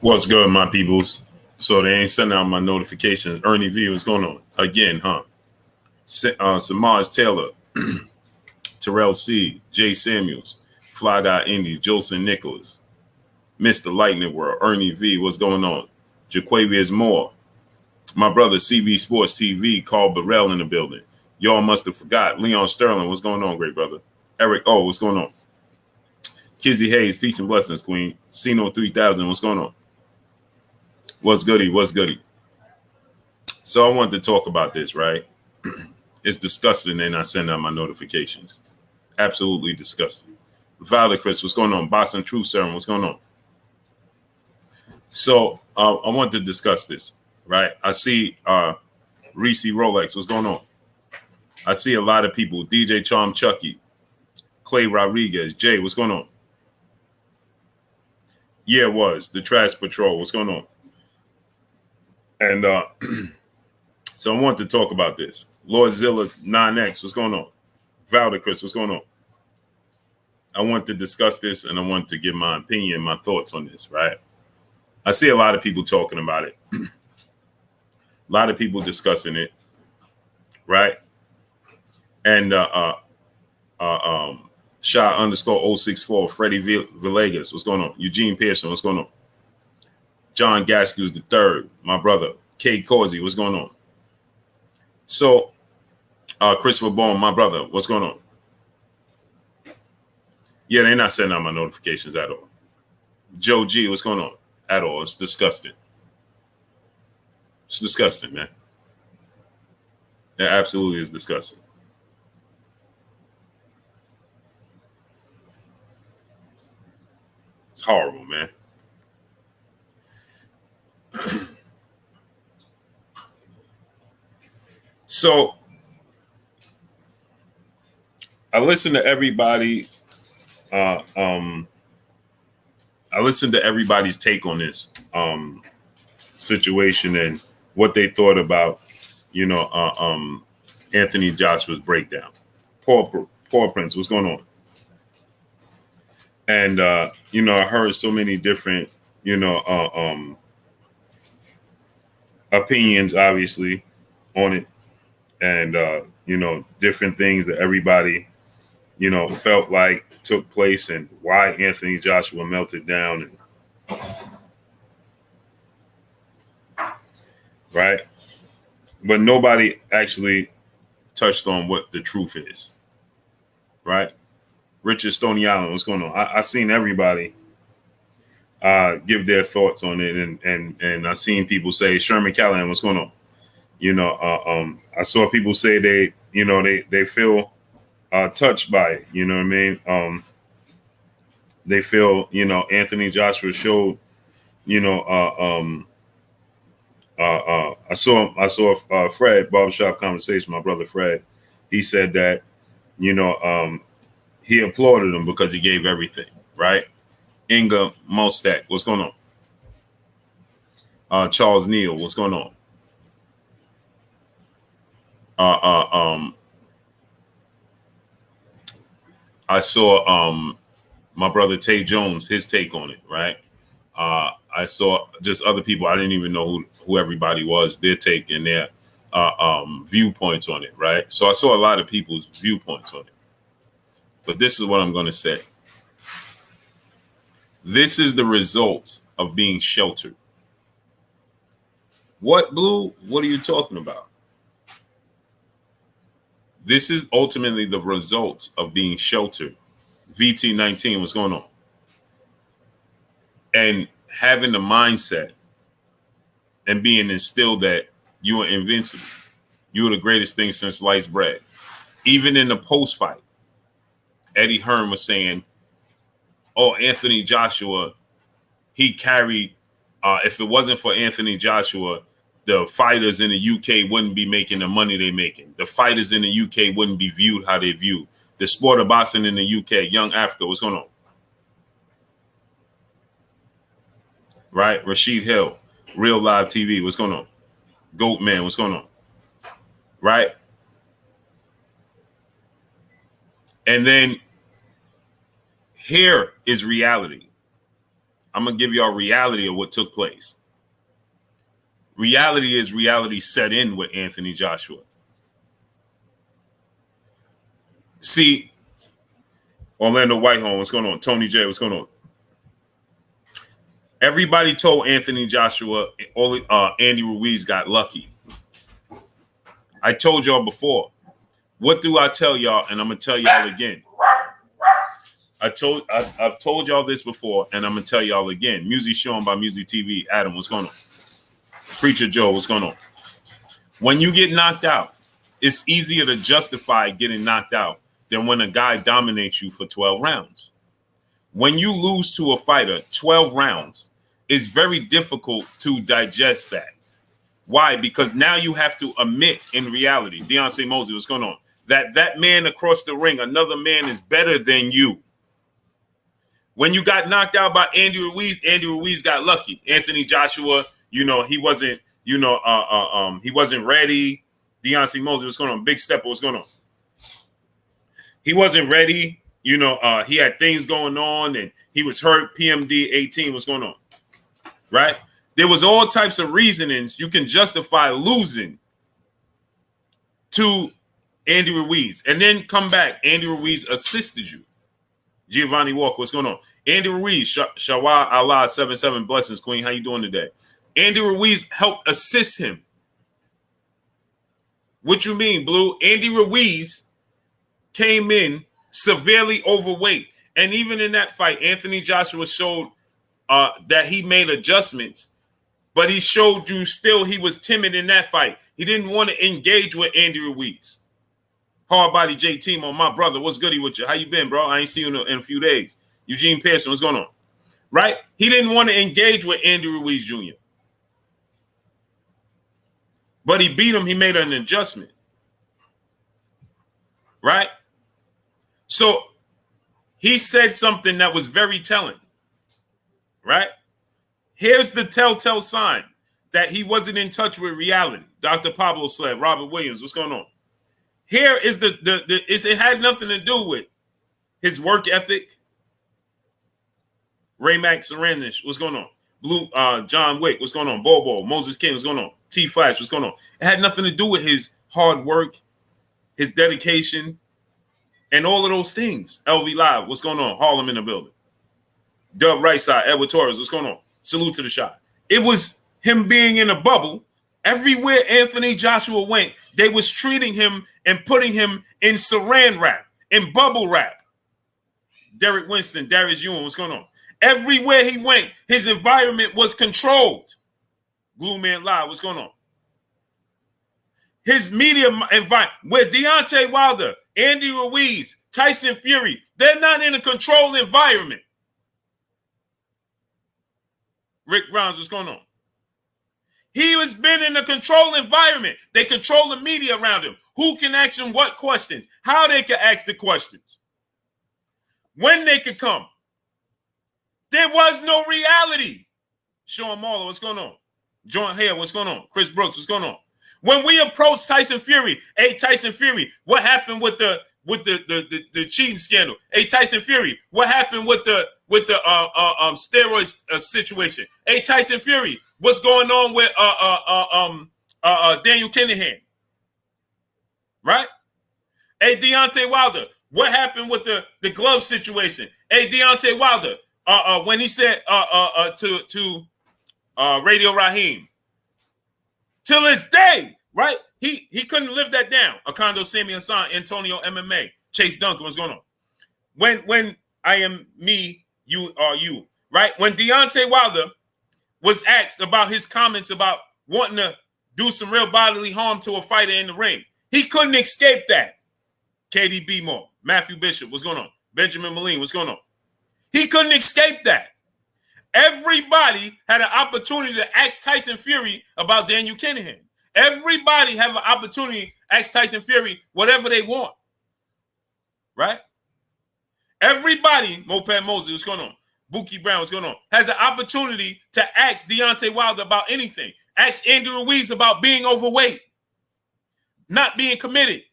What's good, my peoples? So they ain't sending out my notifications. Ernie V, what's going on? Again, huh? Samaj Taylor, Terrell C, Jay Samuels, Fly Guy Indy, Jolson Nicholas, Mr. Lightning World, Ernie V, what's going on? Jaquavius Moore, my brother CB Sports TV, Carl Burrell in the building. Y'all must have forgot. Leon Sterling, what's going on, great brother? Eric O, what's going on? Kizzy Hayes, peace and blessings, Queen. Cino 3000, what's going on? What's goody? What's goody? So I wanted to talk about this, right? It's disgusting, and I send out my notifications. Absolutely disgusting. Violet Chris, what's going on? Boston Truth Serum, what's going on? So I want to discuss this, right? I see Reese Rolex, what's going on? I see a lot of people. DJ Charm Chucky, Clay Rodriguez, Jay, what's going on? Yeah, it was the Trash Patrol, what's going on? And so I want to talk about this. Lord Zilla 9X, what's going on? Violet Chris, what's going on? I want to discuss this, and I want to give my opinion, my thoughts on this, right? I see a lot of people talking about it. A lot of people discussing it, right? And Shah underscore 064, Freddie Villegas, what's going on? Eugene Pearson, what's going on? John Gaskews III, my brother. Kay Causey, what's going on? So, Christopher Bone, my brother, what's going on? Yeah, they're not sending out my notifications at all. Joe G, what's going on? At all. It's disgusting. It's disgusting, man. It absolutely is disgusting. It's horrible, man. So I listen to everybody. I listened to everybody's take on this situation and what they thought about, Anthony Joshua's breakdown. Paul Prince, what's going on? And I heard so many different, opinions, obviously, on it, and different things that everybody, felt like took place and why Anthony Joshua melted down, and right, but nobody actually touched on what the truth is, right? Richard Stony Island, what's going on? I seen everybody give their thoughts on it, and I seen people say Sherman Callahan, what's going on? I saw people say they feel touched by it. You know what I mean? They feel Anthony Joshua showed I saw Fred Barbershop Conversation, my brother Fred. He said that he applauded him because he gave everything, right? Inga Mostek, what's going on? Charles Neal, what's going on? I saw my brother Tay Jones, his take on it, right? I saw just other people. I didn't even know who everybody was, their take and their viewpoints on it, right? So I saw a lot of people's viewpoints on it. But this is what I'm going to say. This is the result of being sheltered. What, Blue? What are you talking about? This is ultimately the result of being sheltered. VT19, what's going on? And having the mindset and being instilled that you are invincible. You are the greatest thing since sliced bread. Even in the post fight, Eddie Hearn was saying, oh, Anthony Joshua, he carried, if it wasn't for Anthony Joshua, the fighters in the UK wouldn't be making the money they're making. The fighters in the UK wouldn't be viewed how they view. The sport of boxing in the UK, Young Africa, what's going on? Right? Rashid Hill, Real Live TV, what's going on? Goat Man, what's going on? Right? And then here is reality. I'm going to give y'all reality of what took place. Reality is reality set in with Anthony Joshua. See, Orlando Whitehorn, what's going on? Tony J, what's going on? Everybody told Anthony Joshua, Andy Ruiz got lucky. I told y'all before. What do I tell y'all? And I'm going to tell y'all again. I've told y'all this before, and I'm going to tell y'all again. Music shown by Music TV. Adam, what's going on? Preacher Joe, what's going on? When you get knocked out, it's easier to justify getting knocked out than when a guy dominates you for 12 rounds. When you lose to a fighter 12 rounds, it's very difficult to digest that. Why? Because now you have to admit in reality, Deontay Mosley, what's going on? That man across the ring, another man is better than you. When you got knocked out by Andy Ruiz got lucky. Anthony Joshua, he wasn't, he wasn't ready. Deontay Mosley, what's going on? Big Stepper, what's going on? He wasn't ready. He had things going on and he was hurt. PMD 18, what's going on? Right? There was all types of reasonings you can justify losing to Andy Ruiz. And then come back. Andy Ruiz assisted you. Giovanni Walker, what's going on? Andy Ruiz, Shawah Allah 77 blessings, Queen. How you doing today? Andy Ruiz helped assist him. What you mean, Blue? Andy Ruiz came in severely overweight. And even in that fight, Anthony Joshua showed that he made adjustments, but he showed you still he was timid in that fight. He didn't want to engage with Andy Ruiz. Hard body J Timo, my brother, what's goody with you? How you been, bro? I ain't seen you in a few days. Eugene Pearson, what's going on? Right? He didn't want to engage with Andy Ruiz Jr. But he beat him. He made an adjustment. Right? So he said something that was very telling. Right? Here's the telltale sign that he wasn't in touch with reality. Dr. Pablo Sled, Robert Williams, what's going on? Here is it had nothing to do with his work ethic. Ray Max Saranish, what's going on? Blue John Wick, what's going on? Bobo, Moses King, what's going on? T Flash, what's going on? It had nothing to do with his hard work, his dedication, and all of those things. LV Live, what's going on? Harlem in the building. Dub Right Side, Edward Torres, what's going on? Salute to the shot. It was him being in a bubble. Everywhere Anthony Joshua went, they was treating him and putting him in saran wrap, in bubble wrap. Derek Winston, Darius Ewan, what's going on? Everywhere he went, his environment was controlled. Blue Man Live, what's going on? His media environment, with Deontay Wilder, Andy Ruiz, Tyson Fury, they're not in a controlled environment. Rick Grimes, what's going on? He has been in a controlled environment. They control the media around him. Who can ask him what questions? How they can ask the questions. When they could come. There was no reality. Sean Marlowe, what's going on? John Hare, what's going on? Chris Brooks, what's going on? When we approached Tyson Fury, hey, Tyson Fury, what happened with the cheating scandal? Hey, Tyson Fury, what happened with the steroid situation? Hey, Tyson Fury, what's going on with Daniel Kinahan? Right? Hey, Deontay Wilder, what happened with the glove situation? Hey, Deontay Wilder, when he said to Radio Raheem, till this day, right? He couldn't live that down. Akondo Sami Hassan, Antonio MMA, Chase Duncan, what's going on? When I am me, you are you, right? When Deontay Wilder was asked about his comments about wanting to do some real bodily harm to a fighter in the ring, he couldn't escape that. KDB Moore, Matthew Bishop, what's going on? Benjamin Moline, what's going on? He couldn't escape that. Everybody had an opportunity to ask Tyson Fury about Daniel Kinahan. Everybody have an opportunity to ask Tyson Fury whatever they want. Right? Everybody, Moped Mosley, what's going on? Buki Brown, what's going on? Has an opportunity to ask Deontay Wilder about anything. Ask Andy Ruiz about being overweight. Not being committed.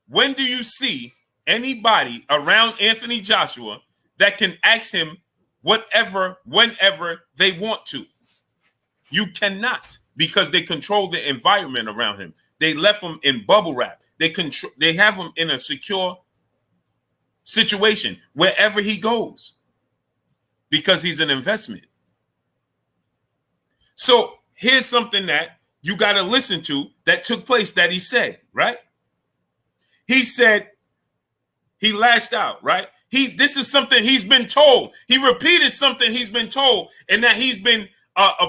When do you see anybody around Anthony Joshua that can ask him whatever, whenever they want to. You cannot, because they control the environment around him. They left him in bubble wrap. They have him in a secure situation wherever he goes because he's an investment. So here's something that you got to listen to that took place that he said, right? He said he lashed out, right? This is something he's been told. He repeated something he's been told and that he's been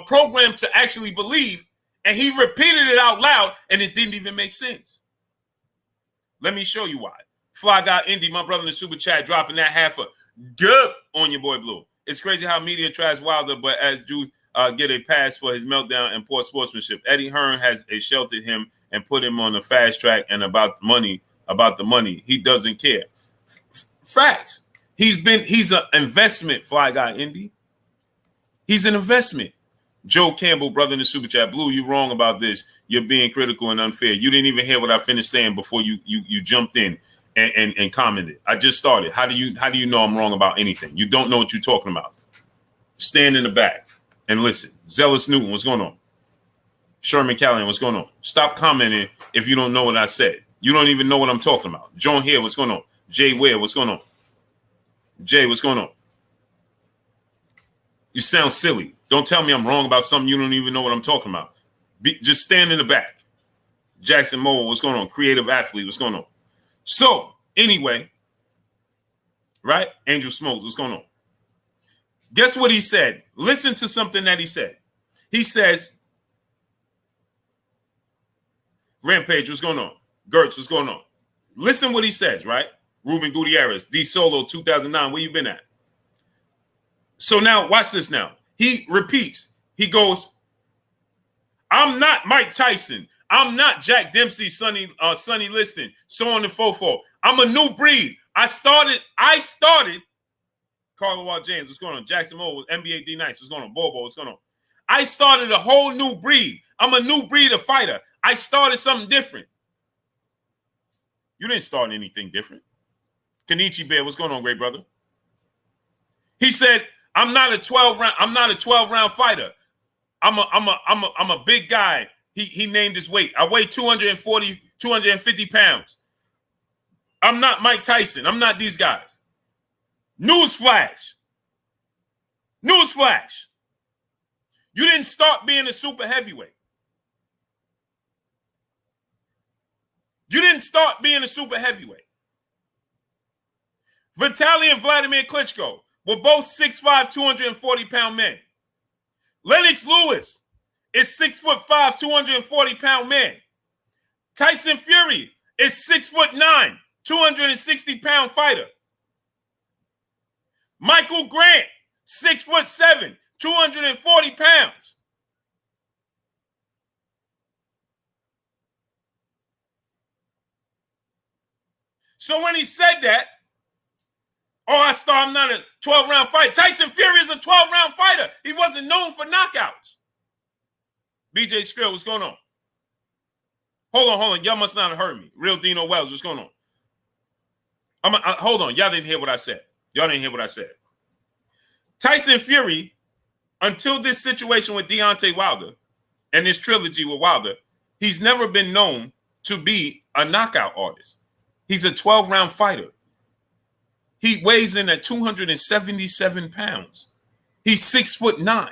programmed to actually believe, and he repeated it out loud, and it didn't even make sense. Let me show you why. Fly Guy Indy, my brother in the super chat, dropping that half a dub on your boy Blue. It's crazy how media tries Wilder, but as Jews get a pass for his meltdown and poor sportsmanship. Eddie Hearn has sheltered him and put him on the fast track, and about the money, he doesn't care. Facts. He's an investment, Fly Guy Indy. He's an investment. Joe Campbell, brother in the super chat, Blue, you're wrong about this. You're being critical and unfair. You didn't even hear what I finished saying before you jumped in and commented. I just started. How do you know I'm wrong about anything? You don't know what you're talking about. Stand in the back and listen. Zealous Newton, what's going on? Sherman Callahan, what's going on? Stop commenting if you don't know what I said. You don't even know what I'm talking about. John Hill, what's going on? Jay Ware, what's going on? Jay, what's going on? You sound silly. Don't tell me I'm wrong about something you don't even know what I'm talking about. Just stand in the back. Jackson Mole, what's going on? Creative Athlete, what's going on? So, anyway, right? Angel Smokes, what's going on? Guess what he said? Listen to something that he said. He says, Rampage, what's going on? Gertz, what's going on? Listen what he says, right? Ruben Gutierrez, D Solo, 2009, where you been at? So now, watch this now. He repeats. He goes, I'm not Mike Tyson. I'm not Jack Dempsey, Sonny Liston, so on and so forth. I'm a new breed. I started. Carlo Walt James, what's going on? Jackson Moore, NBA D Nice, what's going on? Bobo, what's going on? I started a whole new breed. I'm a new breed of fighter. I started something different. You didn't start anything different. Kenichi Bear, what's going on, great brother? He said, I'm not a 12-round fighter. I'm a big guy. He named his weight. I weigh 250 pounds. I'm not Mike Tyson. I'm not these guys. Newsflash. Newsflash. You didn't start being a super heavyweight. You didn't start being a super heavyweight. Vitaly and Vladimir Klitschko were both 6'5", 240-pound men. Lennox Lewis is 6'5", 240-pound man. Tyson Fury is 6'9", 260-pound fighter. Michael Grant, 6'7", 240 pounds. So when he said that, I'm not a 12-round fighter. Tyson Fury is a 12-round fighter. He wasn't known for knockouts. BJ Skrill, what's going on? Hold on. Y'all must not have heard me. Real Dino Wells, what's going on? Hold on. Y'all didn't hear what I said. Tyson Fury, until this situation with Deontay Wilder and this trilogy with Wilder, he's never been known to be a knockout artist. He's a 12-round fighter. He weighs in at 277 pounds. He's 6'9".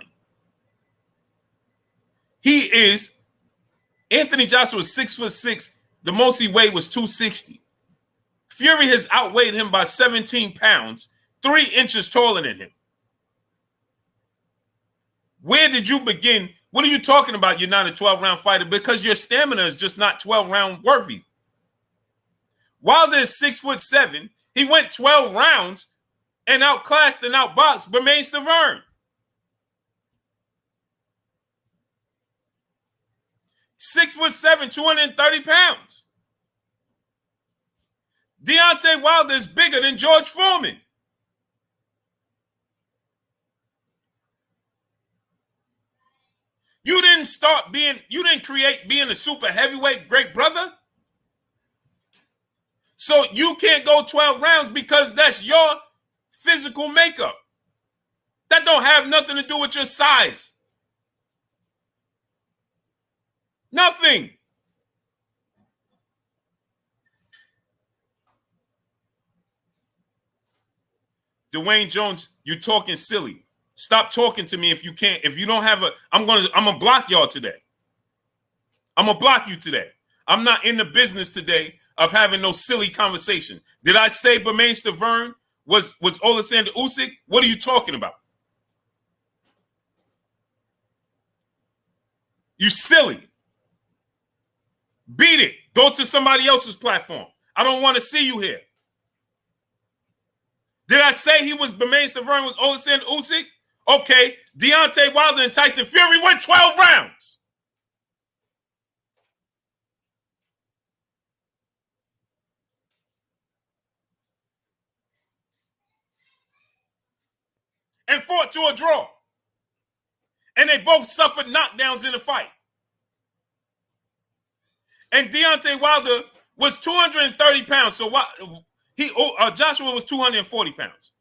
Anthony Joshua is 6'6". The most he weighed was 260. Fury has outweighed him by 17 pounds, 3 inches taller than him. Where did you begin? What are you talking about? You're not a 12-round fighter because your stamina is just not 12-round worthy. Wilder is 6'7". He went 12 rounds and outclassed and outboxed Bermain Stavern. 6'7", 230 pounds. Deontay Wilder is bigger than George Foreman. You didn't create being a super heavyweight, great brother. So you can't go 12 rounds because that's your physical makeup. That don't have nothing to do with your size. Nothing. Dwayne Jones, you're talking silly. Stop talking to me if you can't. If you don't have I'm gonna block y'all today. I'm gonna block you today. I'm not in the business today of having no silly conversation. Did I say Bermane Stiverne was Alexander Usyk? What are you talking about? You silly. Beat it. Go to somebody else's platform. I don't want to see you here. Did I say he was Bermane Stiverne was Alexander Usyk? Okay. Deontay Wilder and Tyson Fury went 12 rounds. And fought to a draw. And they both suffered knockdowns in the fight. And Deontay Wilder was 230 pounds. So Joshua was 240 pounds.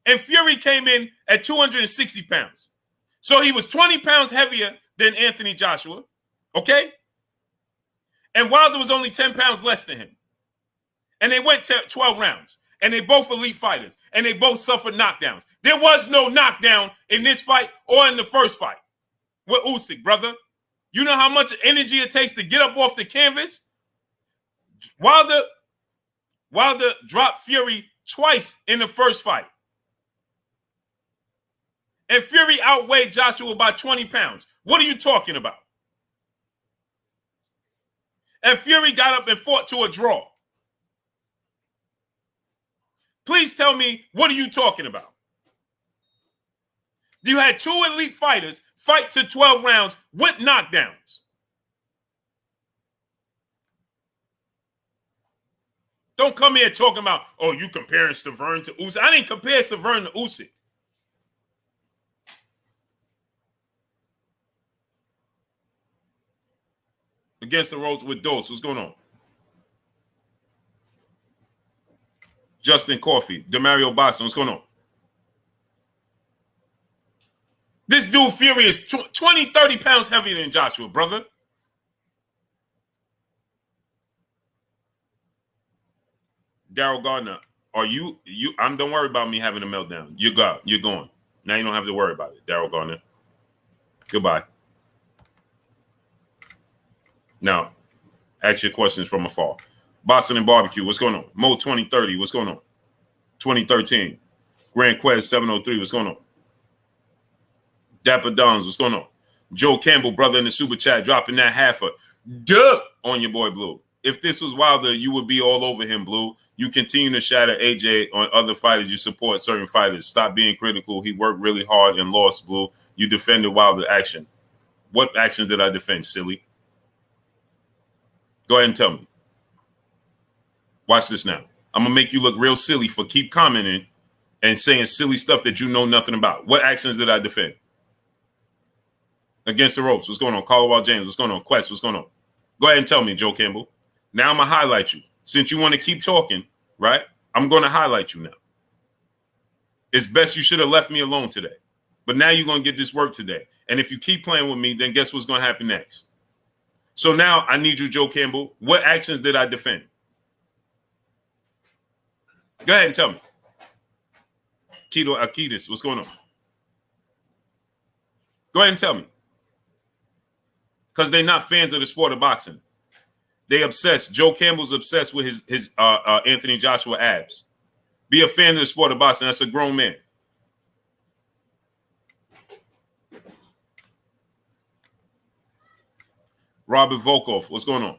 And Fury came in at 260 pounds. So he was 20 pounds heavier than Anthony Joshua. Okay? And Wilder was only 10 pounds less than him. And they went 12 rounds. And they both elite fighters. And they both suffered knockdowns. There was no knockdown in this fight or in the first fight with Usyk, brother. You know how much energy it takes to get up off the canvas? Wilder dropped Fury twice in the first fight. And Fury outweighed Joshua by 20 pounds. What are you talking about? And Fury got up and fought to a draw. Please tell me, what are you talking about? You had two elite fighters fight to 12 rounds with knockdowns. Don't come here talking about, oh, you comparing Stiverne to Usyk. I didn't compare Stiverne to Usyk. Against the ropes with Dose. What's going on? Justin Coffey, Demario Boxing. What's going on? This dude Fury is 20, 30 pounds heavier than Joshua, brother. Daryl Gardner, are you don't worry about me having a meltdown. You're going. Now you don't have to worry about it, Daryl Gardner. Goodbye. Now, ask your questions from afar. Boston and Barbecue, what's going on? Mo 2030, what's going on? 2013. Grand Quest 703, what's going on? Dapper Dons, what's going on? Joe Campbell, brother in the super chat, dropping that half a duh on your boy Blue. If this was Wilder, you would be all over him, Blue. You continue to shatter AJ on other fighters. You support certain fighters. Stop being critical. He worked really hard and lost, Blue. You defended Wilder's action. What action did I defend, silly? Go ahead and tell me. Watch this now. I'm going to make you look real silly for keep commenting and saying silly stuff that you know nothing about. What actions did I defend? Against the ropes. What's going on? Caldwell James. What's going on? Quest. What's going on? Go ahead and tell me, Joe Campbell. Now I'm going to highlight you. Since you want to keep talking, right? I'm going to highlight you now. It's best you should have left me alone today. But now you're going to get this work today. And if you keep playing with me, then guess what's going to happen next? So now I need you, Joe Campbell. What actions did I defend? Go ahead and tell me. Keto Akitis, what's going on? Go ahead and tell me. Because they're not fans of the sport of boxing. They obsessed. Joe Campbell's obsessed with his Anthony Joshua abs. Be a fan of the sport of boxing. That's a grown man. Robert Volkov, what's going on?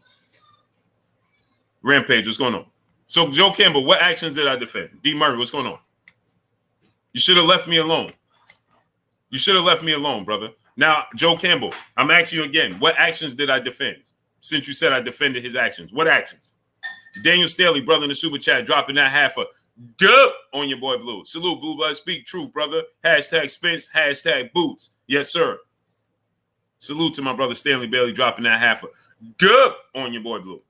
Rampage, what's going on? So, Joe Campbell, what actions did I defend? D. Murray, what's going on? You should have left me alone. You should have left me alone, brother. Now, Joe Campbell, I'm asking you again, what actions did I defend? Since you said I defended his actions. What actions? Daniel Staley, brother in the super chat, dropping that half a dub on your boy Blue. Salute, Blue Blood. Speak truth, brother. Hashtag Spence, hashtag Boots. Yes, sir. Salute to my brother Stanley Bailey, dropping that half a dub on your boy Blue.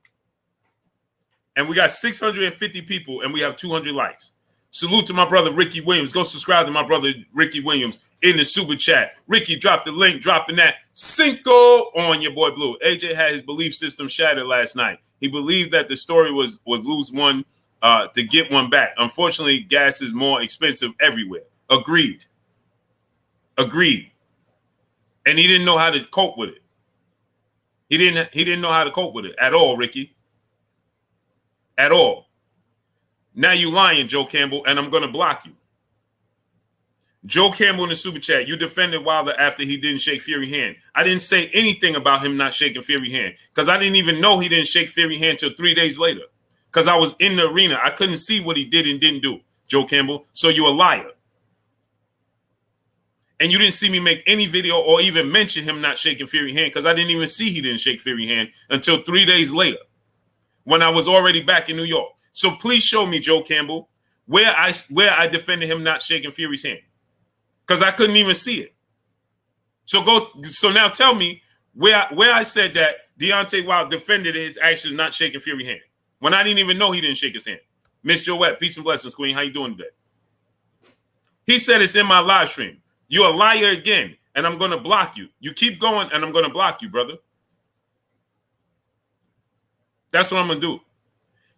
And we got 650 people, and we have 200 likes. Salute to my brother Ricky Williams. Go subscribe to my brother Ricky Williams in the super chat. Ricky dropped the link, dropping that Cinco on your boy Blue. AJ had his belief system shattered last night. He believed that the story was lose one to get one back. Unfortunately, gas is more expensive everywhere. Agreed. And he didn't know how to cope with it. He didn't know how to cope with it at all, Ricky. At all. Now you lying, Joe Campbell, and I'm going to block you. Joe Campbell in the super chat, you defended Wilder after he didn't shake Fury's hand. I didn't say anything about him not shaking Fury's hand because I didn't even know he didn't shake Fury's hand till 3 days later because I was in the arena. I couldn't see what he did and didn't do, Joe Campbell. So you're a liar. And you didn't see me make any video or even mention him not shaking Fury's hand because I didn't even see he didn't shake Fury's hand until 3 days later when I was already back in New York. So please show me, Joe Campbell, where I defended him not shaking Fury's hand because I couldn't even see it. So now tell me where I said that Deontay Wilder defended his actions not shaking Fury's hand when I didn't even know he didn't shake his hand. Miss Joette, peace and blessings, Queen. How you doing today? He said it's in my live stream. You're a liar again, and I'm going to block you. You keep going, and I'm going to block you, brother. That's what I'm going to do.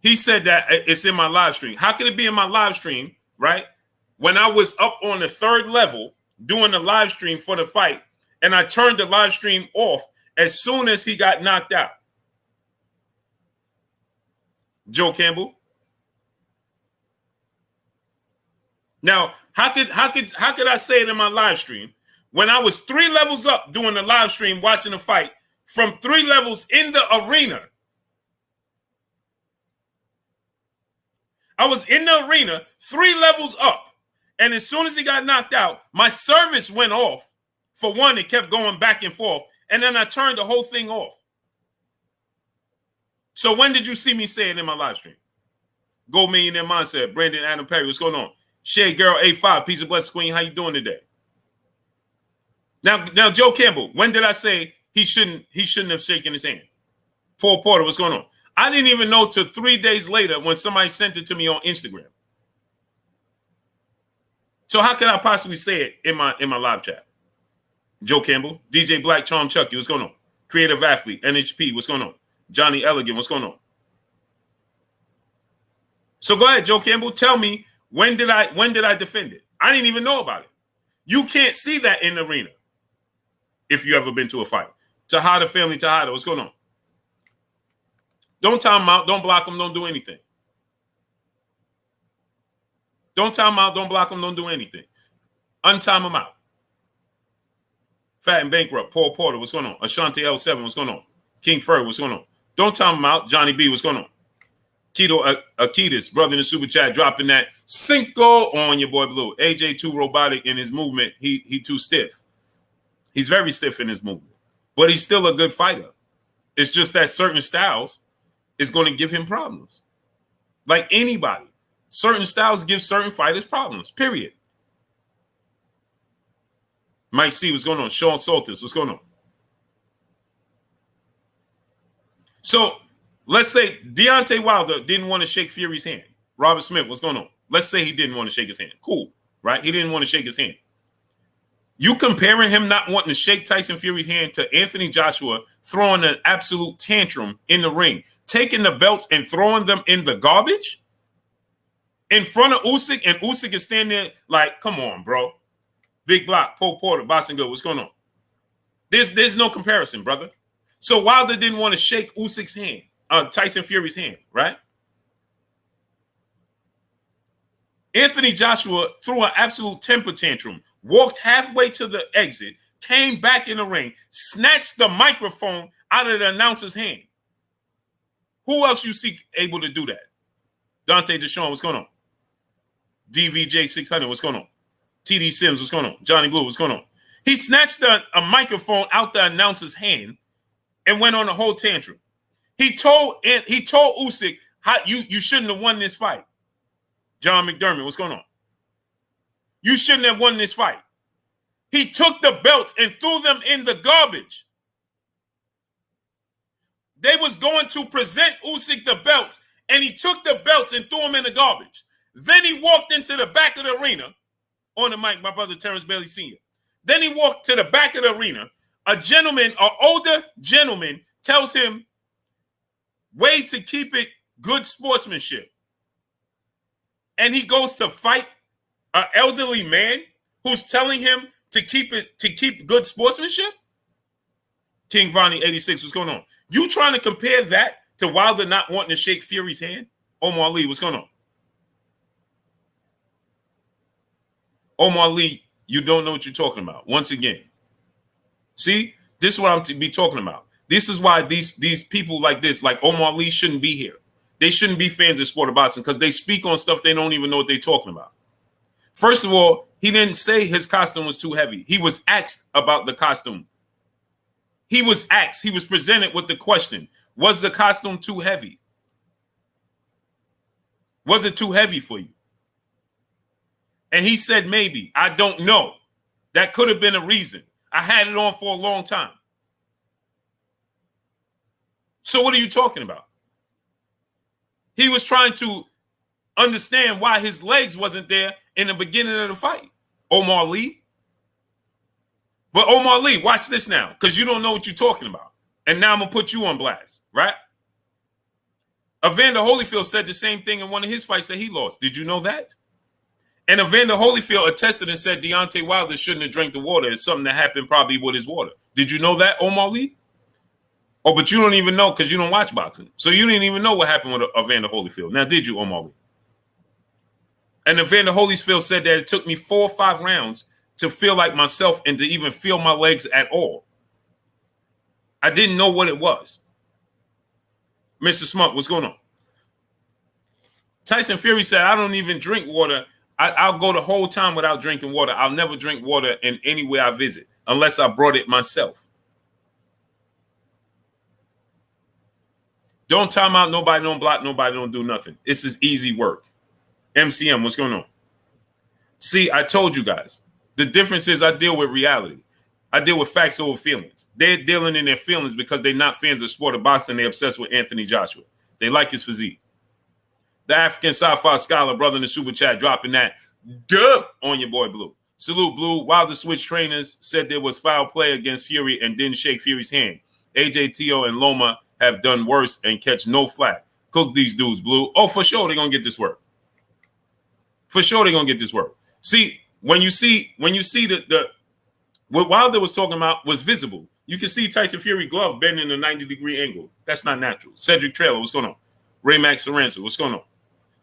He said that it's in my live stream. How could it be in my live stream, right? When I was up on the 3rd level doing the live stream for the fight, and I turned the live stream off as soon as he got knocked out. Joe Campbell. Now, how could I say it in my live stream when I was 3 levels up doing the live stream watching the fight from 3 levels in the arena? I was in the arena 3 levels up, and as soon as he got knocked out, my service went off. For one, it kept going back and forth, and then I turned the whole thing off. So when did you see me say it in my live stream? Gold Millionaire Mindset, Brandon Adam Perry, what's going on? Shay Girl A5, peace and blessings, Queen. How you doing today? Now, Joe Campbell, when did I say he shouldn't have shaken his hand? Paul Porter, what's going on? I didn't even know till 3 days later when somebody sent it to me on Instagram. So how could I possibly say it in my live chat? Joe Campbell, DJ Black, Charm Chucky, what's going on? Creative Athlete, NHP, what's going on? Johnny Elegant, what's going on? So go ahead, Joe Campbell, tell me when did I defend it? I didn't even know about it. You can't see that in the arena if you ever been to a fight. Tejada family, Tejada, what's going on? Don't time him out. Don't block him. Don't do anything. Don't time him out. Don't block him. Don't do anything. Untime him out. Fat and Bankrupt. Paul Porter. What's going on? Ashanti L7. What's going on? King Fur. What's going on? Don't time him out. Johnny B. What's going on? Keto Akitas. Brother in the super chat dropping that Cinco on your boy Blue. AJ too robotic in his movement. He too stiff. He's very stiff in his movement. But he's still a good fighter. It's just that certain styles is going to give him problems. Like anybody. Certain styles give certain fighters problems, period. Mike C, what's going on? Sean Saltis, what's going on? So let's say Deontay Wilder didn't want to shake Fury's hand. Robert Smith, what's going on? Let's say he didn't want to shake his hand. Cool, right? He didn't want to shake his hand. You comparing him not wanting to shake Tyson Fury's hand to Anthony Joshua throwing an absolute tantrum in the ring, taking the belts and throwing them in the garbage in front of Usyk, and Usyk is standing there like, come on, bro. Big Block, Paul Porter, Boston Good, what's going on? There's no comparison, brother. So Wilder didn't want to shake Usyk's hand, Tyson Fury's hand, right? Anthony Joshua threw an absolute temper tantrum, walked halfway to the exit, came back in the ring, snatched the microphone out of the announcer's hand. Who else you see able to do that? Dante Deshawn, what's going on? DVJ 600, what's going on? TD Sims, what's going on? Johnny Blue, what's going on? He snatched a microphone out the announcer's hand and went on a whole tantrum. He told Usyk, how you shouldn't have won this fight. John McDermott, what's going on? You shouldn't have won this fight. He took the belts and threw them in the garbage. They was going to present Usyk the belts, and he took the belts and threw them in the garbage. Then he walked into the back of the arena. On the mic, my brother Terrence Bailey Sr. Then he walked to the back of the arena. A gentleman, an older gentleman, tells him, way to keep it good sportsmanship. And he goes to fight an elderly man who's telling him to keep good sportsmanship? King Vonnie 86, what's going on? You trying to compare that to Wilder not wanting to shake Fury's hand? Omar Lee, what's going on? Omar Lee, you don't know what you're talking about. Once again, see, this is what I'm to be talking about. This is why these people like this, like Omar Lee, shouldn't be here. They shouldn't be fans of sport of boxing because they speak on stuff they don't even know what they're talking about. First of all, he didn't say his costume was too heavy. He was asked about the costume. He was asked. He was presented with the question, was the costume too heavy? Was it too heavy for you? And he said, maybe. I don't know. That could have been a reason. I had it on for a long time. So what are you talking about? He was trying to understand why his legs wasn't there in the beginning of the fight. Omar Lee. But Omar Lee, watch this now, because you don't know what you're talking about. And now I'm going to put you on blast, right? Evander Holyfield said the same thing in one of his fights that he lost. Did you know that? And Evander Holyfield attested and said Deontay Wilder shouldn't have drank the water. It's something that happened probably with his water. Did you know that, Omar Lee? Oh, but you don't even know because you don't watch boxing. So you didn't even know what happened with Evander Holyfield. Now, did you, Omar Lee? And Evander Holyfield said that it took me 4 or 5 rounds to feel like myself and to even feel my legs at all. I didn't know what it was. Mr. Smart, what's going on? Tyson Fury said, I don't even drink water. I'll go the whole time without drinking water. I'll never drink water in anywhere I visit unless I brought it myself. Don't time out. Nobody don't block. Nobody don't do nothing. This is easy work. MCM, what's going on? See, I told you guys. The difference is I deal with reality. I deal with facts over feelings. They're dealing in their feelings because they're not fans of sport of boxing. They're obsessed with Anthony Joshua. They like his physique. The African Sci-Fi Scholar, brother in the super chat, dropping that dub on your boy Blue. Salute, Blue. Wilder switch trainers said there was foul play against Fury and didn't shake Fury's hand. AJ Teo and Loma have done worse and catch no flack. Cook these dudes, Blue. Oh, for sure they're going to get this work. For sure they're going to get this work. See, when you see what Wilder was talking about was visible. You can see Tyson Fury glove bending in a 90-degree angle. That's not natural. Cedric Traylor, what's going on? Ray Max Soranza, what's going on?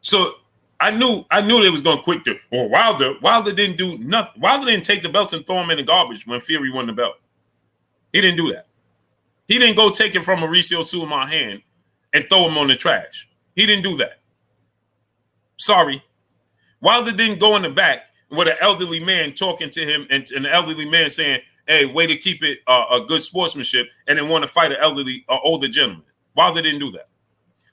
So I knew they was going quick to, well, Wilder didn't do nothing. Wilder didn't take the belts and throw them in the garbage when Fury won the belt. He didn't do that. He didn't go take it from Mauricio Sulaiman's hand and throw him on the trash. He didn't do that. Sorry. Wilder didn't go in the back with an elderly man talking to him and an elderly man saying, hey, way to keep it a good sportsmanship, and then want to fight an older gentleman. Wilder didn't do that.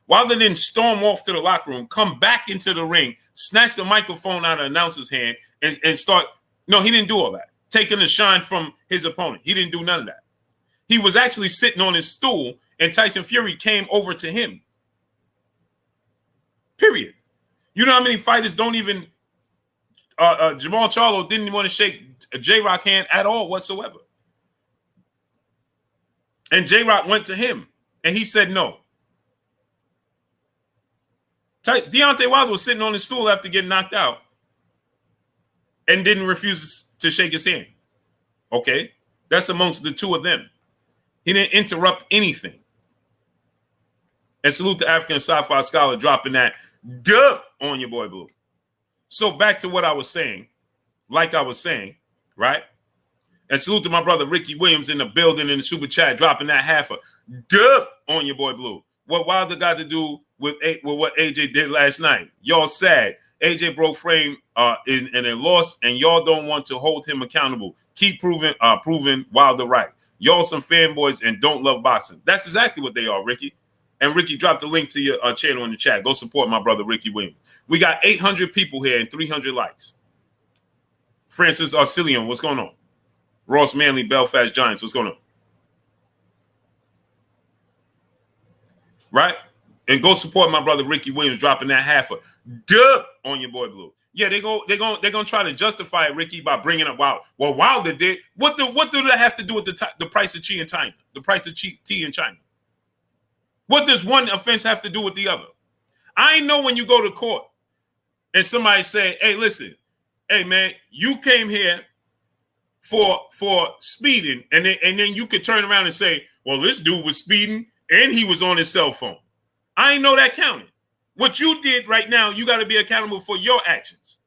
Wilder didn't storm off to the locker room, come back into the ring, snatch the microphone out of the announcer's hand, and start. No, he didn't do all that. Taking the shine from his opponent. He didn't do none of that. He was actually sitting on his stool, and Tyson Fury came over to him. Period. You know how many fighters don't even Jamal Charlo didn't want to shake J-Rock hand at all whatsoever. And J-Rock went to him, and he said no. Deontay Wilder was sitting on his stool after getting knocked out and didn't refuse to shake his hand. Okay? That's amongst the two of them. He didn't interrupt anything. And salute to African Sci-Fi Scholar dropping that duh on your boy Blue. So back to what I was saying, right? And salute to my brother Ricky Williams in the building in the super chat, dropping that half a duh on your boy Blue. What Wilder got to do with what AJ did last night? Y'all sad. AJ broke frame and it lost, and y'all don't want to hold him accountable. Keep proving Wilder right. Y'all some fanboys and don't love boxing. That's exactly what they are, Ricky. And Ricky, drop the link to your channel in the chat. Go support my brother Ricky Williams. We got 800 people here and 300 likes. Francis Arcillion, what's going on? Ross Manley, Belfast Giants, what's going on? Right? And go support my brother Ricky Williams dropping that half a dub on your boy Blue. Yeah, they're gonna try to justify it, Ricky, by bringing up Wilder. Well, Wilder did. What do that have to do with the price of tea in China? The price of tea in China. What does one offense have to do with the other? I know when you go to court and somebody say, "Hey, listen, hey man, you came here for speeding," and then you could turn around and say, "Well, this dude was speeding and he was on his cell phone." I ain't know that counted. What you did right now, you got to be accountable for your actions.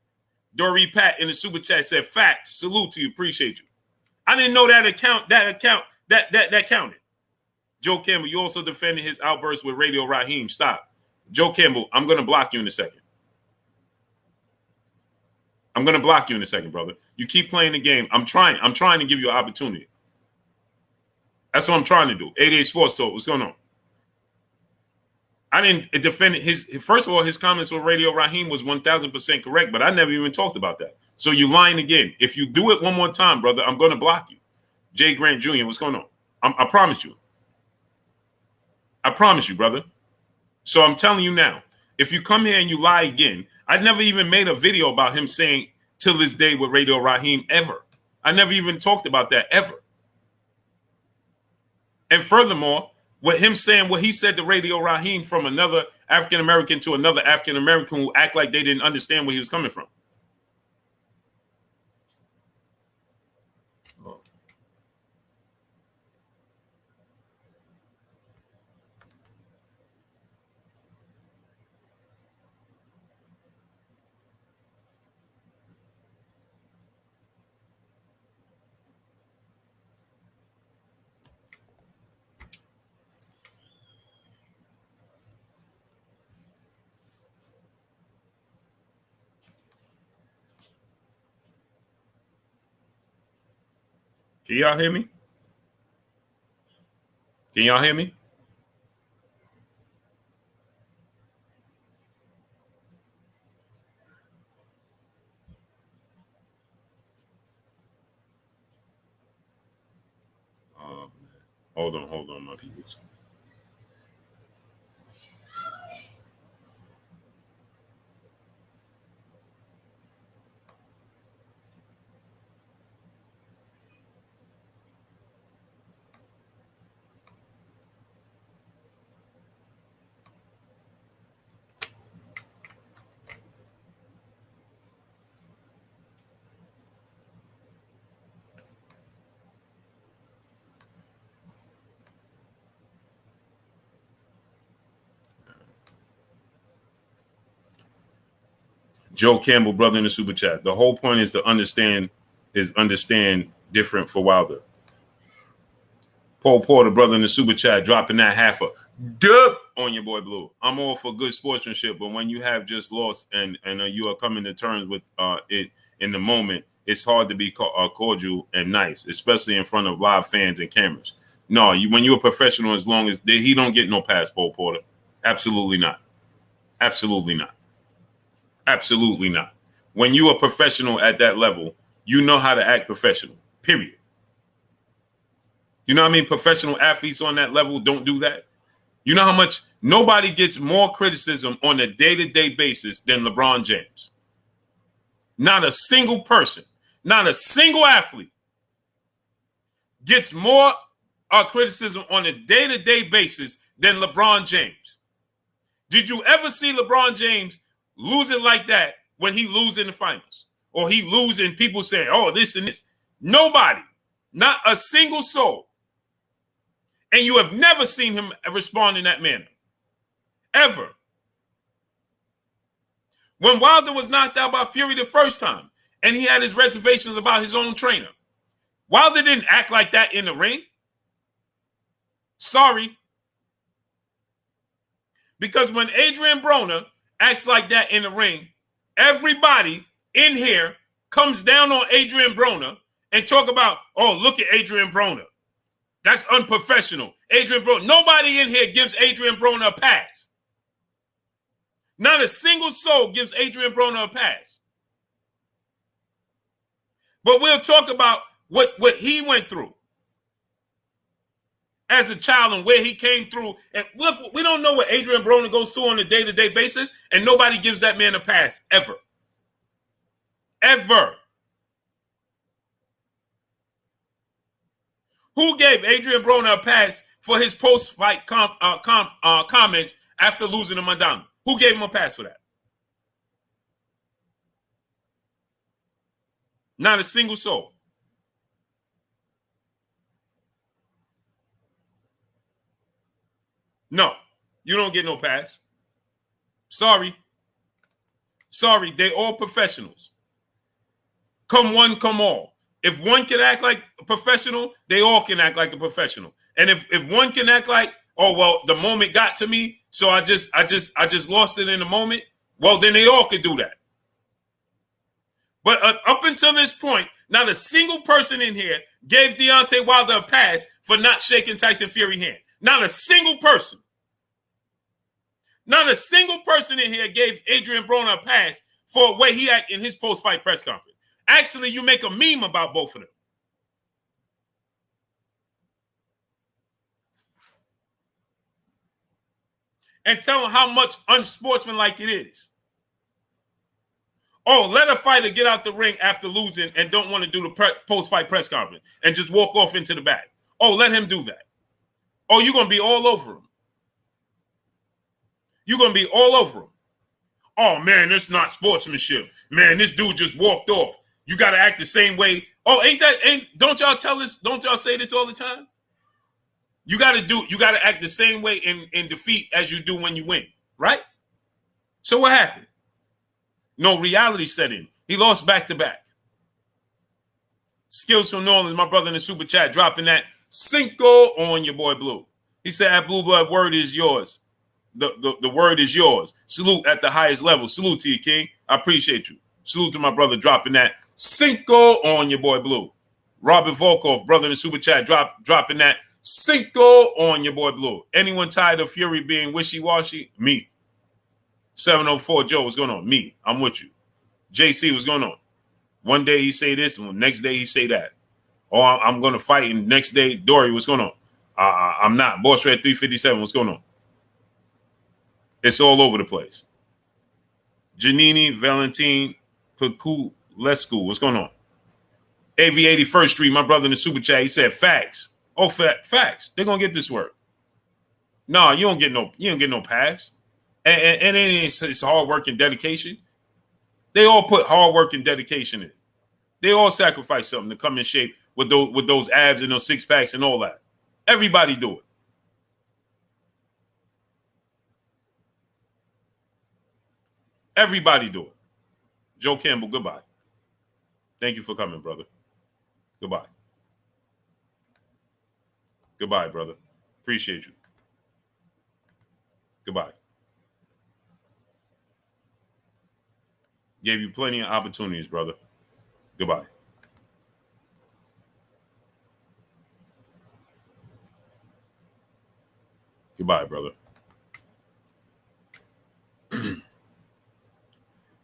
Dory Pat in the super chat said, "Facts. Salute to you. Appreciate you." I didn't know that counted. Joe Campbell, you also defended his outburst with Radio Raheem. Stop. Joe Campbell, I'm going to block you in a second. I'm going to block you in a second, brother. You keep playing the game. I'm trying to give you an opportunity. That's what I'm trying to do. 88 Sports Talk. What's going on? I didn't defend his. First of all, his comments with Radio Raheem was 1,000% correct, but I never even talked about that. So you're lying again. If you do it one more time, brother, I'm going to block you. Jay Grant Jr., what's going on? I promise you. I promise you, brother. So I'm telling you now, if you come here and you lie again, I never even made a video about him saying till this day with Radio Raheem ever. I never even talked about that ever. And furthermore, with him saying what he said to Radio Raheem from another African-American to another African-American who act like they didn't understand where he was coming from. Can y'all hear me? Can y'all hear me? Hold on, my people. Joe Campbell, brother in the super chat. The whole point is to understand different for Wilder. Paul Porter, brother in the super chat, dropping that half a dub on your boy Blue. I'm all for good sportsmanship, but when you have just lost and you are coming to terms with it in the moment, it's hard to be cordial and nice, especially in front of live fans and cameras. No, when you're a professional, as long as he don't get no pass, Paul Porter. Absolutely not. Absolutely not. Absolutely not. When you're a professional at that level, you know how to act professional, period. You know what I mean? Professional athletes on that level don't do that. You know how much nobody gets more criticism on a day-to-day basis than LeBron James. Not a single person, not a single athlete gets more criticism on a day-to-day basis than LeBron James. Did you ever see LeBron James losing like that when he lose in the finals? Or he lose and people say, "Oh, this and this." Nobody, not a single soul. And you have never seen him respond in that manner. Ever. When Wilder was knocked out by Fury the first time, and he had his reservations about his own trainer, Wilder didn't act like that in the ring. Sorry. Because when Adrian Broner acts like that in the ring, everybody in here comes down on Adrian Broner and talk about, "Oh, look at Adrian Broner. That's unprofessional." Adrian Broner. Nobody in here gives Adrian Broner a pass. Not a single soul gives Adrian Broner a pass. But we'll talk about what he went through. as a child and where he came through. And look, we don't know what Adrian Broner goes through on a day-to-day basis, and nobody gives that man a pass, ever. Ever. Who gave Adrian Broner a pass for his post-fight comments after losing to Meltdown? Who gave him a pass for that? Not a single soul. No, you don't get no pass. Sorry. Sorry, they all professionals. Come one, come all. If one can act like a professional, they all can act like a professional. And if one can act like, oh well, the moment got to me, so I just lost it in the moment, well then they all could do that. But up until this point, not a single person in here gave Deontay Wilder a pass for not shaking Tyson Fury's hand. Not a single person. Not a single person in here gave Adrian Broner a pass for the way he acted in his post-fight press conference. Actually, you make a meme about both of them. And tell them how much unsportsmanlike it is. Oh, let a fighter get out the ring after losing and don't want to do the post-fight press conference and just walk off into the back. Oh, let him do that. Oh, you're going to be all over him. You're going to be all over him. Oh, man, that's not sportsmanship. Man, this dude just walked off. You got to act the same way. Oh, don't y'all tell us, don't y'all say this all the time? You got to act the same way in defeat as you do when you win, right? So what happened? No, reality set in. He lost back-to-back. Skills from New Orleans, my brother in the super chat, dropping that Cinco on your boy Blue. He said, "At Blue Blood, word is yours. The word is yours. Salute at the highest level. Salute to you, King. I appreciate you. Salute to my brother dropping that Cinco on your boy Blue. Robert Volkov, brother in the super chat, dropping that Cinco on your boy Blue. Anyone tired of Fury being wishy-washy? Me. 704 Joe, what's going on? Me. I'm with you. JC, what's going on? One day he say this, and the next day he say that. Oh, I'm going to fight, and next day, Dory, what's going on? I'm not. Boss Red 357, what's going on? It's all over the place. Janini, Valentine, Pekulescu, what's going on? AV 81st Street, my brother in the super chat, he said facts. Oh, facts. They're going to get this work. No, you don't get no pass. And it's hard work and dedication. They all put hard work and dedication in. They all sacrifice something to come in shape with those abs and those six packs and all that. Everybody do it. Everybody do it. Joe Campbell, goodbye. Thank you for coming, brother. Goodbye. Goodbye, brother. Appreciate you. Goodbye. Gave you plenty of opportunities, brother. Goodbye. Goodbye, brother.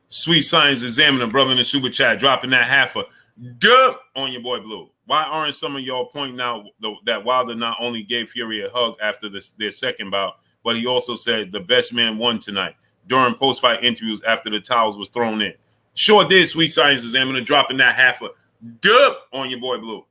Sweet Science Examiner, brother in the super chat, dropping that half a dub on your boy Blue. Why aren't some of y'all pointing out that Wilder not only gave Fury a hug after their second bout, but he also said the best man won tonight during post-fight interviews after the towels was thrown in? Sure did, Sweet Science Examiner, dropping that half a dub on your boy Blue.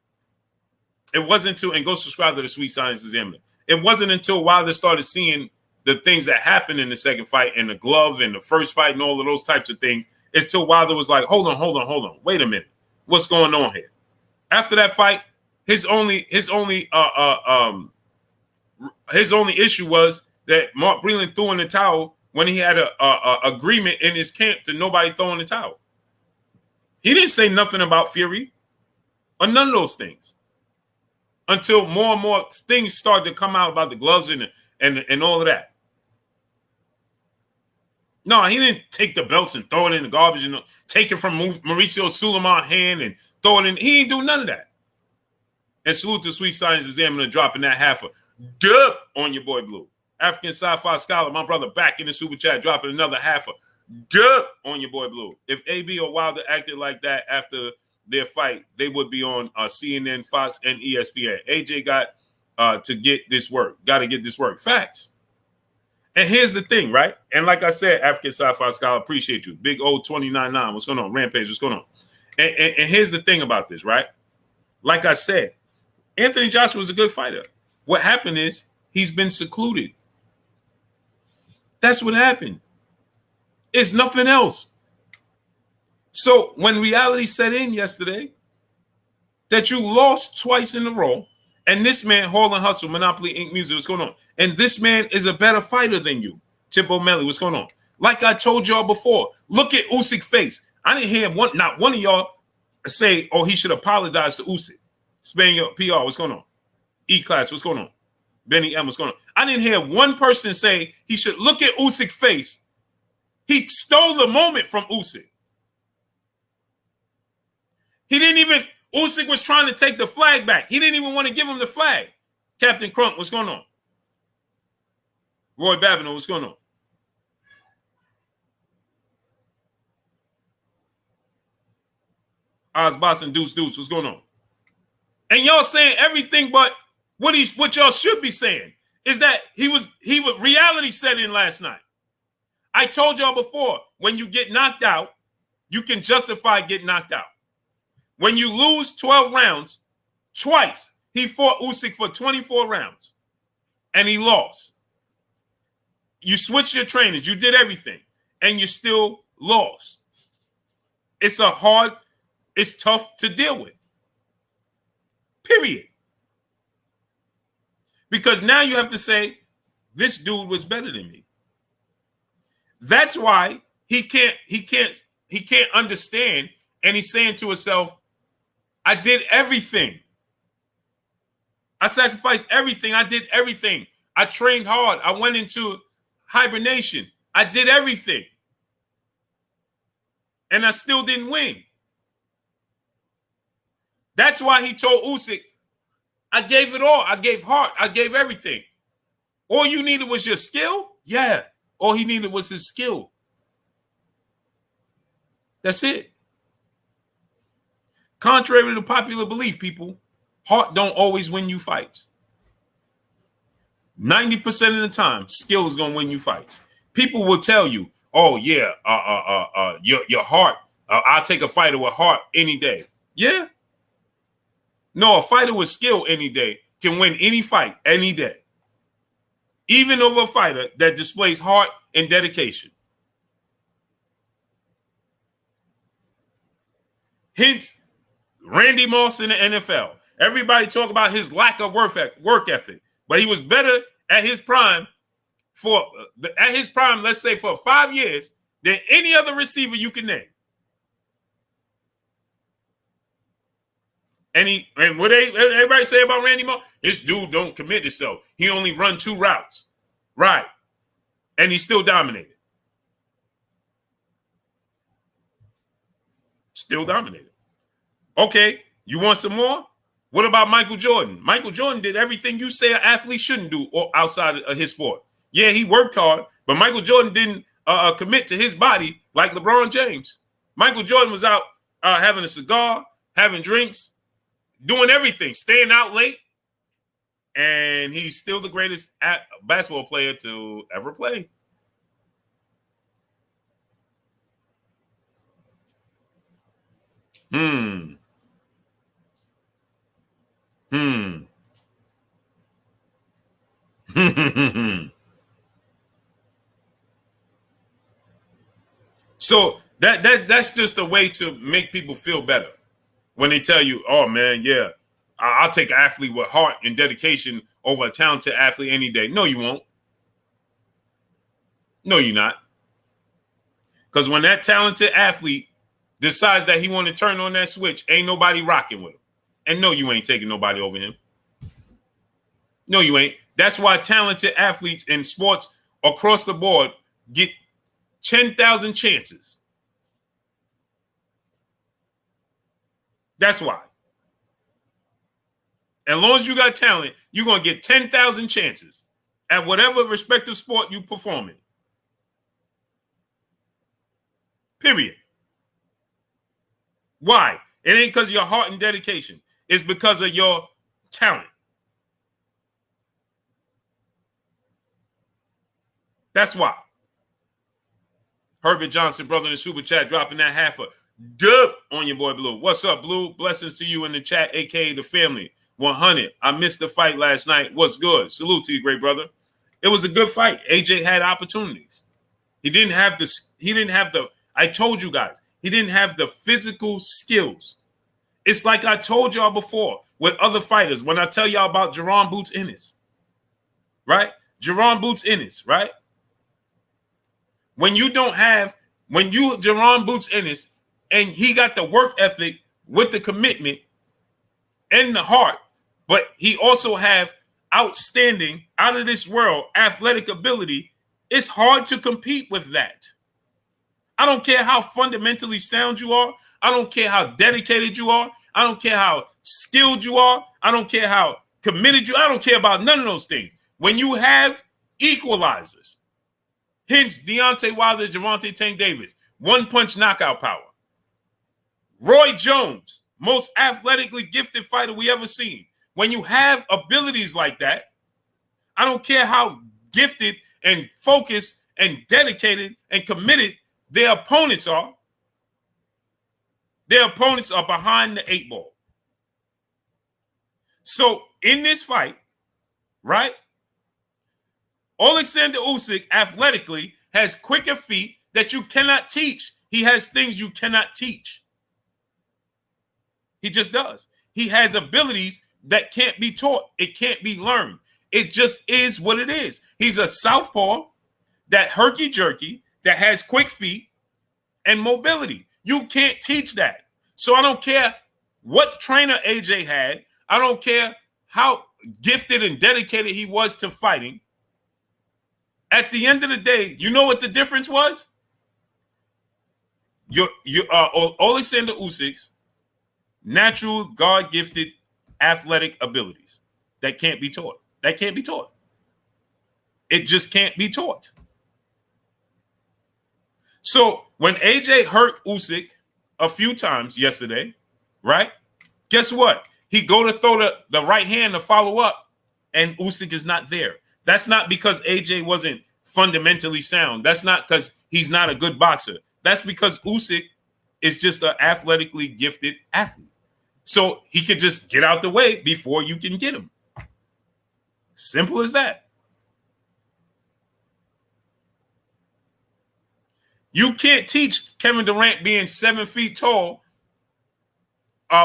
It wasn't until, and go subscribe to the Sweet Science Examiner. It wasn't until Wilder started seeing the things that happened in the second fight and the glove and the first fight and all of those types of things, it's till Wilder was like, hold on. Wait a minute. What's going on here? After that fight, his only issue was that Mark Breland threw in the towel when he had a agreement in his camp to nobody throwing the towel. He didn't say nothing about Fury or none of those things until more and more things started to come out about the gloves and all of that. No, he didn't take the belts and throw it in the garbage and take it from Mauricio Sulaiman's hand and throw it in. He didn't do none of that. And salute to Sweet Science Examiner dropping that half a dub on your boy Blue. African Sci-Fi Scholar, my brother back in the super chat, dropping another half a dub on your boy Blue. If AB or Wilder acted like that after their fight, they would be on CNN, Fox, and ESPN. AJ got to get this work. Got to get this work. Facts. And here's the thing, right? And like I said, African Sci-Fi Scholar, appreciate you. Big old 29.9. What's going on? Rampage, what's going on? And here's the thing about this, right? Like I said, Anthony Joshua was a good fighter. What happened is he's been secluded. That's what happened. It's nothing else. So when reality set in yesterday, that you lost twice in a row, and this man, Hall and Hustle, Monopoly Inc. Music, what's going on? And this man is a better fighter than you. Chip O'Malley, what's going on? Like I told y'all before, look at Usyk's face. I didn't hear not one of y'all say, oh, he should apologize to Usyk. Spaniel PR, what's going on? E-Class, what's going on? Benny M, what's going on? I didn't hear one person say he should look at Usyk's face. He stole the moment from Usyk. He didn't even, Usyk was trying to take the flag back. He didn't even want to give him the flag. Captain Crump, what's going on? Roy Babineau, what's going on? Oz Boston, Deuce, what's going on? And y'all saying everything but what y'all should be saying is that he was reality set in last night. I told y'all before, when you get knocked out, you can justify getting knocked out. When you lose 12 rounds, twice, he fought Usyk for 24 rounds, and he lost. You switched your trainers, you did everything, and you still lost. It's tough to deal with. Period. Because now you have to say, this dude was better than me. That's why he can't understand, and he's saying to himself, I did everything. I sacrificed everything. I did everything. I trained hard. I went into hibernation. I did everything. And I still didn't win. That's why he told Usyk, I gave it all. I gave heart. I gave everything. All you needed was your skill? Yeah. All he needed was his skill. That's it. Contrary to popular belief, people, heart don't always win you fights. 90% of the time, skill is going to win you fights. People will tell you, oh, yeah, your heart, I'll take a fighter with heart any day. Yeah. No, a fighter with skill any day can win any fight any day. Even over a fighter that displays heart and dedication. Hence, Randy Moss in the NFL. Everybody talk about his lack of work ethic, but he was better at his prime let's say for 5 years than any other receiver you can name. And what everybody say about Randy Moss? This dude don't commit himself. He only run 2 routes. Right. And he still dominated. Still dominated. Okay, you want some more? What about Michael Jordan? Michael Jordan did everything you say an athlete shouldn't do outside of his sport. Yeah, he worked hard, but Michael Jordan didn't commit to his body like LeBron James. Michael Jordan was out having a cigar, having drinks, doing everything, staying out late, and he's still the greatest basketball player to ever play. So that's just a way to make people feel better when they tell you, oh man, yeah, I'll take an athlete with heart and dedication over a talented athlete any day. No, you won't. No, you're not. Because when that talented athlete decides that he want to turn on that switch, ain't nobody rocking with him. And no, you ain't taking nobody over him. No, you ain't. That's why talented athletes in sports across the board get 10,000 chances. That's why. As long as you got talent, you're going to get 10,000 chances at whatever respective sport you perform in. Period. Why? It ain't because of your heart and dedication. It's because of your talent. That's why. Herbert Johnson, brother in the super chat, dropping that half a dub on your boy Blue. What's up, Blue? Blessings to you in the chat, aka the family. 100. I missed the fight last night. What's good? Salute to you, great brother. It was a good fight. AJ had opportunities. He didn't have the, I told you guys, he didn't have the physical skills. It's like I told y'all before with other fighters, when I tell y'all about Jerron Boots Ennis, right? Jerron Boots Ennis, right? When you Jerron Boots Ennis, and he got the work ethic with the commitment and the heart, but he also have outstanding, out of this world athletic ability, it's hard to compete with that. I don't care how fundamentally sound you are. I don't care how dedicated you are. I don't care how skilled you are. I don't care how committed you are. I don't care about none of those things. When you have equalizers, hence Deontay Wilder, Gervonta Tank Davis, one-punch knockout power. Roy Jones, most athletically gifted fighter we ever seen. When you have abilities like that, I don't care how gifted and focused and dedicated and committed their opponents are. Their opponents are behind the 8 ball. So in this fight, right, Alexander Usyk athletically has quicker feet that you cannot teach. He has things you cannot teach. He just does. He has abilities that can't be taught. It can't be learned. It just is what it is. He's a southpaw that herky-jerky, that has quick feet and mobility. You can't teach that. So I don't care what trainer AJ had. I don't care how gifted and dedicated he was to fighting. At the end of the day, you know what the difference was? Alexander Usyk's natural, God-gifted athletic abilities that can't be taught. That can't be taught. It just can't be taught. So when AJ hurt Usyk a few times yesterday, right? Guess what? He go to throw the right hand to follow up, and Usyk is not there. That's not because AJ wasn't fundamentally sound. That's not because he's not a good boxer. That's because Usyk is just an athletically gifted athlete. So he could just get out the way before you can get him. Simple as that. You can't teach Kevin Durant being 7 feet tall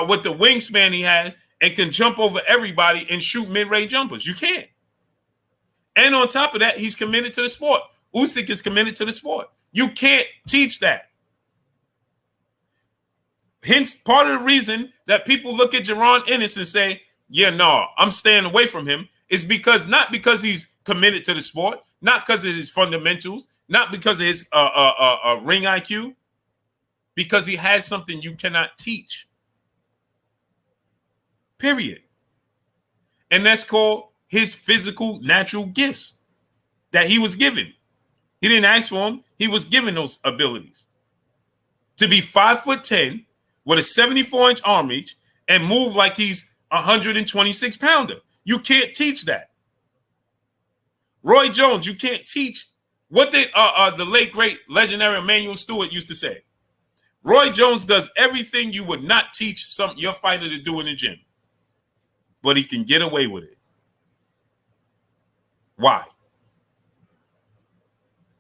with the wingspan he has and can jump over everybody and shoot mid-range jumpers. You can't. And on top of that, he's committed to the sport. Usyk is committed to the sport. You can't teach that. Hence, part of the reason that people look at Jerron Ennis and say, yeah, no, I'm staying away from him, is because not because he's committed to the sport, not because of his fundamentals, not because of his ring IQ, because he has something you cannot teach. Period. And that's called his physical natural gifts that he was given. He didn't ask for them. He was given those abilities. To be 5'10" with a 74-inch arm reach and move like he's a 126-pounder. You can't teach that. Roy Jones, you can't teach what the late, great, legendary Emmanuel Stewart used to say. Roy Jones does everything you would not teach your fighter to do in the gym. But he can get away with it. Why?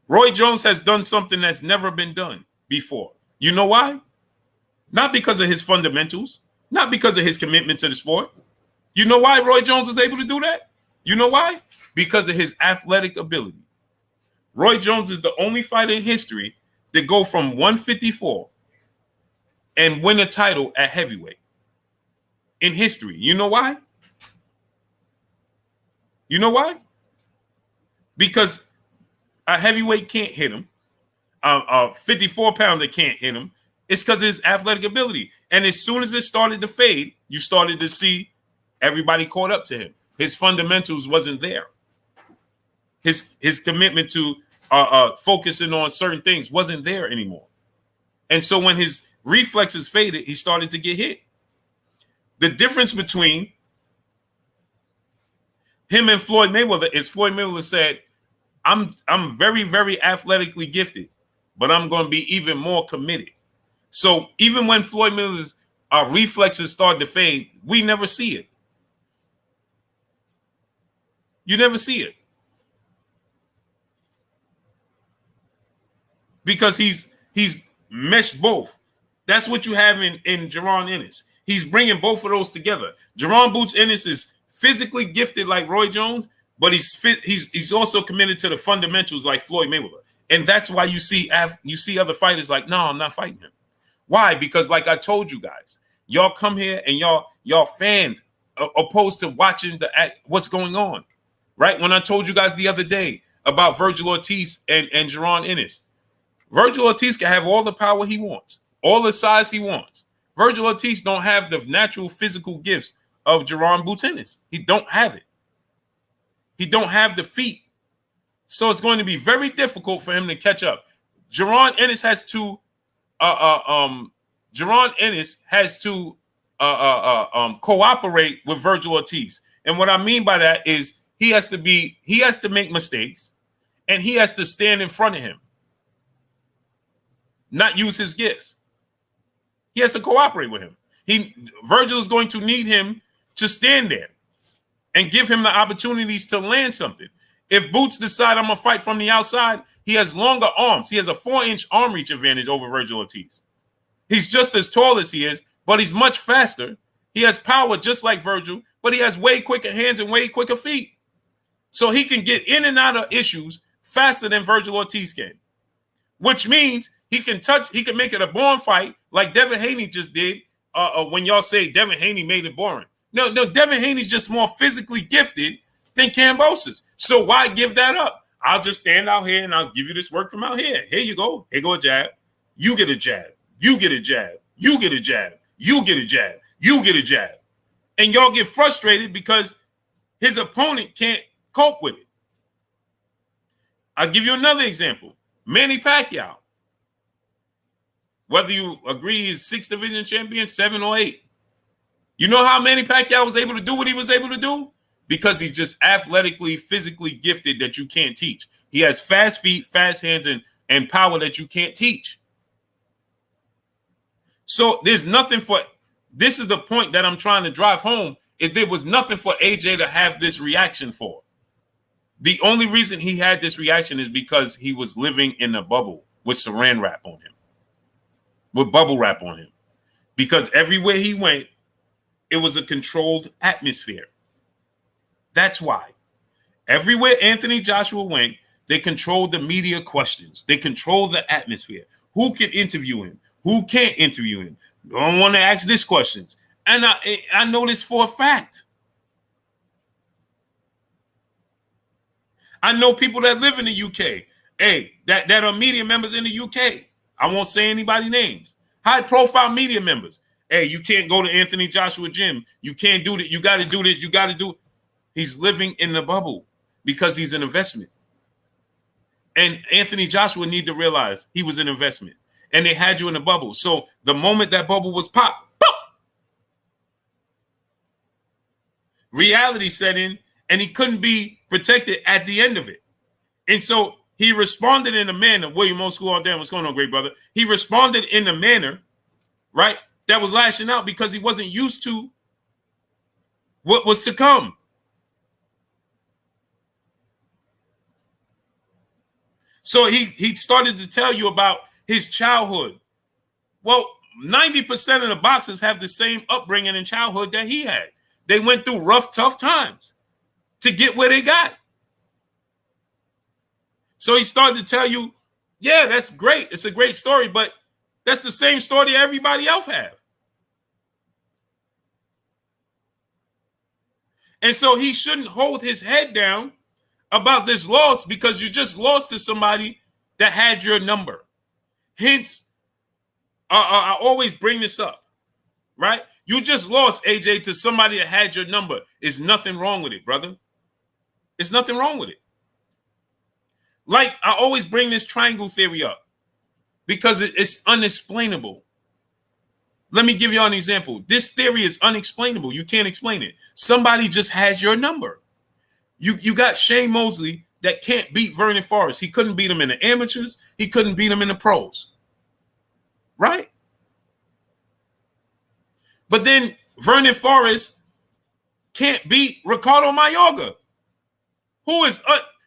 Roy Jones has done something that's never been done before. You know why? Not because of his fundamentals, not because of his commitment to the sport. You know why Roy Jones was able to do that? You know why? Because of his athletic ability. Roy Jones is the only fighter in history to go from 154 and win a title at heavyweight in history. You know why? You know why? Because a heavyweight can't hit him. A 54-pounder can't hit him. It's because of his athletic ability. And as soon as it started to fade, you started to see everybody caught up to him. His fundamentals wasn't there. His commitment to focusing on certain things wasn't there anymore. And so when his reflexes faded, he started to get hit. The difference between him and Floyd Mayweather is Floyd Mayweather said, I'm very, very athletically gifted, but I'm going to be even more committed. So even when Floyd Mayweather's reflexes start to fade, we never see it. You never see it. Because he's meshed both. That's what you have in Jaron Ennis. He's bringing both of those together. Jaron Boots Ennis is physically gifted like Roy Jones, but he's also committed to the fundamentals like Floyd Mayweather. And that's why you see other fighters like, no, I'm not fighting him. Why? Because like I told you guys, y'all come here and y'all fanned opposed to watching what's going on. Right? When I told you guys the other day about Virgil Ortiz and Jaron Ennis, Virgil Ortiz can have all the power he wants, all the size he wants. Virgil Ortiz don't have the natural physical gifts of Jaron Boots Ennis. He don't have it. He don't have the feet. So it's going to be very difficult for him to catch up. Jaron Ennis has to cooperate with Virgil Ortiz. And what I mean by that is he has to make mistakes, and he has to stand in front of him, not use his gifts. He has to cooperate with him. Virgil is going to need him to stand there and give him the opportunities to land something. If Boots decide I'm going to fight from the outside, he has longer arms. He has a 4-inch arm reach advantage over Virgil Ortiz. He's just as tall as he is, but he's much faster. He has power just like Virgil, but he has way quicker hands and way quicker feet. So he can get in and out of issues faster than Virgil Ortiz can, which means he can make it a boring fight like Devin Haney just did when y'all say Devin Haney made it boring. No, Devin Haney's just more physically gifted than Kambosos. So why give that up? I'll just stand out here and I'll give you this work from out here. Here you go. Here go a jab. You get a jab. You get a jab. You get a jab. You get a jab. You get a jab. And y'all get frustrated because his opponent can't cope with it. I'll give you another example. Manny Pacquiao. Whether you agree he's 6th division champion, 7 or 8. You know how Manny Pacquiao was able to do what he was able to do? Because he's just athletically, physically gifted that you can't teach. He has fast feet, fast hands, and power that you can't teach. So there's nothing this is the point that I'm trying to drive home, is there was nothing for AJ to have this reaction for. The only reason he had this reaction is because he was living in a bubble with saran wrap on him, with bubble wrap on him. Because everywhere he went, it was a controlled atmosphere. That's why. Everywhere Anthony Joshua went, they controlled the media questions. They controlled the atmosphere. Who can interview him? Who can't interview him? Don't want to ask these questions. And I know this for a fact. I know people that live in the UK, that are media members in the UK. I won't say anybody's names. High-profile media members. Hey, you can't go to Anthony Joshua gym. You can't do that. You got to do this. You got to do. He's living in the bubble because he's an investment. And Anthony Joshua need to realize he was an investment. And they had you in a bubble. So the moment that bubble was popped, pop, reality set in, and he couldn't be protected at the end of it. And so he responded in a manner, William Old School all day. What's going on, great brother? He responded in a manner, right, that was lashing out because he wasn't used to what was to come. So he started to tell you about his childhood. Well, 90% of the boxers have the same upbringing and childhood that he had. They went through rough, tough times to get where they got. So he started to tell you, yeah, that's great. It's a great story, but that's the same story everybody else have. And so he shouldn't hold his head down about this loss because you just lost to somebody that had your number. Hence, I always bring this up, right? You just lost, AJ, to somebody that had your number. There's nothing wrong with it, brother. There's nothing wrong with it. Like, I always bring this triangle theory up because it's unexplainable. Let me give you an example. This theory is unexplainable. You can't explain it. Somebody just has your number. You got Shane Mosley that can't beat Vernon Forrest. He couldn't beat him in the amateurs. He couldn't beat him in the pros. Right? But then Vernon Forrest can't beat Ricardo Mayorga.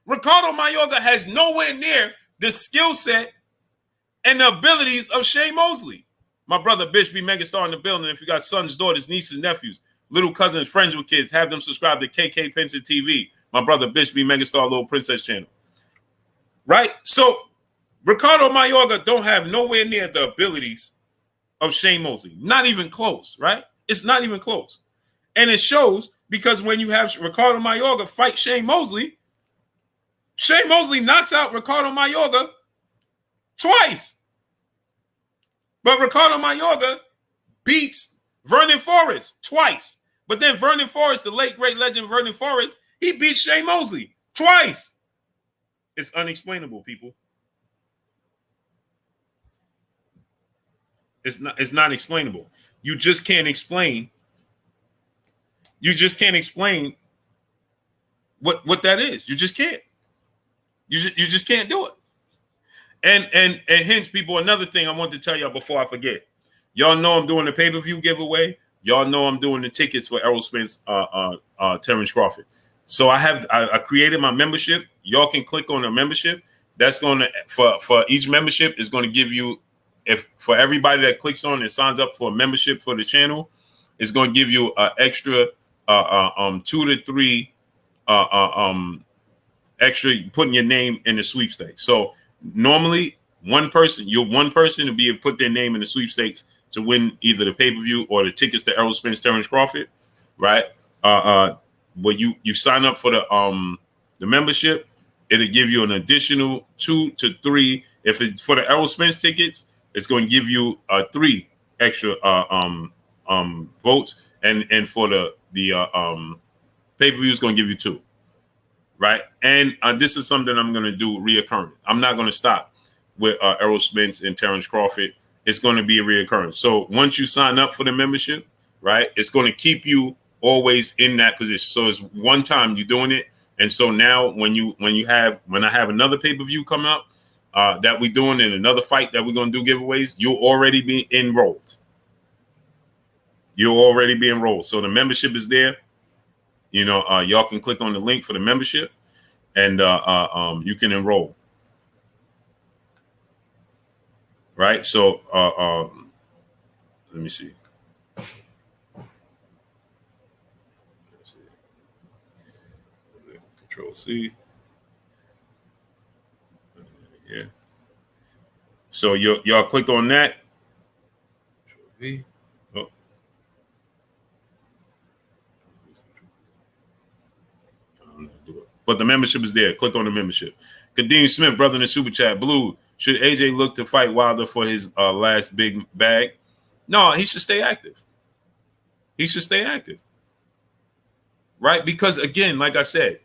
Ricardo Mayorga has nowhere near the skill set and the abilities of Shane Mosley. My brother Bish B. Megastar in the building. If you got sons, daughters, nieces, nephews, little cousins, friends with kids, have them subscribe to KK Penson TV. My brother Bish B. Megastar Little Princess channel. Right? So Ricardo Mayorga don't have nowhere near the abilities of Shane Mosley. Not even close, right? It's not even close. And it shows because when you have Ricardo Mayorga fight Shane Mosley knocks out Ricardo Mayorga twice. But Ricardo Mayorga beats Vernon Forrest twice. But then Vernon Forrest, the late great legend Vernon Forrest, he beats Shane Mosley twice. It's unexplainable, people. It's not explainable. You just can't explain. You just can't explain what that is. You just can't. You just can't do it. And hence, people, another thing I want to tell y'all before I forget. Y'all know I'm doing the pay-per-view giveaway. Y'all know I'm doing the tickets for Errol Spence, Terrence Crawford. So I created my membership. Y'all can click on the membership. That's going to for each membership is going to give you, if for everybody that clicks on and signs up for a membership for the channel, it's going to give you an extra 2 to 3 extra putting your name in the sweepstakes. So normally one person to be able to put their name in the sweepstakes to win either the pay-per-view or the tickets to Errol Spence, Terrence Crawford, right? But you sign up for the membership, it'll give you an additional 2 to 3. If it's for the Errol Spence tickets, it's going to give you 3 extra votes, and for the pay-per-view is going to give you 2, right? And this is something I'm going to do reoccurring. I'm not going to stop with Errol Spence and Terrence Crawford. It's going to be a reoccurrence. So once you sign up for the membership, right, it's going to keep you always in that position. So it's one time you're doing it, and so now when I have another pay-per-view come up that we're doing, and another fight that we're going to do giveaways, you'll already be enrolled. You'll already be enrolled. So the membership is there. You know, y'all can click on the link for the membership, and you can enroll. Right. So let me see. Control C. Yeah. So y'all click on that. Control V. Oh. But the membership is there. Click on the membership. Kadeem Smith, brother in the super chat. Blue, should AJ look to fight Wilder for his last big bag? No, he should stay active. He should stay active. Right? Because again, like I said,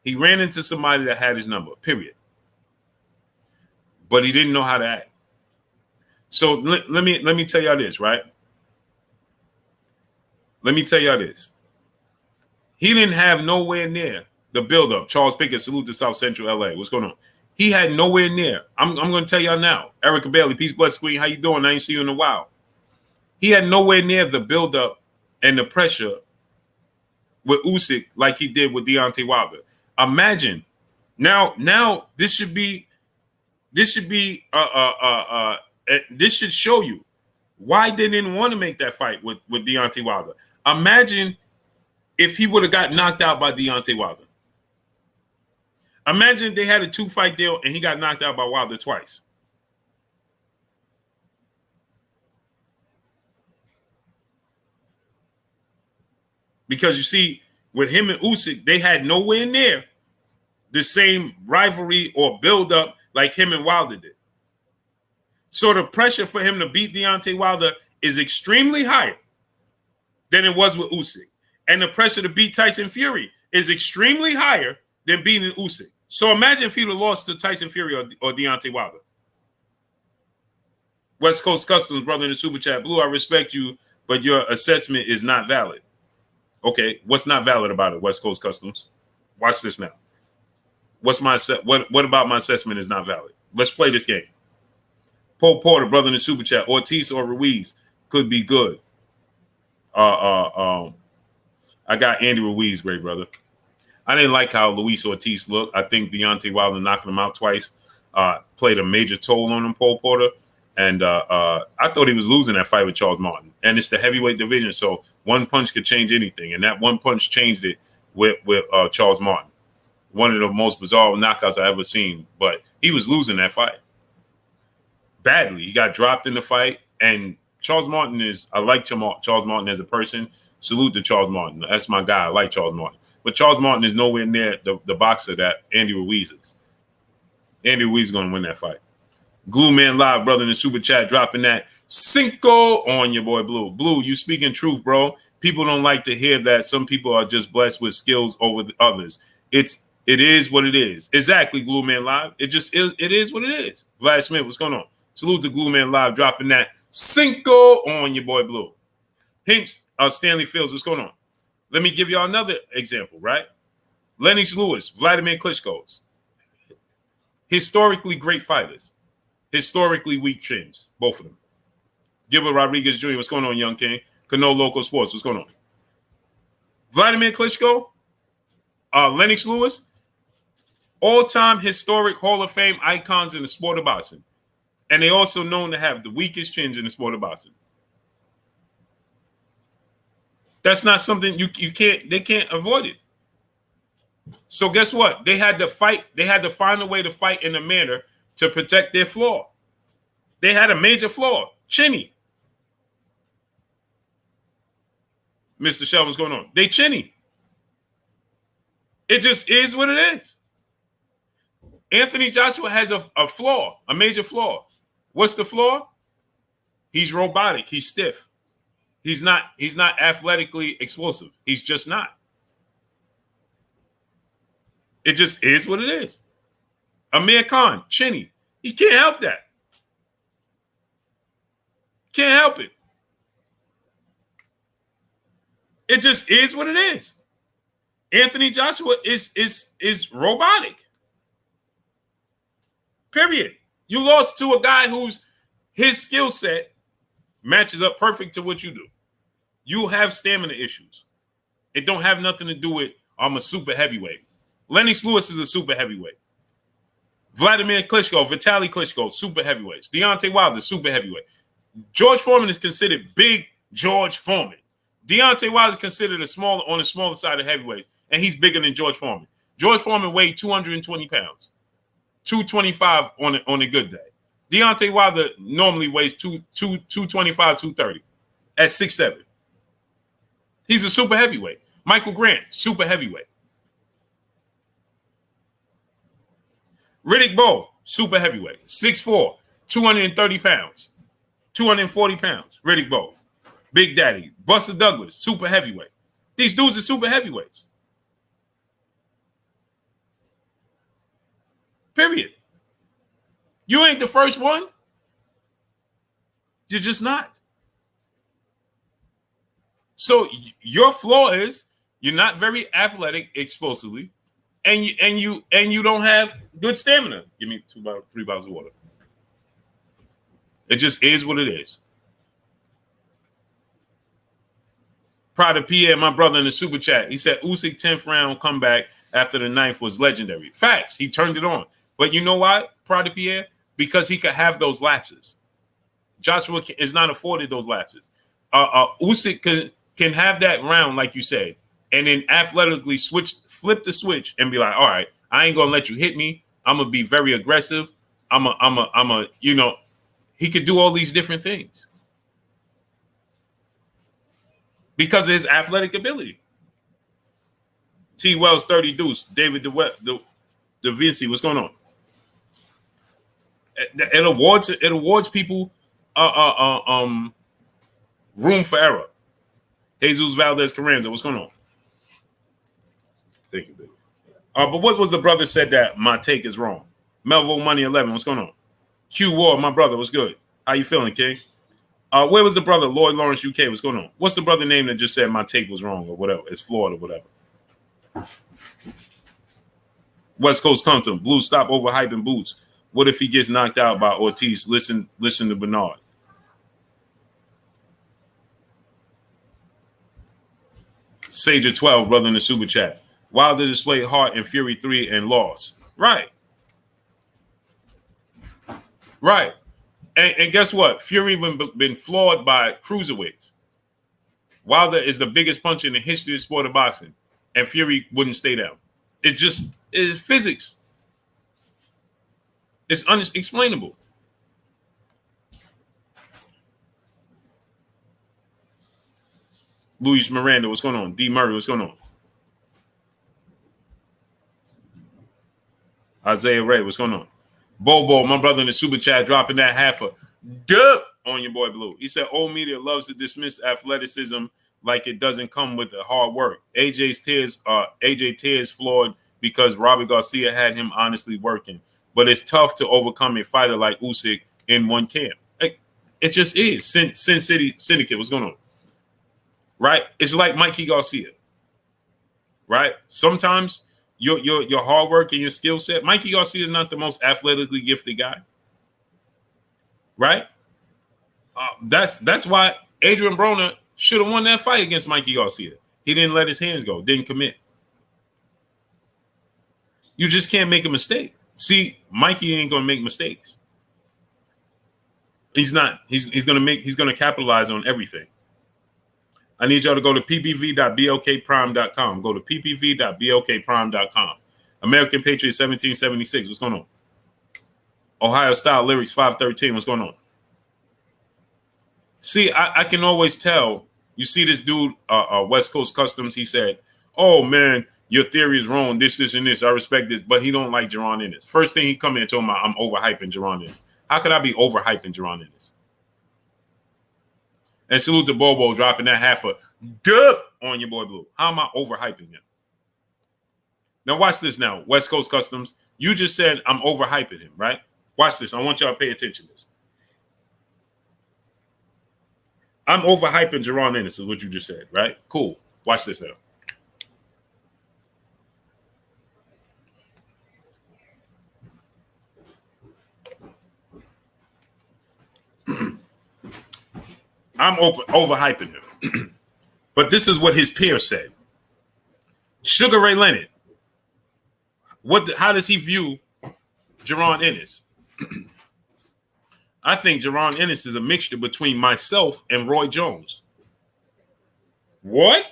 he ran into somebody that had his number, period. But he didn't know how to act. So let me tell y'all this, right? Let me tell y'all this. He didn't have nowhere near the buildup. Charles Pickett, salute to South Central LA. What's going on? He had nowhere near. I'm going to tell y'all now. Erica Bailey, peace, bless, queen. How you doing? I ain't see you in a while. He had nowhere near the buildup and the pressure with Usyk like he did with Deontay Wilder. Imagine now this should show you why they didn't want to make that fight with Deontay Wilder. Imagine if he would have got knocked out by Deontay Wilder. Imagine they had a 2-fight deal and he got knocked out by Wilder twice. Because you see, with him and Usyk, they had nowhere near the same rivalry or build-up like him and Wilder did. So the pressure for him to beat Deontay Wilder is extremely higher than it was with Usyk. And the pressure to beat Tyson Fury is extremely higher than beating Usyk. So imagine if he would have lost to Tyson Fury or Deontay Wilder. West Coast Customs, brother in the super chat. Blue, I respect you, but your assessment is not valid. Okay, what's not valid about it, West Coast Customs? Watch this now. What's my what about my assessment is not valid? Let's play this game. Paul Porter, brother in the super chat. Ortiz or Ruiz could be good. I got Andy Ruiz, great brother. I didn't like how Luis Ortiz looked. I think Deontay Wilder knocking him out twice played a major toll on him, Paul Porter. And I thought he was losing that fight with Charles Martin. And it's the heavyweight division, so one punch could change anything. And that one punch changed it with Charles Martin. One of the most bizarre knockouts I ever seen. But he was losing that fight badly. He got dropped in the fight. And Charles Martin I like Charles Martin as a person. Salute to Charles Martin. That's my guy. I like Charles Martin. But Charles Martin is nowhere near the boxer that Andy Ruiz is. Andy Ruiz is going to win that fight. Glue Man Live, brother, in the super chat, dropping that Cinco on your boy Blue. Blue, you speaking truth, bro. People don't like to hear that. Some people are just blessed with skills over the others. It is what it is. Exactly, Glue Man Live. It is what it is. Vlad Smith, what's going on? Salute to Glue Man Live, dropping that Cinco on your boy Blue. Hinks, Stanley Fields, what's going on? Let me give y'all another example, right? Lennox Lewis, Vladimir Klitschko's. Historically great fighters. Historically weak chins, both of them. Gilbert Rodriguez Jr., what's going on, Young King? Cano Local Sports, what's going on? Vladimir Klitschko, Lennox Lewis, all-time historic Hall of Fame icons in the sport of boxing. And they also known to have the weakest chins in the sport of boxing. That's not something they can't avoid it. So guess what? They had to fight. They had to find a way to fight in a manner to protect their flaw. They had a major flaw. Chinny. Mr. Shell, what's going on? They chinny. It just is what it is. Anthony Joshua has a flaw, a major flaw. What's the flaw? He's robotic. He's stiff. He's not athletically explosive. He's just not. It just is what it is. Amir Khan, chinny. He can't help that. Can't help it. It just is what it is. Anthony Joshua is robotic. Period. You lost to a guy whose his skill set matches up perfect to what you do. You have stamina issues. It don't have nothing to do with I'm a super heavyweight. Lennox Lewis is a super heavyweight. Vladimir Klitschko, Vitaly Klitschko, super heavyweights. Deontay Wilder, super heavyweight. George Foreman is considered big George Foreman. Deontay Wilder is considered on the smaller side of heavyweights, and he's bigger than George Foreman. George Foreman weighed 220 pounds, 225 on a good day. Deontay Wilder normally weighs 225, 230 at 6'7". He's a super heavyweight. Michael Grant, super heavyweight. Riddick Bowe, super heavyweight. 6'4", 230 pounds, 240 pounds. Riddick Bowe. Big Daddy. Buster Douglas, super heavyweight. These dudes are super heavyweights. Period. You ain't the first one. You're just not. So your flaw is you're not very athletic explosively, and you don't have good stamina. Give me 3 bottles of water. It just is what it is. Proud of Pierre, my brother in the super chat. He said Usyk 10th round comeback after the 9th was legendary. Facts. He turned it on. But you know why, Proud of Pierre? Because he could have those lapses. Joshua is not afforded those lapses. Usyk can have that round, like you said, and then athletically flip the switch and be like, all right, I ain't gonna let you hit me. I'm gonna be very aggressive. He could do all these different things because of his athletic ability. T. Wells 30 Deuce, David Da Vinci, what's going on? It awards people room for error. Jesus Valdez Carranza, what's going on? Thank you, baby. But what was the brother said that my take is wrong? Melville Money 11, what's going on? Q Ward, my brother, what's good? How you feeling, King? Where was the brother? Lloyd Lawrence UK, what's going on? What's the brother name that just said my take was wrong or whatever? It's flawed or whatever. West Coast Compton. Blue, stop overhyping Boots. What if he gets knocked out by Ortiz? Listen to Bernard. Sager 12, brother in the super chat. Wilder displayed heart in Fury 3 and lost. Right. And guess what? Fury been flawed by cruiserweights. Wilder is the biggest puncher in the history of the sport of boxing, and Fury wouldn't stay down. It's physics. It's unexplainable. Luis Miranda, what's going on? D. Murray, what's going on? Isaiah Ray, what's going on? Bobo, my brother in the super chat, dropping that half a dub on your boy Blue. He said, old media loves to dismiss athleticism like it doesn't come with the hard work. AJ tears flawed because Robbie Garcia had him honestly working. But it's tough to overcome a fighter like Usyk in one camp. It just is. Sin City Syndicate, what's going on? Right? It's like Mikey Garcia. Right? Sometimes your hard work and your skill set. Mikey Garcia is not the most athletically gifted guy. Right? That's why Adrian Broner should have won that fight against Mikey Garcia. He didn't let his hands go, didn't commit. You just can't make a mistake. See, Mikey ain't gonna make mistakes. He's not. He's gonna capitalize on everything. I need y'all to go to ppv.blkprime.com. Go to ppv.blkprime.com. American Patriot 1776. What's going on? Ohio Style Lyrics 513. What's going on? See, I can always tell. You see this dude, West Coast Customs. He said, "Oh man, your theory is wrong. This, and this. I respect this," but he don't like Jaron Ennis. First thing he come in and told me, I'm overhyping Jaron Ennis. How could I be overhyping Jaron Ennis? And salute to Bobo dropping that half a dub on your boy Blue. How am I overhyping him? Now watch this now. West Coast Customs. You just said I'm overhyping him, right? Watch this. I want y'all to pay attention to this. I'm overhyping Jaron Ennis is what you just said, right? Cool. Watch this now. I'm overhyping him. But this is what his peers said. Sugar Ray Leonard. How does he view Jaron Ennis? I think Jaron Ennis is a mixture between myself and Roy Jones. What?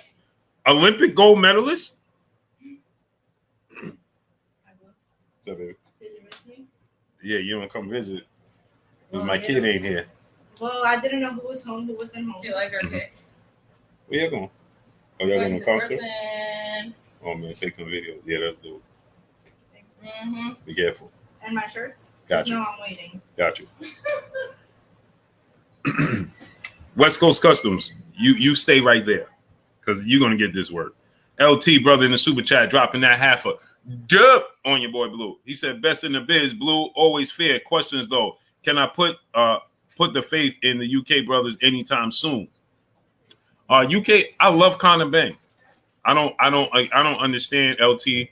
Olympic gold medalist? So, did you miss me? Yeah, you don't come visit. Because my kid ain't here. Well, I didn't know who was home, who wasn't home. Do you like our pics? Where you going? Oh, y'all going to concert? Oh, man, take some videos. Yeah, that's dope. Thanks. Mm-hmm. Be careful. And my shirts? Got you. No, I'm waiting. Got you. West Coast Customs, you stay right there because you're going to get this work. LT, brother in the super chat, dropping that half a dub on your boy Blue. He said, best in the biz, Blue, always fair. Questions, though. Can I put the faith in the UK brothers anytime soon? UK, I love Conor Benn. I don't understand LT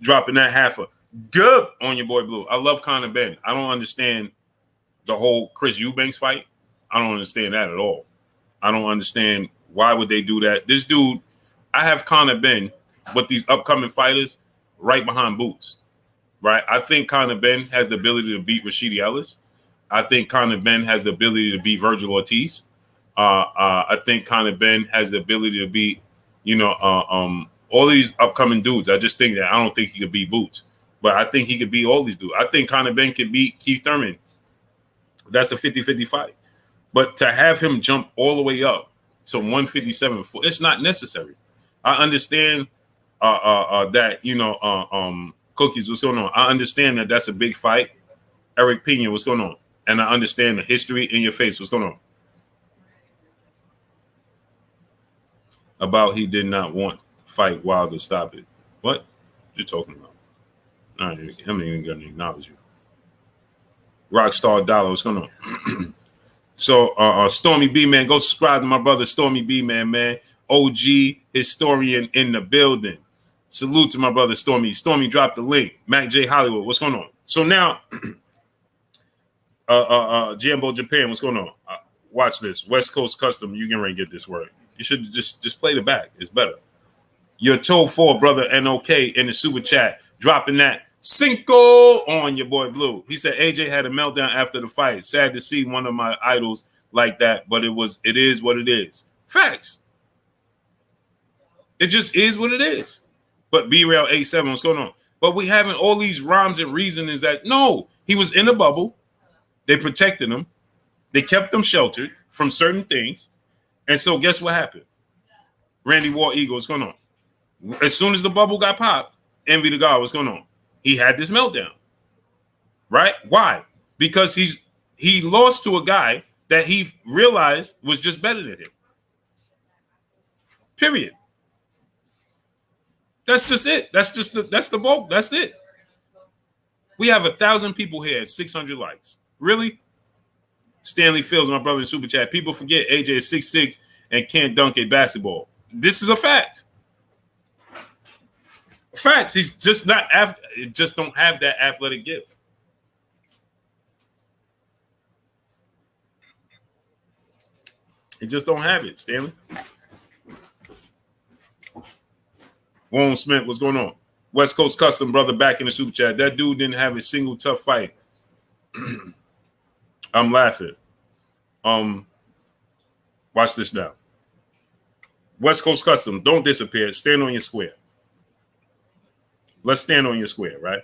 dropping that half a dub on your boy Blue. I love Conor Benn. I don't understand the whole Chris Eubanks fight. I don't understand that at all. I don't understand why would they do that. This dude, I have Conor Benn with these upcoming fighters right behind Boots. Right? I think Conor Benn has the ability to beat Rashidi Ellis. I think Conor Benn has the ability to beat Virgil Ortiz. I think Conor Benn has the ability to beat, all of these upcoming dudes. I just think that I don't think he could beat Boots, but I think he could beat all these dudes. I think Conor Benn could beat Keith Thurman. That's a 50-50 fight. But to have him jump all the way up to 157, it's not necessary. I understand that, Cookies, what's going on? I understand that that's a big fight. Eric Pena, what's going on? And I understand the history in your face. What's going on? About he did not want to fight Wilder. Stop it. What you talking about? All right, I'm not even going to acknowledge you. Rockstar Dollar, what's going on? So, Stormy B, man, go subscribe to my brother Stormy B, man. OG historian in the building. Salute to my brother Stormy. Stormy dropped the link. Mac J Hollywood. What's going on? So now, Jambo Japan. What's going on? Watch this. West Coast Custom. You can get this word. You should just play the back. It's better. Your toe for brother NOK in the super chat, dropping that Cinco on your boy Blue. He said AJ had a meltdown after the fight. Sad to see one of my idols like that, but it is what it is. Facts. It just is what it is. But B-Rail 87, what's going on? But we having all these rhymes and reasonings that no, he was in a bubble. They protected him. They kept him sheltered from certain things. And so guess what happened? Randy War Eagle, what's going on? As soon as the bubble got popped, Envy the God, what's going on? He had this meltdown. Right? Why? Because he lost to a guy that he realized was just better than him. Period. That's just it. That's the bulk. That's it. We have 1,000 people here at 600 likes. Really? Stanley Fields, my brother in Super Chat. People forget AJ is 6'6" and can't dunk a basketball. This is a fact. Fact. He's just not just don't have that athletic gift. He just don't have it, Stanley. Warren Smith, what's going on? West Coast Custom, brother, back in the super chat. That dude didn't have a single tough fight. I'm laughing. Watch this now. West Coast Custom, don't disappear. Stand on your square. Let's stand on your square, right?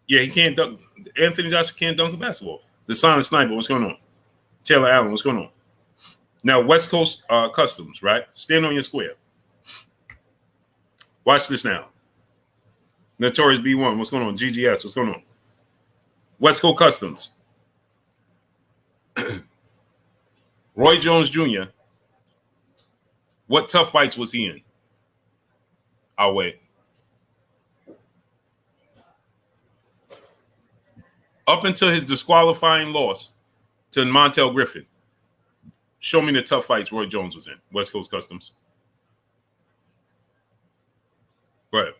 Yeah, he can't dunk. Anthony Joshua can't dunk a basketball. The Silent Sniper, what's going on? Taylor Allen, what's going on? Now, West Coast Customs, right? Stand on your square. Watch this now. Notorious B1, what's going on? GGS, what's going on? West Coast Customs. Roy Jones Jr., what tough fights was he in? I'll wait. Up until his disqualifying loss to Montel Griffin, show me the tough fights Roy Jones was in. West Coast Customs. Go ahead.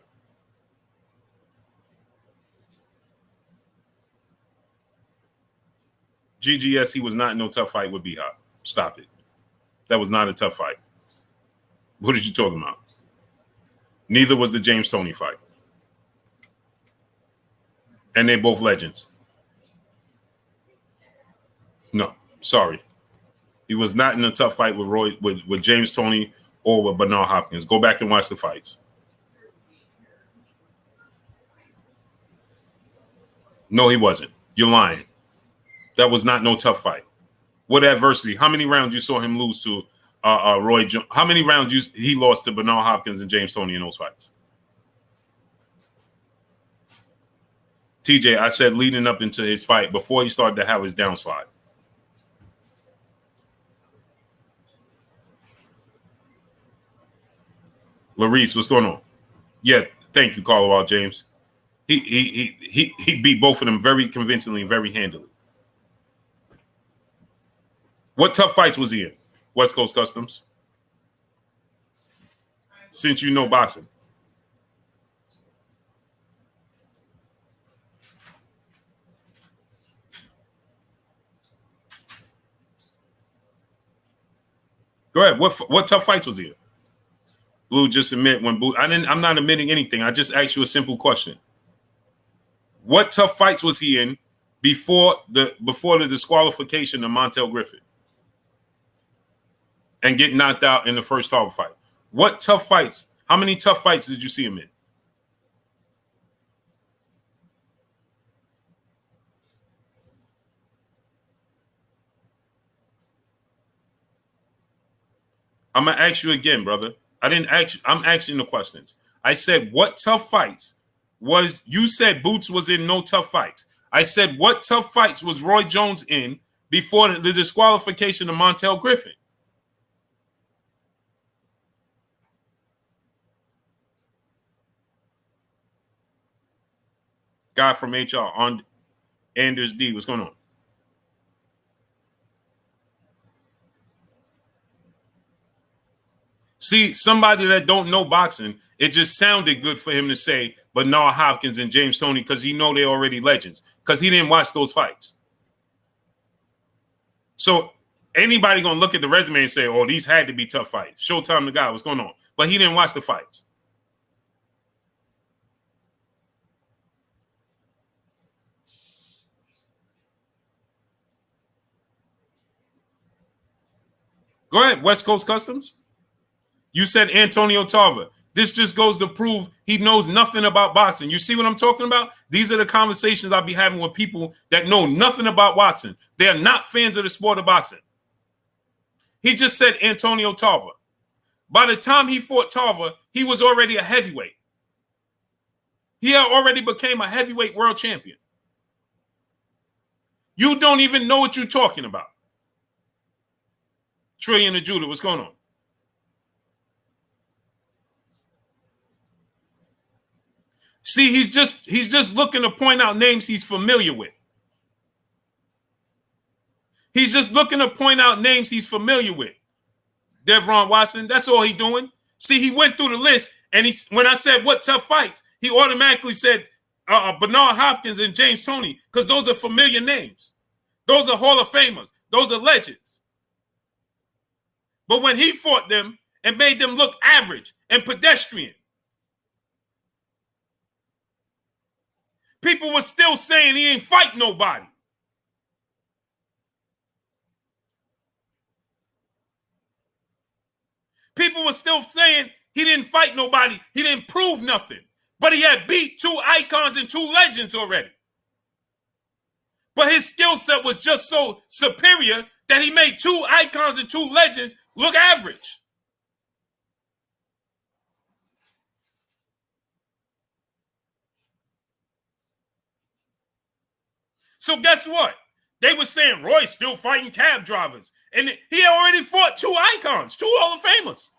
GGS, he was not in no tough fight with B-Hop. Stop it. That was not a tough fight. What are you talking about? Neither was the James Toney fight. And they're both legends. No, sorry. He was not in a tough fight with James Toney or with Bernard Hopkins. Go back and watch the fights. No, he wasn't. You're lying. That was not no tough fight. What adversity? How many rounds you saw him lose to Roy Jones? How many rounds he lost to Bernard Hopkins and James Toney in those fights? TJ, I said leading up into his fight before he started to have his downslide. Larice, what's going on? Yeah, thank you, Carl James. He beat both of them very convincingly and very handily. What tough fights was he in? West Coast Customs. Since you know boxing. Go ahead. What tough fights was he in? Blue, just admit when Blue. I'm not admitting anything. I just asked you a simple question. What tough fights was he in before the disqualification of Montel Griffin and get knocked out in the first Tarver fight? What tough fights? How many tough fights did you see him in? I'm gonna ask you again, brother. I didn't ask you. I'm asking the questions. I said, what tough fights was you said Boots was in no tough fights. I said, what tough fights was Roy Jones in before the disqualification of Montel Griffin? Guy from HR on Anders D. What's going on? See, somebody that don't know boxing, it just sounded good for him to say Bernard Hopkins and James Toney because he know they're already legends because he didn't watch those fights. So anybody going to look at the resume and say, oh, these had to be tough fights. Showtime the guy, what's going on? But he didn't watch the fights. Go ahead, West Coast Customs. You said Antonio Tarver. This just goes to prove he knows nothing about boxing. You see what I'm talking about? These are the conversations I'll be having with people that know nothing about boxing. They're not fans of the sport of boxing. He just said Antonio Tarver. By the time he fought Tarver, he was already a heavyweight. He had already became a heavyweight world champion. You don't even know what you're talking about. Trillion of Judah, what's going on? See, he's just looking to point out names he's familiar with. He's just looking to point out names he's familiar with. Devron Watson, that's all he's doing. See, he went through the list, and when I said what tough fights, he automatically said Bernard Hopkins and James Toney, because those are familiar names. Those are Hall of Famers. Those are legends. But when he fought them and made them look average and pedestrian, people were still saying he ain't fight nobody. People were still saying he didn't fight nobody. He didn't prove nothing. But he had beat two icons and two legends already. But his skill set was just so superior that he made two icons and two legends look average. So guess what? They were saying Roy's still fighting cab drivers. And he already fought two icons, two Hall of Famers.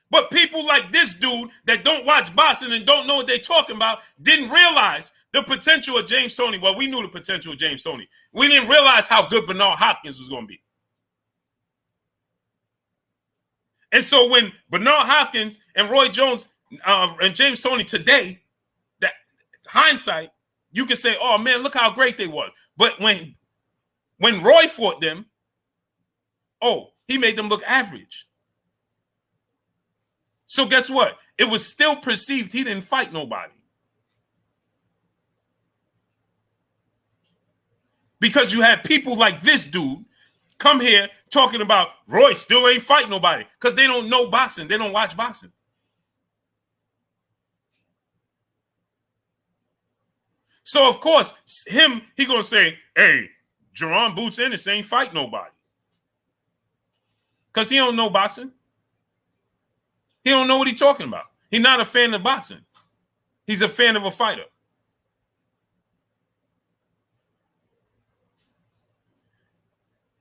But people like this dude that don't watch boxing and don't know what they're talking about didn't realize the potential of James Toney. Well, we knew the potential of James Toney. We didn't realize how good Bernard Hopkins was going to be. And so when Bernard Hopkins and Roy Jones and James Toney today, that hindsight, you can say, oh, man, look how great they were. But when Roy fought them, oh, he made them look average. So guess what? It was still perceived he didn't fight nobody. Because you had people like this dude come here talking about Roy still ain't fight nobody because they don't know boxing. They don't watch boxing. So, of course, he going to say, hey, Jerome Boots Ennis ain't fight nobody. Because he don't know boxing. He don't know what he's talking about. He's not a fan of boxing. He's a fan of a fighter.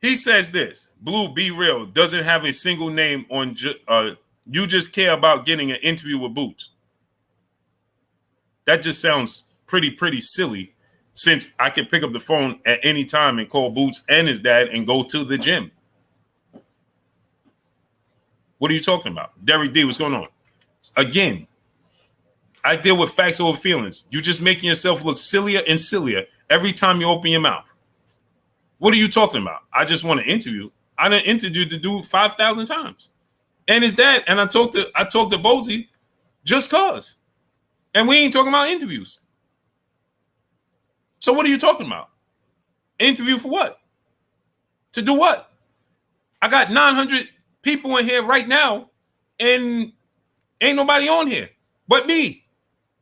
He says this, Blue, be real, doesn't have a single name on, you just care about getting an interview with Boots. That just sounds pretty silly, since I can pick up the phone at any time and call Boots and his dad and go to the gym. What are you talking about? Derek D, what's going on? Again, I deal with facts over feelings. You're just making yourself look sillier and sillier every time you open your mouth. What are you talking about? I just want to interview. I done interviewed the dude 5,000 times. And his dad, and I talked to Bozy just cause. And we ain't talking about interviews. So what are you talking about? Interview for what? To do what? I got 900 people in here right now, and ain't nobody on here but me.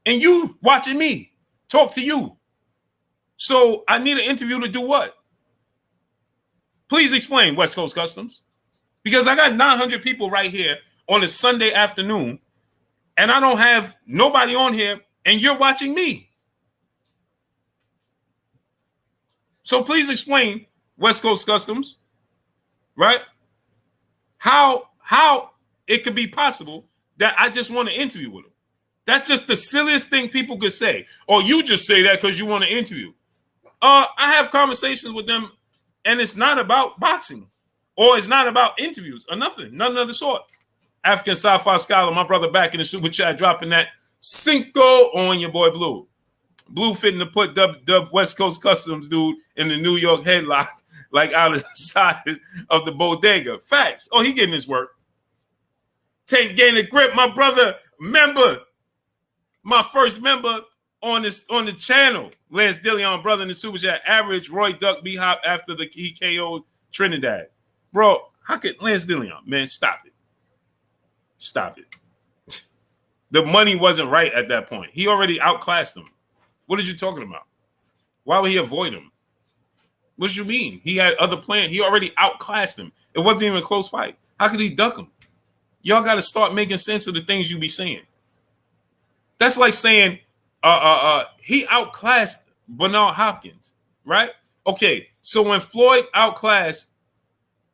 And you watching me talk to you. So I need an interview to do what? Please explain, West Coast Customs. Because I got 900 people right here on a Sunday afternoon, and I don't have nobody on here, and you're watching me. So please explain, West Coast Customs, right? How it could be possible that I just want to interview with him. That's just the silliest thing people could say. Or you just say that because you want to interview. I have conversations with them And it's not about boxing, or it's not about interviews or nothing. None of the sort. African Sci-Fi Scholar, my brother back in the super chat, dropping that Cinco on your boy Blue. Blue fitting to put Dub West Coast Customs dude in the New York headlock, like out of the side of the bodega. Facts. Oh, he getting his work. Tank Gain the Grip, my brother, member. My first member on the channel. Lance Dillion, brother in the super chat. Average Roy Duck B-Hop after he KO'd Trinidad. Bro, how could Lance Dillion, man, stop it. Stop it. The money wasn't right at that point. He already outclassed him. What are you talking about? Why would he avoid him? What do you mean? He had other plans. He already outclassed him. It wasn't even a close fight. How could he duck him? Y'all got to start making sense of the things you be saying. That's like saying he outclassed Bernard Hopkins, right? Okay, so when Floyd outclassed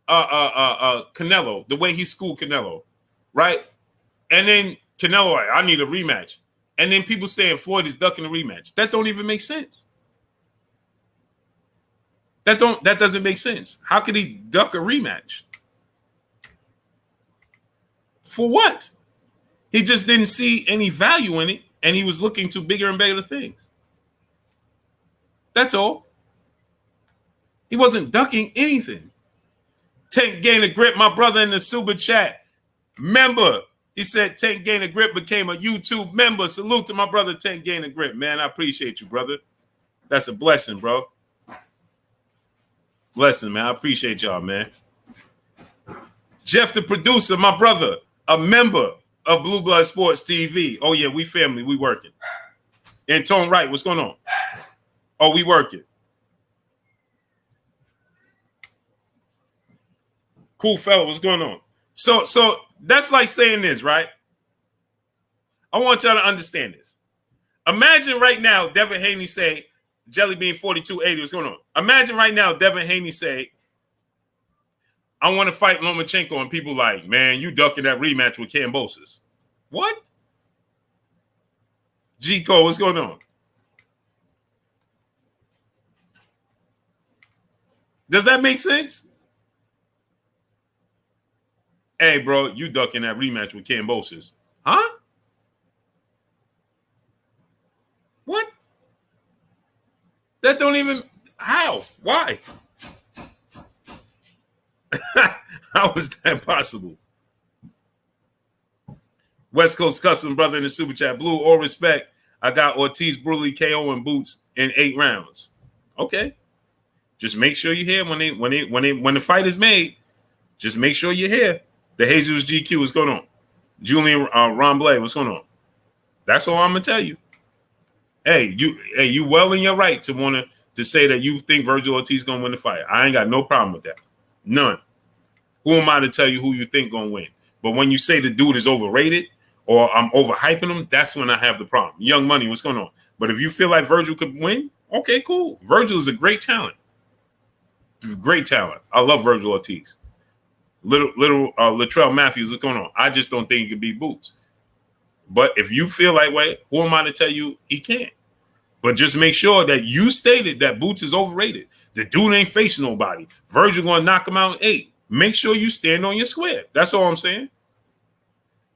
Canelo, the way he schooled Canelo, right? And then Canelo, I need a rematch. And then people saying Floyd is ducking a rematch. That don't even make sense. That doesn't make sense. How could he duck a rematch? For what? He just didn't see any value in it, and he was looking to bigger and better things. That's all. He wasn't ducking anything. Tank Gain a Grip, my brother in the super chat. Member. He said Tank Gain a Grip became a YouTube member. Salute to my brother Tank Gain a Grip, man. I appreciate you, brother. That's a blessing, bro. Blessing, man. I appreciate y'all, man. Jeff, the producer, my brother, a member of Blue Blood Sports TV. Oh, yeah, we family. We working. And Tone Wright, what's going on? Oh, we working. Cool fella, what's going on? So that's like saying this, right? I want y'all to understand this. Imagine right now, Devin Haney say, Jelly Bean 4280, what's going on? Imagine right now, Devin Haney say, I want to fight Lomachenko, and people like, man, you ducking that rematch with Kambosos. What? G Cole, what's going on? Does that make sense? Hey, bro, you ducking that rematch with Kambosos. Huh? What? That don't even... How? Why? How is that possible? West Coast Custom, brother in the super chat. Blue, all respect. I got Ortiz brutally KO in boots in 8 rounds. Okay. Just make sure you're here when the fight is made. Just make sure you're here. The Jesus GQ, what's going on? Julian Romblay, what's going on? That's all I'm gonna tell you. Hey, you well in your right to want to say that you think Virgil Ortiz gonna win the fight. I ain't got no problem with that. None. Who am I to tell you who you think gonna win? But when you say the dude is overrated or I'm overhyping him, that's when I have the problem. Young Money, what's going on? But if you feel like Virgil could win, okay, cool. Virgil is a great talent. Great talent. I love Virgil Ortiz. Little Latrell Matthews, what's going on? I just don't think he can beat Boots. But if you feel like, wait, who am I to tell you he can't? But just make sure that you stated that Boots is overrated. The dude ain't facing nobody. Virgil gonna knock him out in 8. Make sure you stand on your square. That's all I'm saying.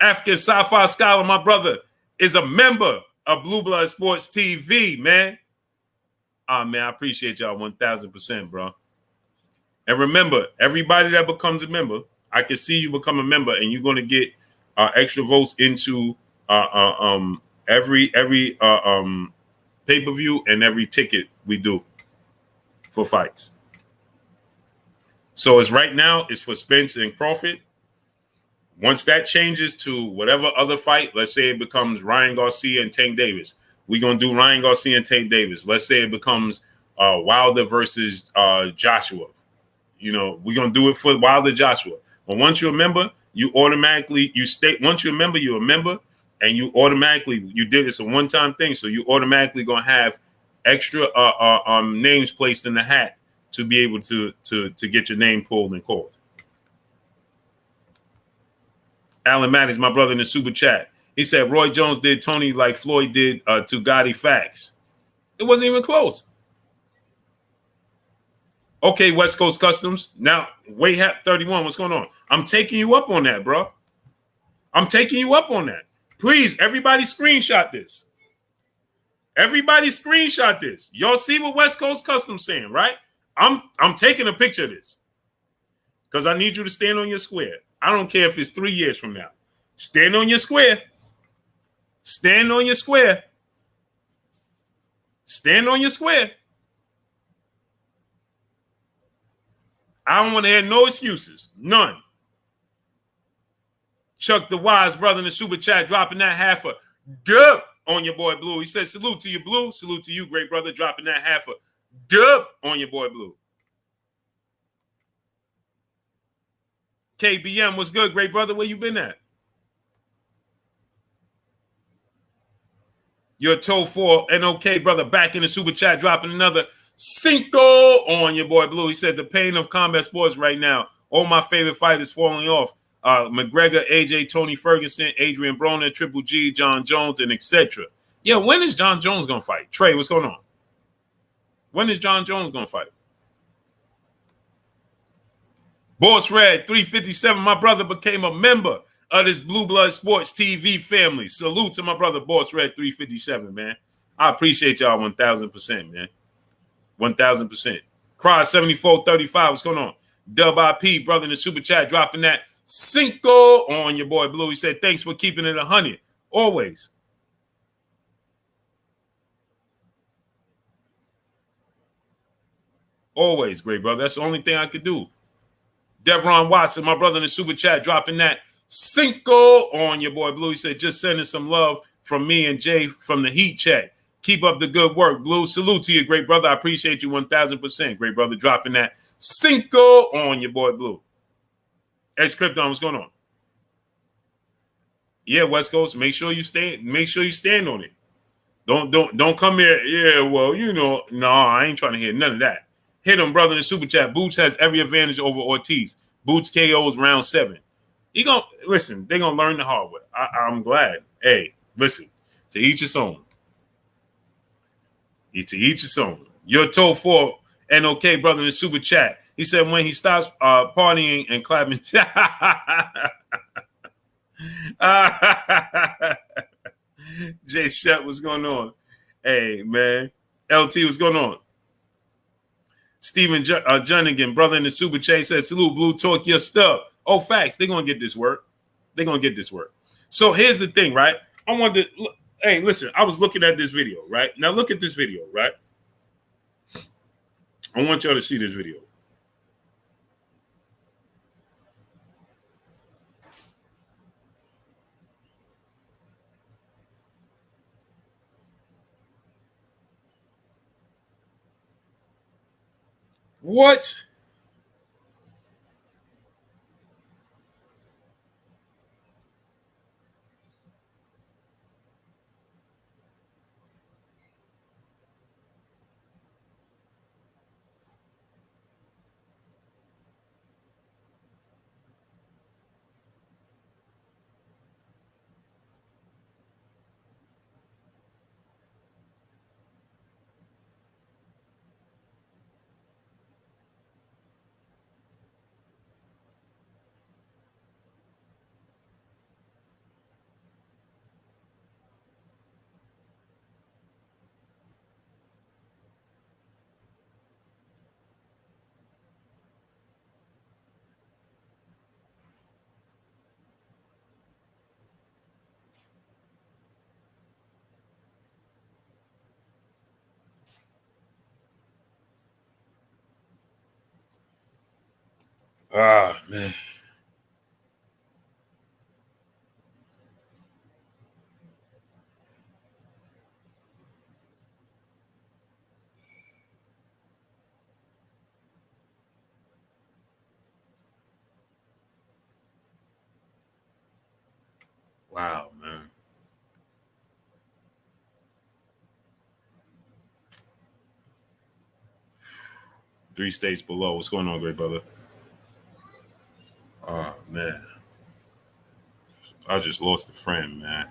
African Sci-Fi Scholar, my brother, is a member of Blue Blood Sports TV, man. Man, I appreciate y'all 1,000%, bro. And remember, everybody that becomes a member, I can see you become a member, and you're going to get extra votes into every pay-per-view and every ticket we do for fights. So it's right now, it's for Spence and Crawford. Once that changes to whatever other fight, let's say it becomes Ryan Garcia and Tank Davis. We're going to do Ryan Garcia and Tank Davis. Let's say it becomes Wilder versus Joshua. You know, we're going to do it for Wilder Joshua. But once you're a member, you automatically, once you're a member, and you automatically, you did it's a one-time thing. So you automatically going to have extra names placed in the hat to be able to get your name pulled and called. Alan Mattis, my brother in the super chat. He said Roy Jones did Tony like Floyd did to Gotti. Facts. It wasn't even close. Okay, West Coast Customs. Now, Weight Hat 31, what's going on? I'm taking you up on that, bro. I'm taking you up on that. Please, everybody screenshot this. Everybody screenshot this. Y'all see what West Coast Customs saying, right? I'm taking a picture of this because I need you to stand on your square. I don't care if it's 3 years from now. Stand on your square. Stand on your square. Stand on your square. I don't want to hear no excuses. None. Chuck the Wise brother in the super chat dropping that half a dub on your boy Blue. He said, salute to you, Blue. Salute to you, great brother, dropping that half a dub on your boy Blue. KBM, what's good, great brother? Where you been at? Your toe for NOK brother back in the super chat, dropping another cinco on your boy Blue. He said, the pain of combat sports right now. All my favorite fighters falling off. McGregor, AJ, Tony Ferguson, Adrian Broner, Triple G, John Jones, and etc. Yeah, when is John Jones going to fight? Trey, what's going on? When is John Jones going to fight? Boss Red, 357, my brother became a member of this Blue Blood Sports TV family. Salute to my brother, Boss Red, 357, man. I appreciate y'all 1,000%, man. 1,000%. Cry 7435, what's going on? Dub IP, brother in the super chat, dropping that cinco on your boy Blue. He said, thanks for keeping it 100. Always. Always, great brother. That's the only thing I could do. Devron Watson, my brother in the super chat, dropping that cinco on your boy Blue. He said, just sending some love from me and Jay from the Heat Check. Keep up the good work, Blue. Salute to you, great brother. I appreciate you 1,000%, great brother, dropping that cinco on your boy Blue. X Krypton, what's going on? Yeah, West Coast, make sure you stand on it. Don't come here. Yeah, well, no, I ain't trying to hear none of that. Hit him, brother, in the super chat. Boots has every advantage over Ortiz. Boots KOs round 7. They're gonna learn the hard way. I'm glad. Hey, listen, to each his own. To each his own. Your toe for NOK, brother, in the super chat. He said when he stops partying and clapping. Jay Shep, what's going on? Hey, man. LT, what's going on? Steven Jernigan, brother in the super chat, says, salute, Blue, talk your stuff. Oh, facts. They're going to get this work. So here's the thing, right? I wanted to, hey, listen, I was looking at this video, right? Now look at this video, right? I want y'all to see this video. What? Ah, man. Wow, man. Three states below. What's going on, great brother? Oh, man. I just lost a friend, man.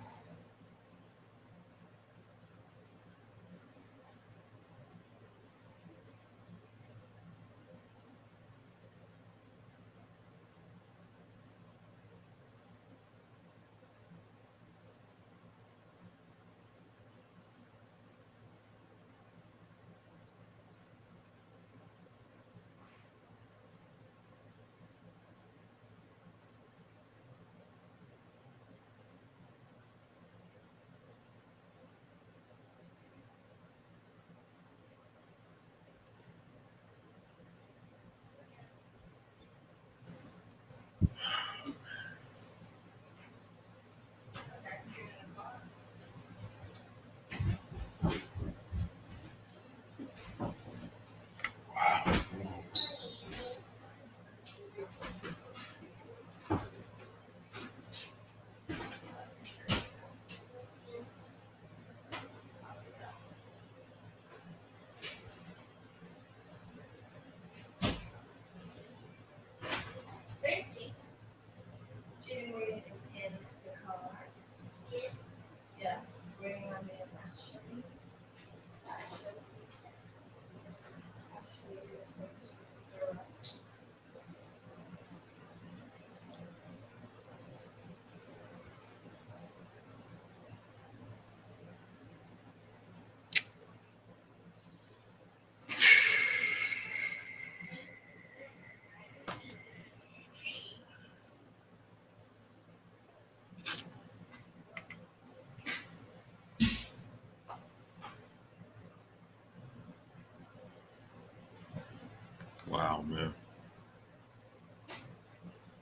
Wow, man.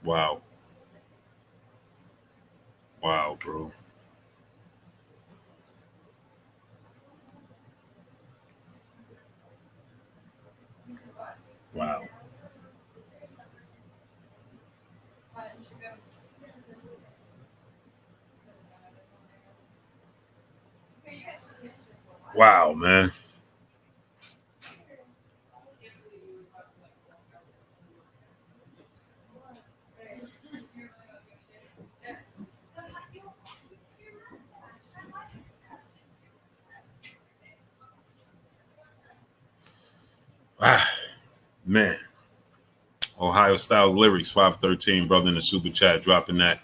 Wow. Wow, bro. Wow. Wow, man. Ah, man. Ohio Styles Lyrics 513, brother in the super chat, dropping that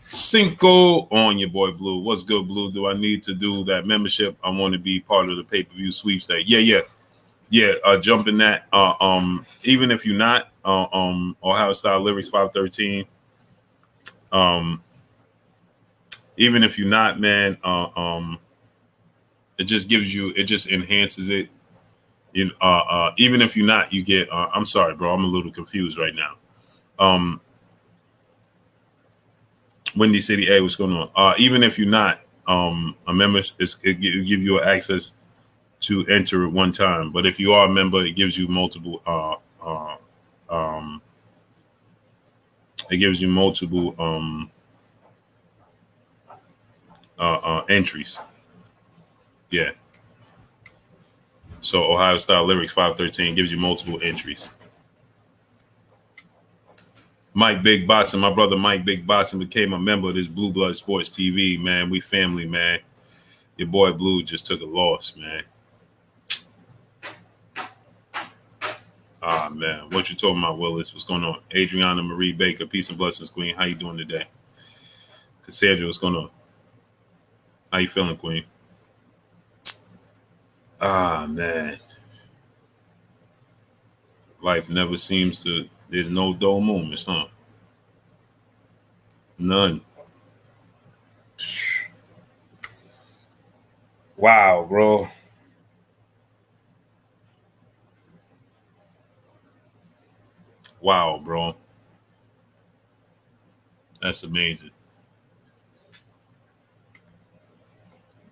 Cinco on your boy Blue. What's good, Blue? Do I need to do that membership? I want to be part of the pay-per-view sweepstakes. Yeah. Jump in that. Even if you're not, Ohio Style Lyrics 513. Um, even if you're not, man, it just gives you, it just enhances it. Even if you're not, you get. I'm sorry, bro. I'm a little confused right now. Windy City, hey, what's going on? Even if you're not a member, it give you access to enter at one time. But if you are a member, it gives you multiple. It gives you multiple entries. Yeah. So Ohio Style Lyrics 513 gives you multiple entries. Mike Big Boston, my brother Mike Big Boston became a member of this Blue Blood Sports TV, man. We family, man. Your boy Blue just took a loss, man. Ah, man. What you talking about, Willis? What's going on? Adriana Marie Baker, peace and blessings, Queen. How you doing today? Cassandra, what's going on? How you feeling, Queen? Ah, man. Life never seems to, there's no dull moments, huh? None. Wow, bro. Wow, bro. That's amazing.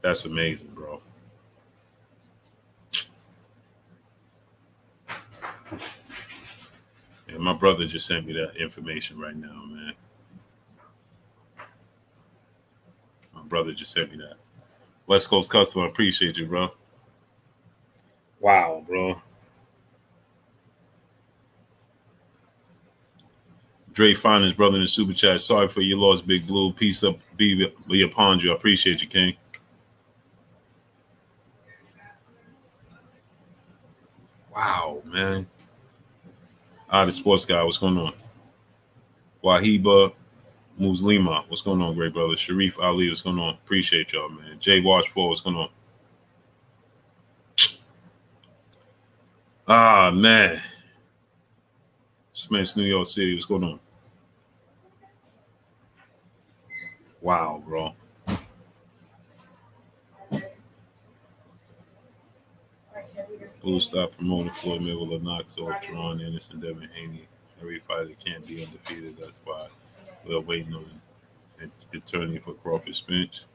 That's amazing, bro. And my brother just sent me that information right now, man. My brother just sent me that. West Coast customer, appreciate you, bro. Wow, bro. Dre Finance, brother in the super chat. Sorry for your loss, Big Blue. Peace up, be upon you. I appreciate you, King. Wow, man. The sports guy, what's going on? Wahiba Muslima, what's going on, great brother? Sharif Ali, what's going on? Appreciate y'all, man. Jay Watch 4, what's going on? Ah, man. Smith's New York City, what's going on? Wow, bro. Blue stop promoting Floyd Mayweather knocks off Teron Anderson, Devin Haney. Every fighter can't be undefeated. That's why we're waiting on an attorney for Crawford Spence.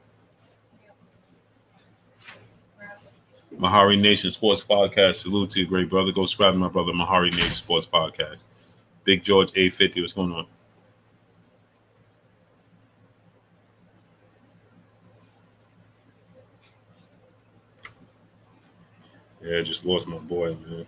Mahari Nation Sports Podcast. Salute to you, great brother. Go subscribe to my brother Mahari Nation Sports Podcast. Big George 850. What's going on? Yeah, I just lost my boy, man.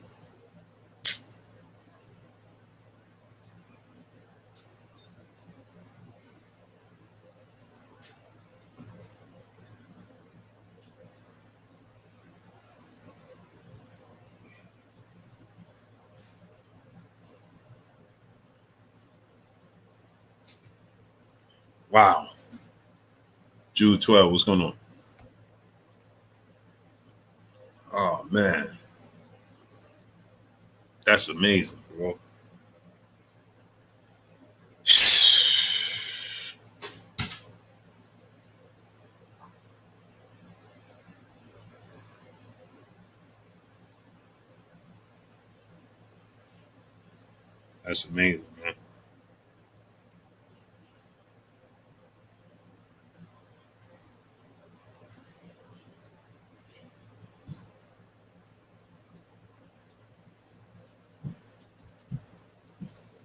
Wow. Jude 12. What's going on? Oh, man. That's amazing, bro. That's amazing, man.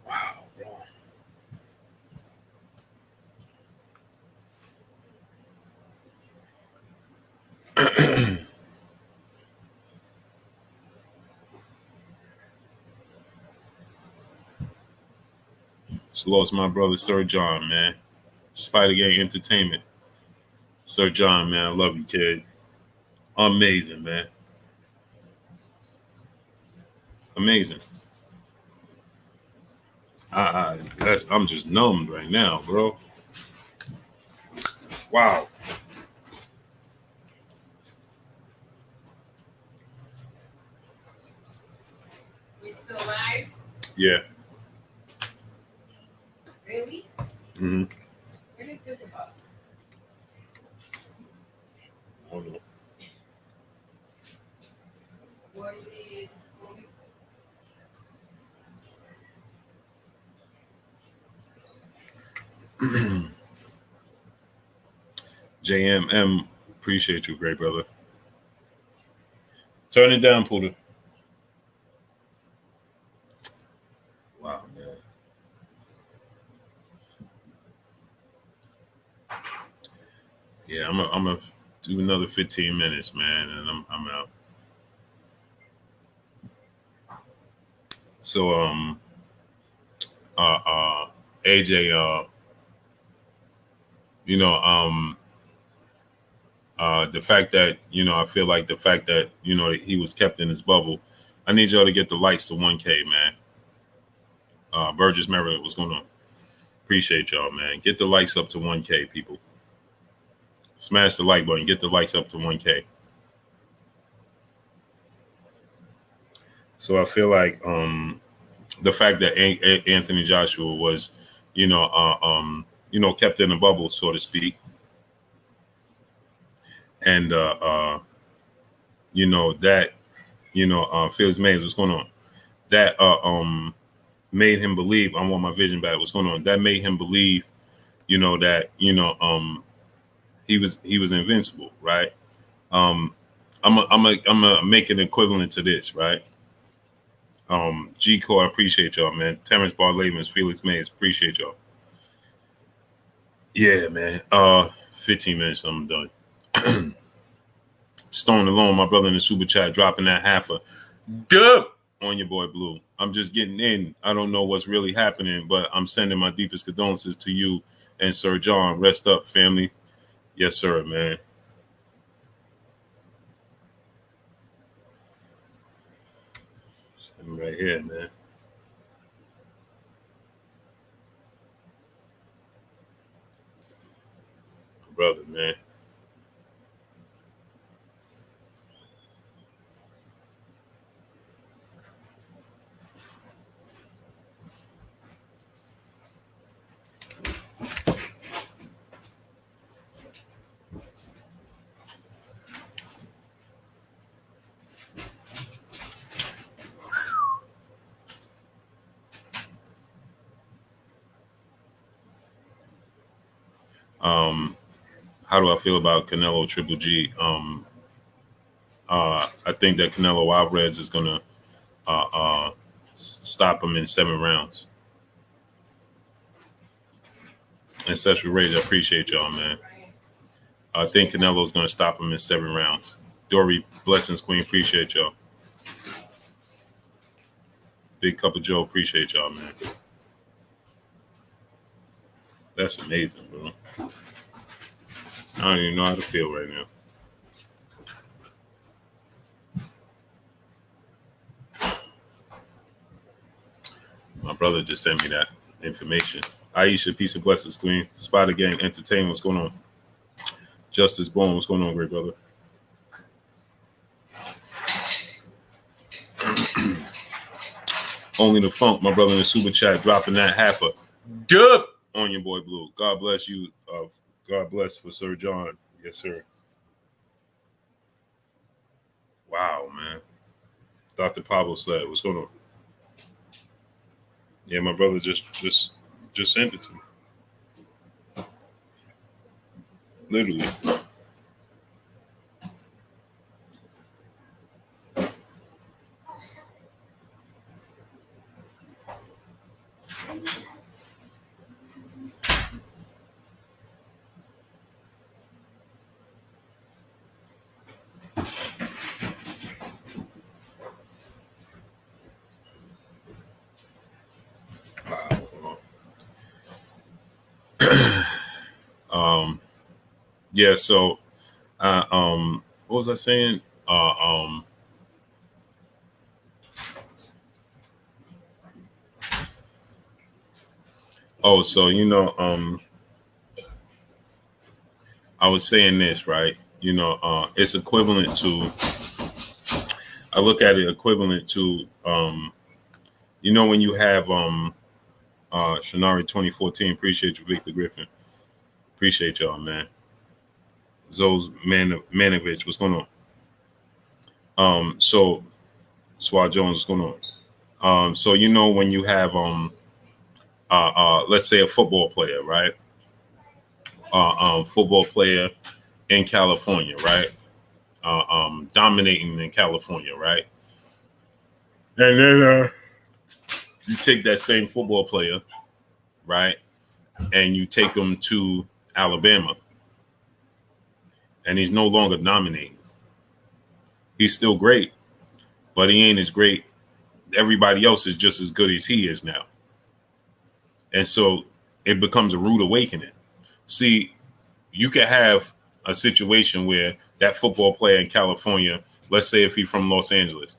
Wow, bro. Just lost my brother, Sir John, man. Spider Gang Entertainment. Sir John, man, I love you, kid. Amazing, man. Amazing. I'm just numbed right now, bro. Wow. We still live? Yeah. Really? Mm-hmm. What is this about? Hold on. What is? JMM, appreciate you, great brother. Turn it down, Poodle. Wow, man. Yeah, I'm gonna do another 15 minutes, man, and I'm out. So uh uh AJ, you know, the fact that, I feel like the fact that, he was kept in his bubble. I need y'all to get the likes to 1K, man. Burgess Merritt, what's going on? Appreciate y'all, man. Get the likes up to 1K, people. Smash the like button. Get the likes up to 1K. So I feel like the fact that Anthony Joshua was, kept in a bubble, so to speak, and that, Felix Mays, what's going on? That made him believe. I want my vision back. What's going on? That made him believe, that he was invincible, right? Um, I'm a make an equivalent to this, right? G Core, appreciate y'all, man. Terrence Barlavens, Felix Mays, appreciate y'all. Yeah, man. 15 minutes, I'm done. Stone Alone, my brother in the super chat, dropping that half a dub on your boy Blue. I'm just getting in. I don't know what's really happening, but I'm sending my deepest condolences to you and Sir John. Rest up, family. Yes, sir, man. I'm right here, man. Brother, man. How do I feel about Canelo Triple G? I think that Canelo Alvarez is gonna stop him in 7 rounds. Ancestral Rage, I appreciate y'all, man. I think Canelo's gonna stop him in 7 rounds. Dory, blessings, Queen, appreciate y'all. Big Cup of Joe, appreciate y'all, man. That's amazing, bro. I don't even know how to feel right now. My brother just sent me that information. Aisha, peace and blessings, Queen. Spider Gang Entertainment, what's going on? Justice Bone, what's going on, great brother? Only the Funk, my brother in the super chat, dropping that half a dub on your boy Blue. God bless you. God bless for Sir John. Yes, sir. Wow, man. Dr. Pablo said, what's going on? Yeah, my brother just sent it to me. Literally. Yeah, so what was I saying? Oh, so I was saying this, right? It's equivalent to, I look at it equivalent to when you have Shanari 2014, appreciate you, Victor Griffin. Appreciate y'all, man. Zoes Manovich, what's going on? So Swat Jones, what's going on? So when you have let's say a football player, right? Football player in California, right? Dominating in California, right? And then you take that same football player, right? And you take him to Alabama, and he's no longer dominating. He's still great, but he ain't as great. Everybody else is just as good as he is now. And so it becomes a rude awakening. See, you could have a situation where that football player in California, let's say if he's from Los Angeles,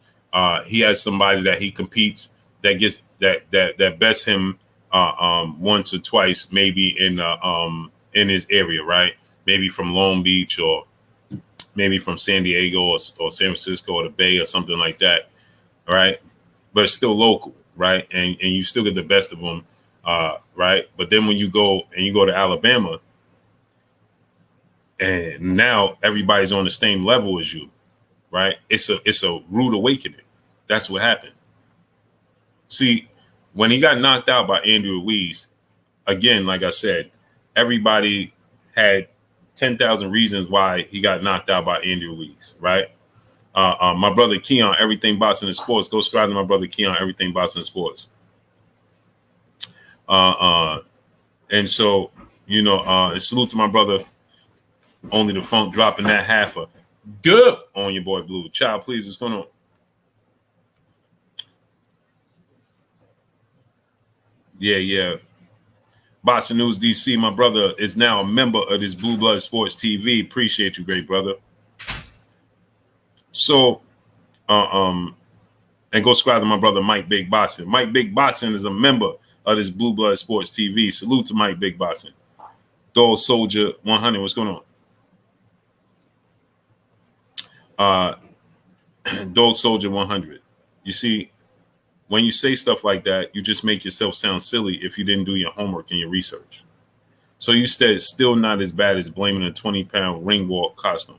he has somebody that he competes that gets that bests him once or twice, maybe in his area, right? Maybe from Long Beach or maybe from San Diego or San Francisco or the Bay or something like that, right? But it's still local, right? And you still get the best of them, right? But then when you go to Alabama, and now everybody's on the same level as you, right? It's a rude awakening. That's what happened. See, when he got knocked out by Andrew Ruiz, again, like I said, everybody had 10,000 reasons why he got knocked out by Andrew Ruiz, right? My brother Keon, Everything Boxing and Sports. Go subscribe to my brother Keon, Everything Boxing and Sports. And so, and salute to my brother, Only the Funk, dropping that half a dub on your boy Blue. Child, please, what's going on? Yeah. Boxing News DC, my brother is now a member of this Blue Blood Sports TV. Appreciate you, great brother. So, and go subscribe to my brother Mike Big Boxing. Mike Big Boxing is a member of this Blue Blood Sports TV. Salute to Mike Big Boxing. Dog Soldier 100, what's going on? Dog Soldier 100. You see, when you say stuff like that, you just make yourself sound silly if you didn't do your homework and your research. So you said it's still not as bad as blaming a 20-pound ring walk costume.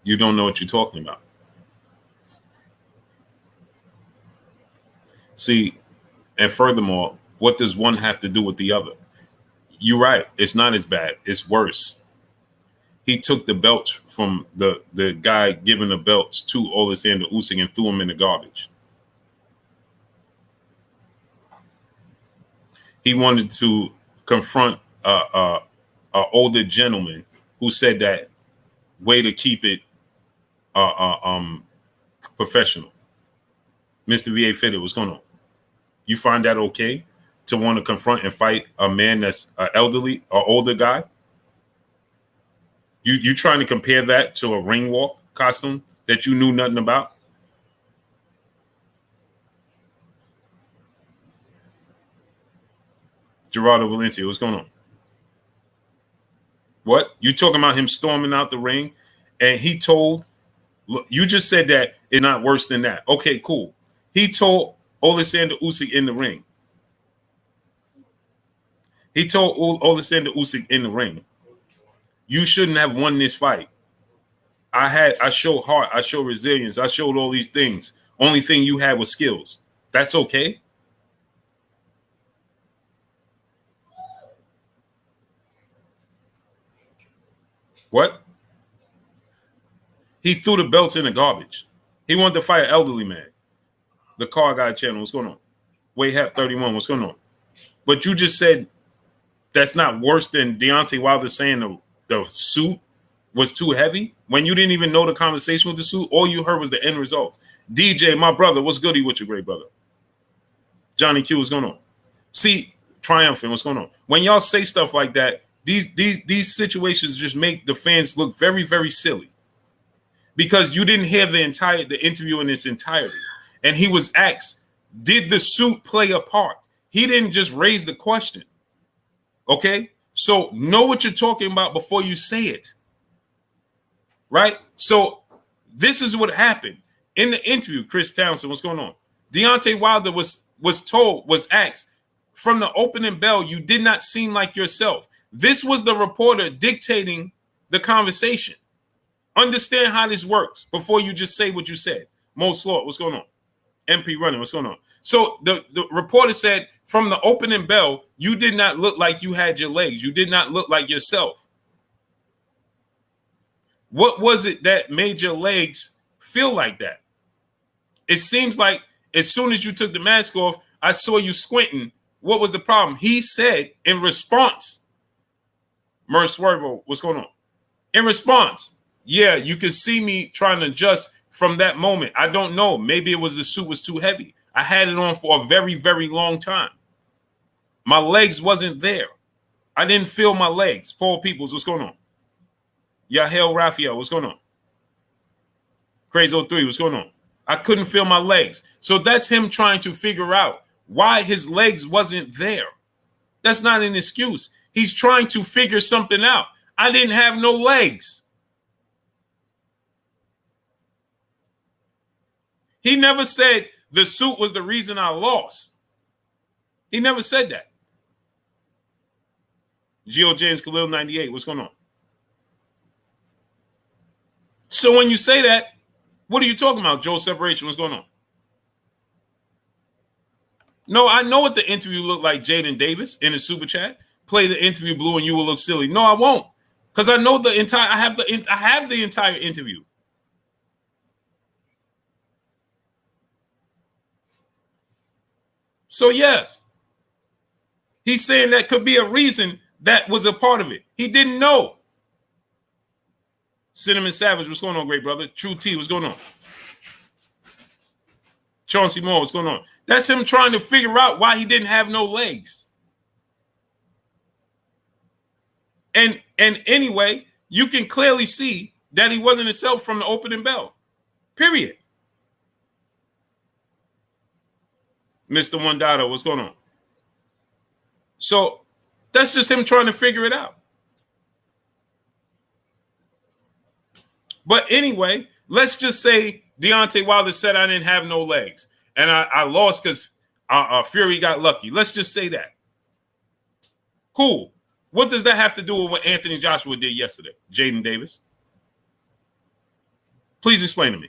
You don't know what you're talking about. See, and furthermore, what does one have to do with the other? You're right. It's not as bad. It's worse. He took the belts from the guy giving the belts to Alexander Usyk and threw him in the garbage. He wanted to confront an older gentleman who said that way to keep it professional. Mr. VA Fitted, what's going on? You find that okay to want to confront and fight a man that's elderly or older guy? You trying to compare that to a ring walk costume that you knew nothing about? Gerardo Valencia, what's going on? What? You talking about him storming out the ring and he told, look, you just said that it's not worse than that. Okay, cool. He told Alexander Usyk in the ring. He told Alexander Usyk in the ring, you shouldn't have won this fight. I showed heart, I showed resilience, I showed all these things. Only thing you had was skills. That's okay. What? He threw the belts in the garbage. He wanted to fight an elderly man. The car guy channel, what's going on? Wade Hap 31, what's going on? But you just said that's not worse than Deontay Wilder saying the suit was too heavy when you didn't even know the conversation with the suit. All you heard was the end results. DJ, my brother, what's goody with your great brother? Johnny Q, what's going on? See, triumphant, what's going on? When y'all say stuff like that, these situations just make the fans look very, very silly because you didn't hear the interview in its entirety. And he was asked, did the suit play a part? He didn't just raise the question. Okay? So know what you're talking about before you say it. Right? So this is what happened. In the interview, Chris Townsend, what's going on? Deontay Wilder was asked, from the opening bell, you did not seem like yourself. This was the reporter dictating the conversation. Understand how this works before you just say what you said. Mo Slaughter, what's going on? MP Running, what's going on? So the reporter said, from the opening bell, you did not look like you had your legs. You did not look like yourself. What was it that made your legs feel like that? It seems like as soon as you took the mask off, I saw you squinting. What was the problem? He said in response, Merce Swervo, what's going on? In response, yeah, you could see me trying to adjust from that moment. I don't know. Maybe it was the suit was too heavy. I had it on for a very, very long time. My legs wasn't there. I didn't feel my legs. Paul Peoples, what's going on? Yahel Raphael, what's going on? Crazy 03, what's going on? I couldn't feel my legs. So that's him trying to figure out why his legs wasn't there. That's not an excuse. He's trying to figure something out. I didn't have no legs. He never said the suit was the reason I lost. He never said that. Geo James Khalil 98, what's going on? So when you say that, what are you talking about, Joe Separation? What's going on? No, I know what the interview looked like, Jaden Davis, in the super chat. Play the interview blue and you will look silly. No, I won't. Because I know the entire, I have the entire interview. So yes, he's saying that could be a reason that was a part of it. He didn't know. Cinnamon Savage, what's going on, great brother? True T, what's going on? Chauncey Moore, what's going on? That's him trying to figure out why he didn't have no legs. And anyway, you can clearly see that he wasn't himself from the opening bell. Period. Mr. Wondado, what's going on? So that's just him trying to figure it out. But anyway, let's just say Deontay Wilder said I didn't have no legs. And I lost because Fury got lucky. Let's just say that. Cool. What does that have to do with what Anthony Joshua did yesterday? Jaden Davis. Please explain to me.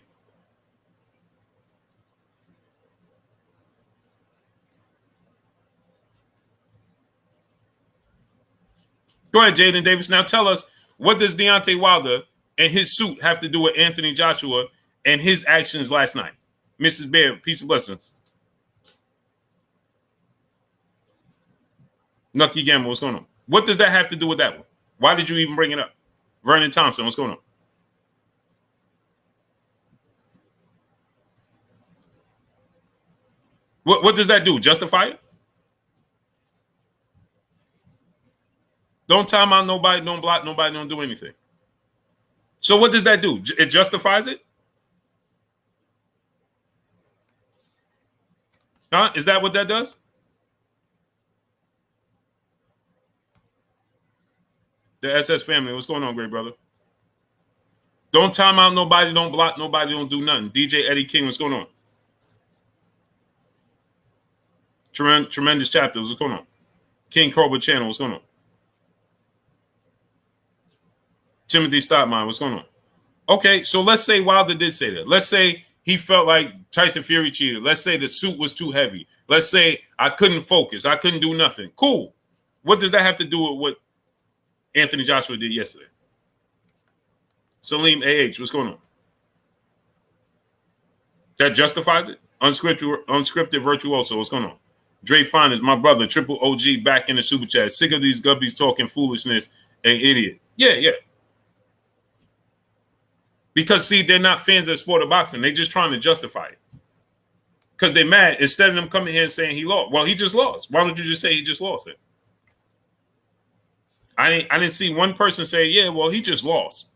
Go ahead, Jaden Davis. Now tell us, what does Deontay Wilder and his suit have to do with Anthony Joshua and his actions last night? Mrs. Baird, peace and blessings. Nucky Gamble, what's going on? What does that have to do with that one? Why did you even bring it up? Vernon Thompson, what's going on? What does that do? Justify it? Don't time out nobody, don't block nobody, don't do anything. So what does that do? It justifies it? Huh? Is that what that does? The SS family, what's going on, great brother? Don't time out nobody, don't block nobody, don't do nothing. DJ Eddie King, what's going on? Tremendous chapters, what's going on? King Cobra Channel, what's going on? Timothy Stockmine, what's going on? Okay, so let's say Wilder did say that. Let's say he felt like Tyson Fury cheated. Let's say the suit was too heavy. Let's say I couldn't focus. I couldn't do nothing. Cool. What does that have to do with what Anthony Joshua did yesterday? Salim AH, what's going on? That justifies it? Unscripted virtuoso, what's going on? Dre Fine is my brother, Triple OG back in the super chat. Sick of these guppies talking foolishness and idiot. Yeah. Because, see, they're not fans of the sport of boxing. They're just trying to justify it. Because they're mad. Instead of them coming here and saying he lost. Well, he just lost. Why don't you just say he just lost it? I didn't see one person say, yeah, well, he just lost.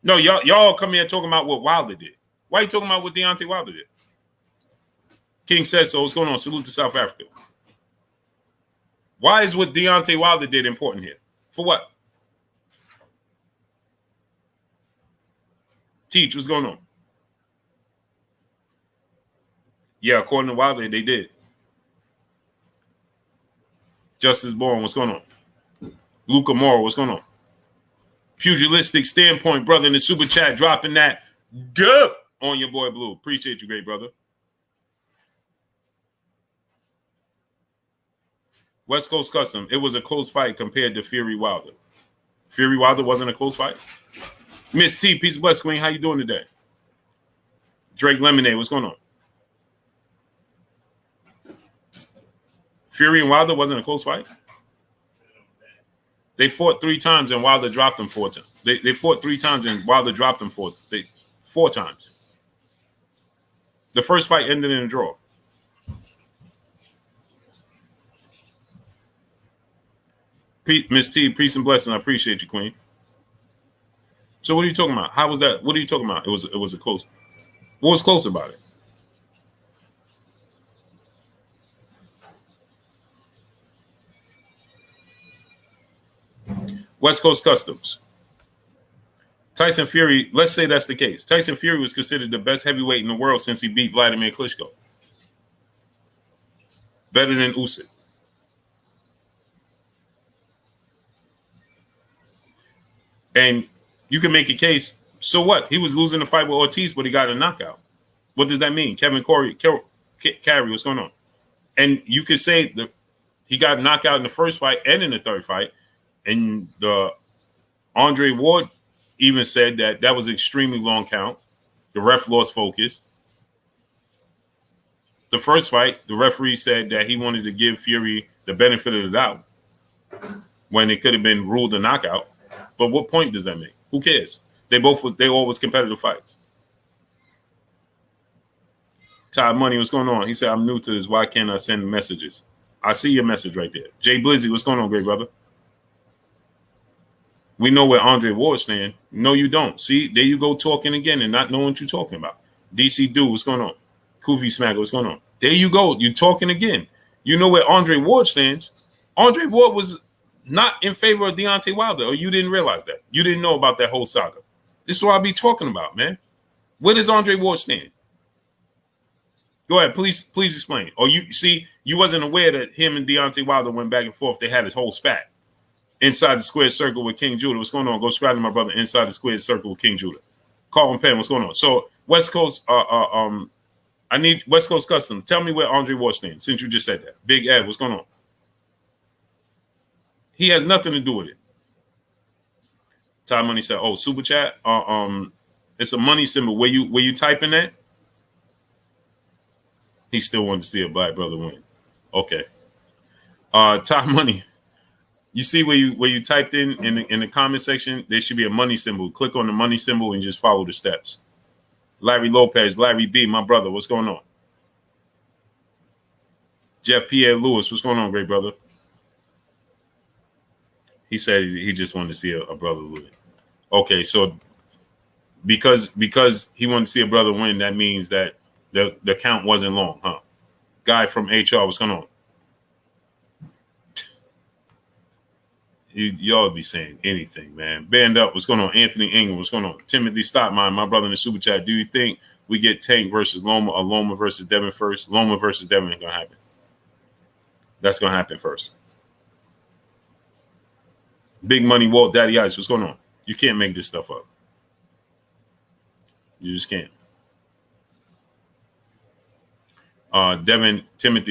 No, y'all come here talking about what Wilder did. Why are you talking about what Deontay Wilder did? King says so. What's going on? Salute to South Africa. Why is what Deontay Wilder did important here? For what? Teach, what's going on? Yeah, according to Wilder, they did. Justice Bourne, what's going on? Luca Mora, what's going on? Pugilistic standpoint, brother, in the super chat, dropping that duh on your boy Blue. Appreciate you, great brother. West Coast Custom, it was a close fight compared to Fury Wilder. Fury Wilder wasn't a close fight? Miss T, peace of bless, Queen. How you doing today? Drake Lemonade, what's going on? Fury and Wilder wasn't a close fight? They fought 3 times and Wilder dropped them 4 times. They fought 3 times and Wilder dropped them 4 times. The first fight ended in a draw. Miss T, peace and blessing. I appreciate you, Queen. So what are you talking about? How was that? What are you talking about? It was a close. What was close about it? West Coast Customs. Tyson Fury, let's say that's the case. Tyson Fury was considered the best heavyweight in the world since he beat Vladimir Klitschko. Better than Usyk. And you can make a case, so what? He was losing the fight with Ortiz, but he got a knockout. What does that mean? Kevin Carey, what's going on? And you could say that he got knocked out in the first fight and in the third fight. And the Andre Ward even said that was an extremely long count. The ref lost focus. The first fight, the referee said that he wanted to give Fury the benefit of the doubt when it could have been ruled a knockout. But what point does that make? Who cares? They all was competitive fights. Todd Money, what's going on? He said, I'm new to this. Why can't I send messages? I see your message right there. Jay Blizzy, what's going on, great brother? We know where Andre Ward stands. No, you don't. See, there you go talking again and not knowing what you're talking about. DC Dude, what's going on? Kofi Smacker, what's going on? There you go. You're talking again. You know where Andre Ward stands. Andre Ward was not in favor of Deontay Wilder, or you didn't realize that. You didn't know about that whole saga. This is what I be talking about, man. Where does Andre Ward stand? Go ahead, please explain. Or you wasn't aware that him and Deontay Wilder went back and forth. They had his whole spat inside the square circle with King Judah. What's going on? Go subscribe to my brother inside the square circle with King Judah. Carlton Penn, what's going on? So West Coast, I need West Coast Custom. Tell me where Andre Ward stands since you just said that. Big Ed, what's going on? He has nothing to do with it. Ty Money said, "Oh, super chat. It's a money symbol. Where you typing that? He still wanted to see a black brother win. Okay. Ty Money. You see where you typed in the comment section? There should be a money symbol. Click on the money symbol and just follow the steps. Larry Lopez, Larry B, my brother. What's going on? Jeff Pierre Lewis, what's going on, great brother? He said he just wanted to see a brother win. Okay, so because he wanted to see a brother win, that means that the count wasn't long, huh? Guy from HR, what's going on? Y'all be saying anything, man. Band up, what's going on? Anthony Ingram, what's going on? Timothy Stockmine, my brother in the super chat. Do you think we get Tank versus Loma or Loma versus Devin first? Loma versus Devin ain't gonna happen. That's gonna happen first. Big Money Walt Daddy Ice, what's going on? You can't make this stuff up. You just can't. Devin and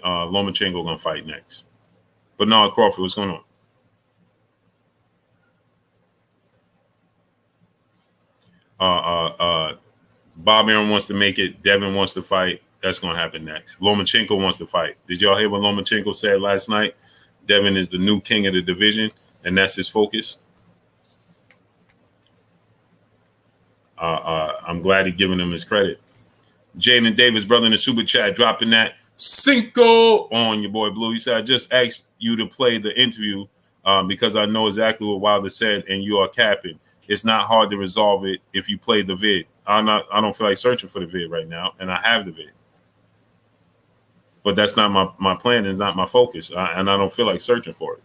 Lomachenko gonna fight next. Bernard Crawford, what's going on? Bob Arum wants to make it. Devin wants to fight. That's gonna happen next. Lomachenko wants to fight. Did y'all hear what Lomachenko said last night? Devin is the new king of the division, and that's his focus. I'm glad he's giving him his credit. Jaden Davis, brother in the super chat, dropping that Cinco on your boy Blue. He said, I just asked you to play the interview because I know exactly what Wilder said, and you are capping. It's not hard to resolve it if you play the vid. I don't feel like searching for the vid right now, and I have the vid. But that's not my plan and not my focus, and I don't feel like searching for it.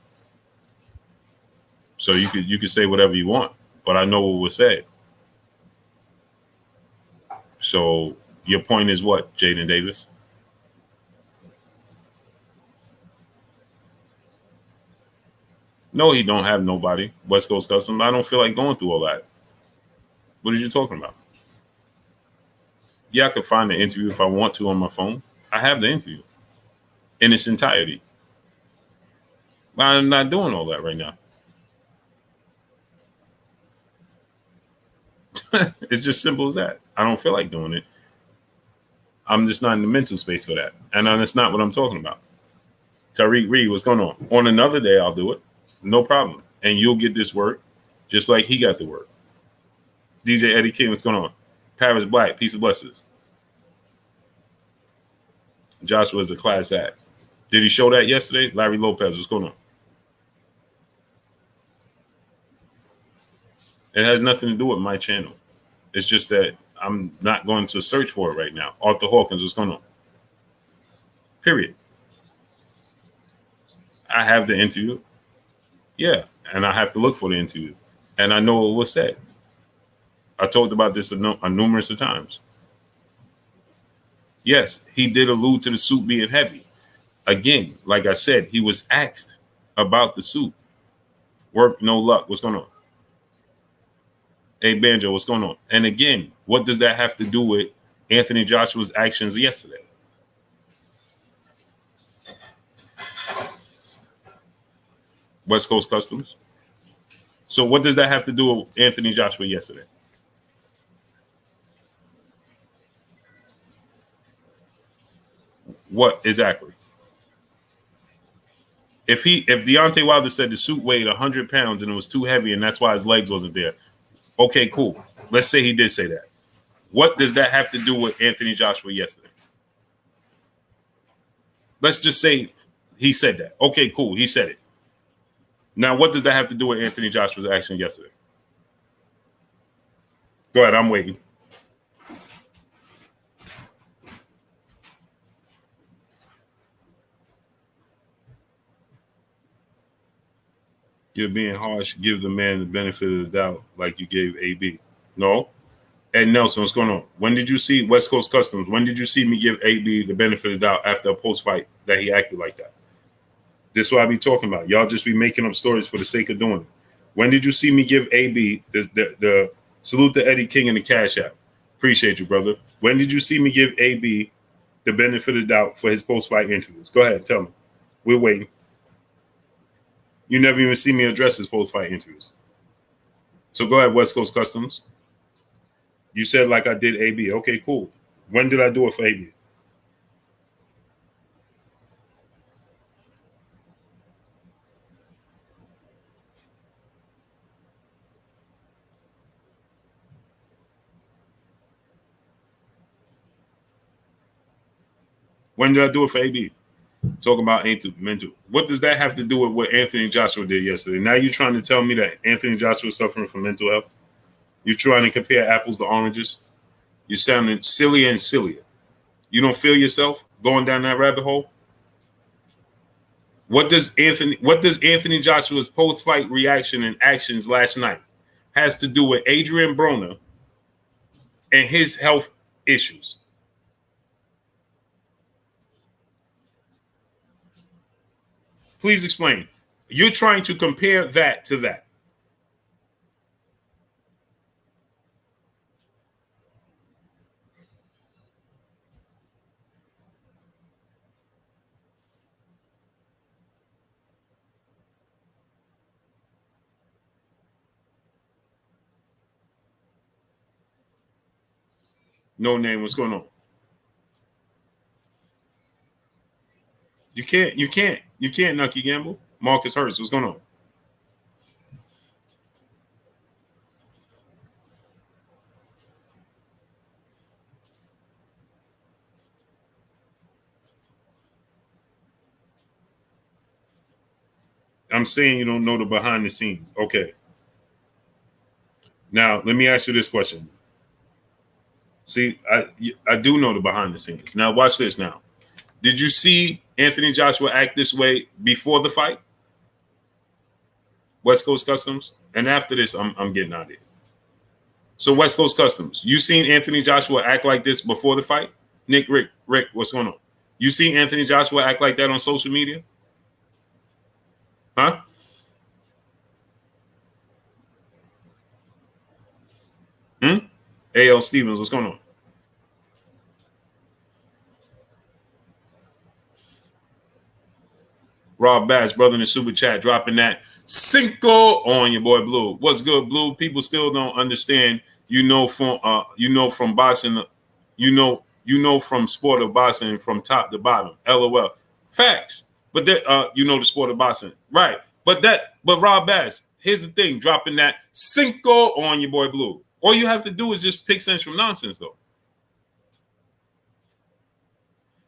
So you could say whatever you want, but I know what was said. So your point is what, Jaden Davis? No, he don't have nobody. West Coast Custom. I don't feel like going through all that. What are you talking about? Yeah, I could find the interview if I want to on my phone. I have the interview in its entirety. I'm not doing all that right now. It's just simple as that. I don't feel like doing it. I'm just not in the mental space for that. And that's not what I'm talking about. Tariq Reed, what's going on? On another day, I'll do it. No problem. And you'll get this work just like he got the work. DJ Eddie King, what's going on? Paris Black, peace of blessings. Joshua is a class act. Did he show that yesterday? Larry Lopez, what's going on? It has nothing to do with my channel. It's just that I'm not going to search for it right now. Arthur Hawkins, what's going on? Period. I have the interview. Yeah, and I have to look for the interview. And I know what was said. I talked about this numerous of times. Yes, he did allude to the suit being heavy. Again, like I said, he was asked about the suit. Work, no luck. What's going on? Hey, Banjo, what's going on? And again, what does that have to do with Anthony Joshua's actions yesterday? West Coast Customs. So what does that have to do with Anthony Joshua yesterday? What exactly? If Deontay Wilder said the suit weighed 100 pounds and it was too heavy and that's why his legs wasn't there, okay, cool. Let's say he did say that. What does that have to do with Anthony Joshua yesterday? Let's just say he said that. Okay, cool. He said it. Now, what does that have to do with Anthony Joshua's action yesterday? Go ahead. I'm waiting. You're being harsh. Give the man the benefit of the doubt like you gave AB. No. Ed Nelson, what's going on? When did you see West Coast Customs? When did you see me give AB the benefit of the doubt after a post-fight that he acted like that? This is what I be talking about. Y'all just be making up stories for the sake of doing it. When did you see me give AB the salute to Eddie King in the Cash App? Appreciate you, brother. When did you see me give AB the benefit of the doubt for his post-fight interviews? Go ahead, tell me. We're waiting. You never even see me address his post-fight interviews. So go ahead, West Coast Customs. You said like I did AB. Okay, cool. When did I do it for AB? When did I do it for AB? Talking about mental. What does that have to do with what Anthony Joshua did yesterday? Now you're trying to tell me that Anthony Joshua is suffering from mental health? You're trying to compare apples to oranges? You're sounding sillier and sillier. You don't feel yourself going down that rabbit hole? What does Anthony Joshua's post-fight reaction and actions last night has to do with Adrian Broner and his health issues? Please explain. You're trying to compare that to that. No name. What's going on? You can't, Nucky Gamble. Marcus Hurts. What's going on? I'm saying you don't know the behind the scenes. Okay. Now, let me ask you this question. See, I do know the behind the scenes. Now, watch this now. Did you see Anthony Joshua act this way before the fight? West Coast Customs? And after this, I'm getting out of here. So West Coast Customs, you seen Anthony Joshua act like this before the fight? Nick, Rick, what's going on? You seen Anthony Joshua act like that on social media? Huh? A.L. Stevens, what's going on? Rob Bass, brother in the super chat, dropping that Cinco on your boy Blue. What's good, Blue? People still don't understand. You know from boxing, you know from sport of boxing from top to bottom. LOL. Facts. But that you know the sport of boxing, right? But Rob Bass, here's the thing: dropping that Cinco on your boy Blue. All you have to do is just pick sense from nonsense, though.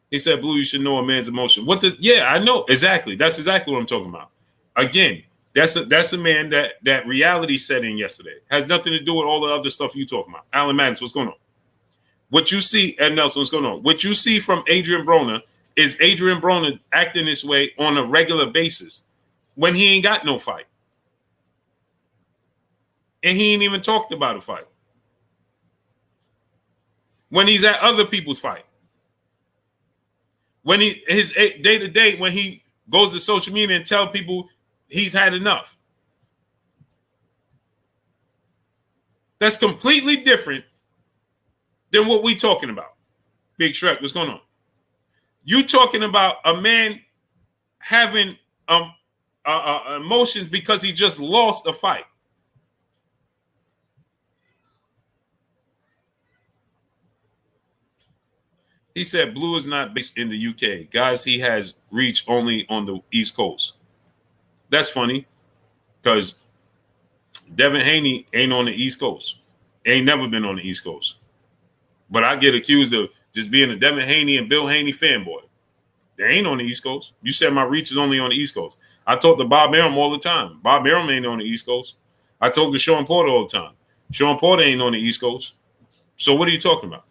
He said, Blue, you should know a man's emotion. Yeah, I know. Exactly. That's exactly what I'm talking about. Again, that's a man that reality set in yesterday. Has nothing to do with all the other stuff you talking about. Alan Maddox, what's going on? What you see, Ed Nelson, what's going on? What you see from Adrian Broner is Adrian Broner acting this way on a regular basis when he ain't got no fight. And he ain't even talked about a fight. When he's at other people's fight. When his day to day, when he goes to social media and tell people he's had enough. That's completely different than what we talking about. Big Shrek, what's going on? You talking about a man having emotions because he just lost a fight. He said Blue is not based in the UK. Guys, he has reach only on the East Coast. That's funny because Devin Haney ain't on the East Coast. Ain't never been on the East Coast. But I get accused of just being a Devin Haney and Bill Haney fanboy. They ain't on the East Coast. You said my reach is only on the East Coast. I talk to Bob Arum all the time. Bob Arum ain't on the East Coast. I talk to Sean Porter all the time. Sean Porter ain't on the East Coast. So what are you talking about?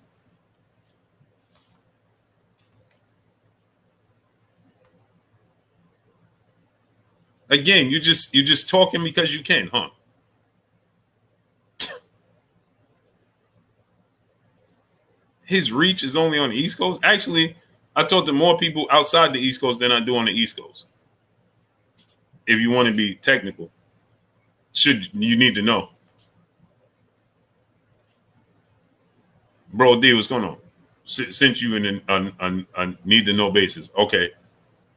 Again, you just talking because you can, huh? His reach is only on the East Coast. Actually, I talk to more people outside the East Coast than I do on the East Coast. If you want to be technical, you need to know. Bro D, what's going on? Since you in a need to know basis. Okay.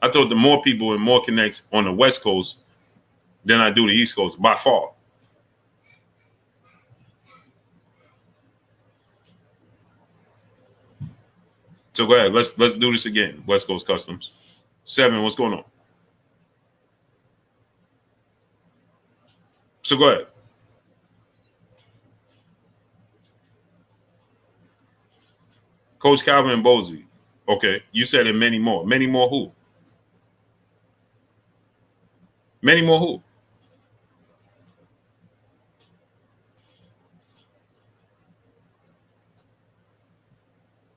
I talk to more people and more connects on the West Coast than I do the East Coast by far. So go ahead. Let's do this again. West Coast Customs. 7, what's going on? So go ahead. Coach Calvin and Bozy. Okay. You said it many more. Many more who? Many more who?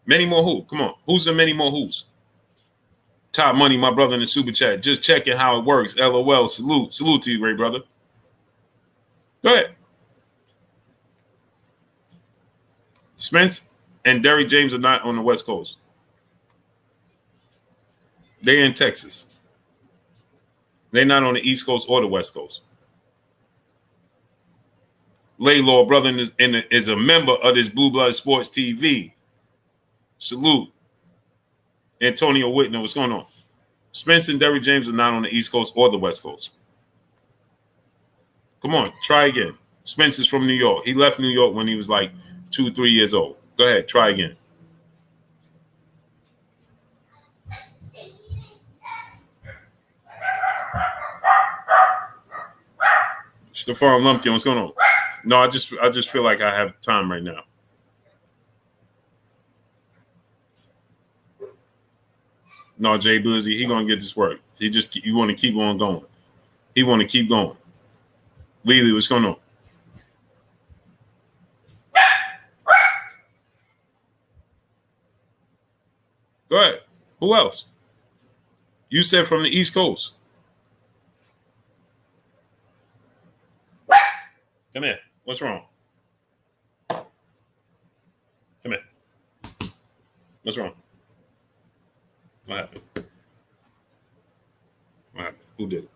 Many more who? Come on. Who's the many more who's? Top Money, my brother in the super chat. Just checking how it works. LOL. Salute. Salute to you, great brother. Go ahead. Spence and Derrick James are not on the West Coast. They're in Texas. They're not on the East Coast or the West Coast. Laylaw, brother, is a member of this Blue Blood Sports TV. Salute. Antonio Whitner, what's going on? Spence and Derrick James are not on the East Coast or the West Coast. Come on, try again. Spence is from New York. He left New York when he was like 2-3 years old. Go ahead. Try again. Stefan Lumpkin, what's going on? No, I just feel like I have time right now. No, Jay Buzzy, he gonna get this work. You want to keep on going. He want to keep going. Lily, what's going on? Go ahead. Who else? You said from the East Coast. Come here. What's wrong? Come here. What's wrong? What happened? What happened? Who did it?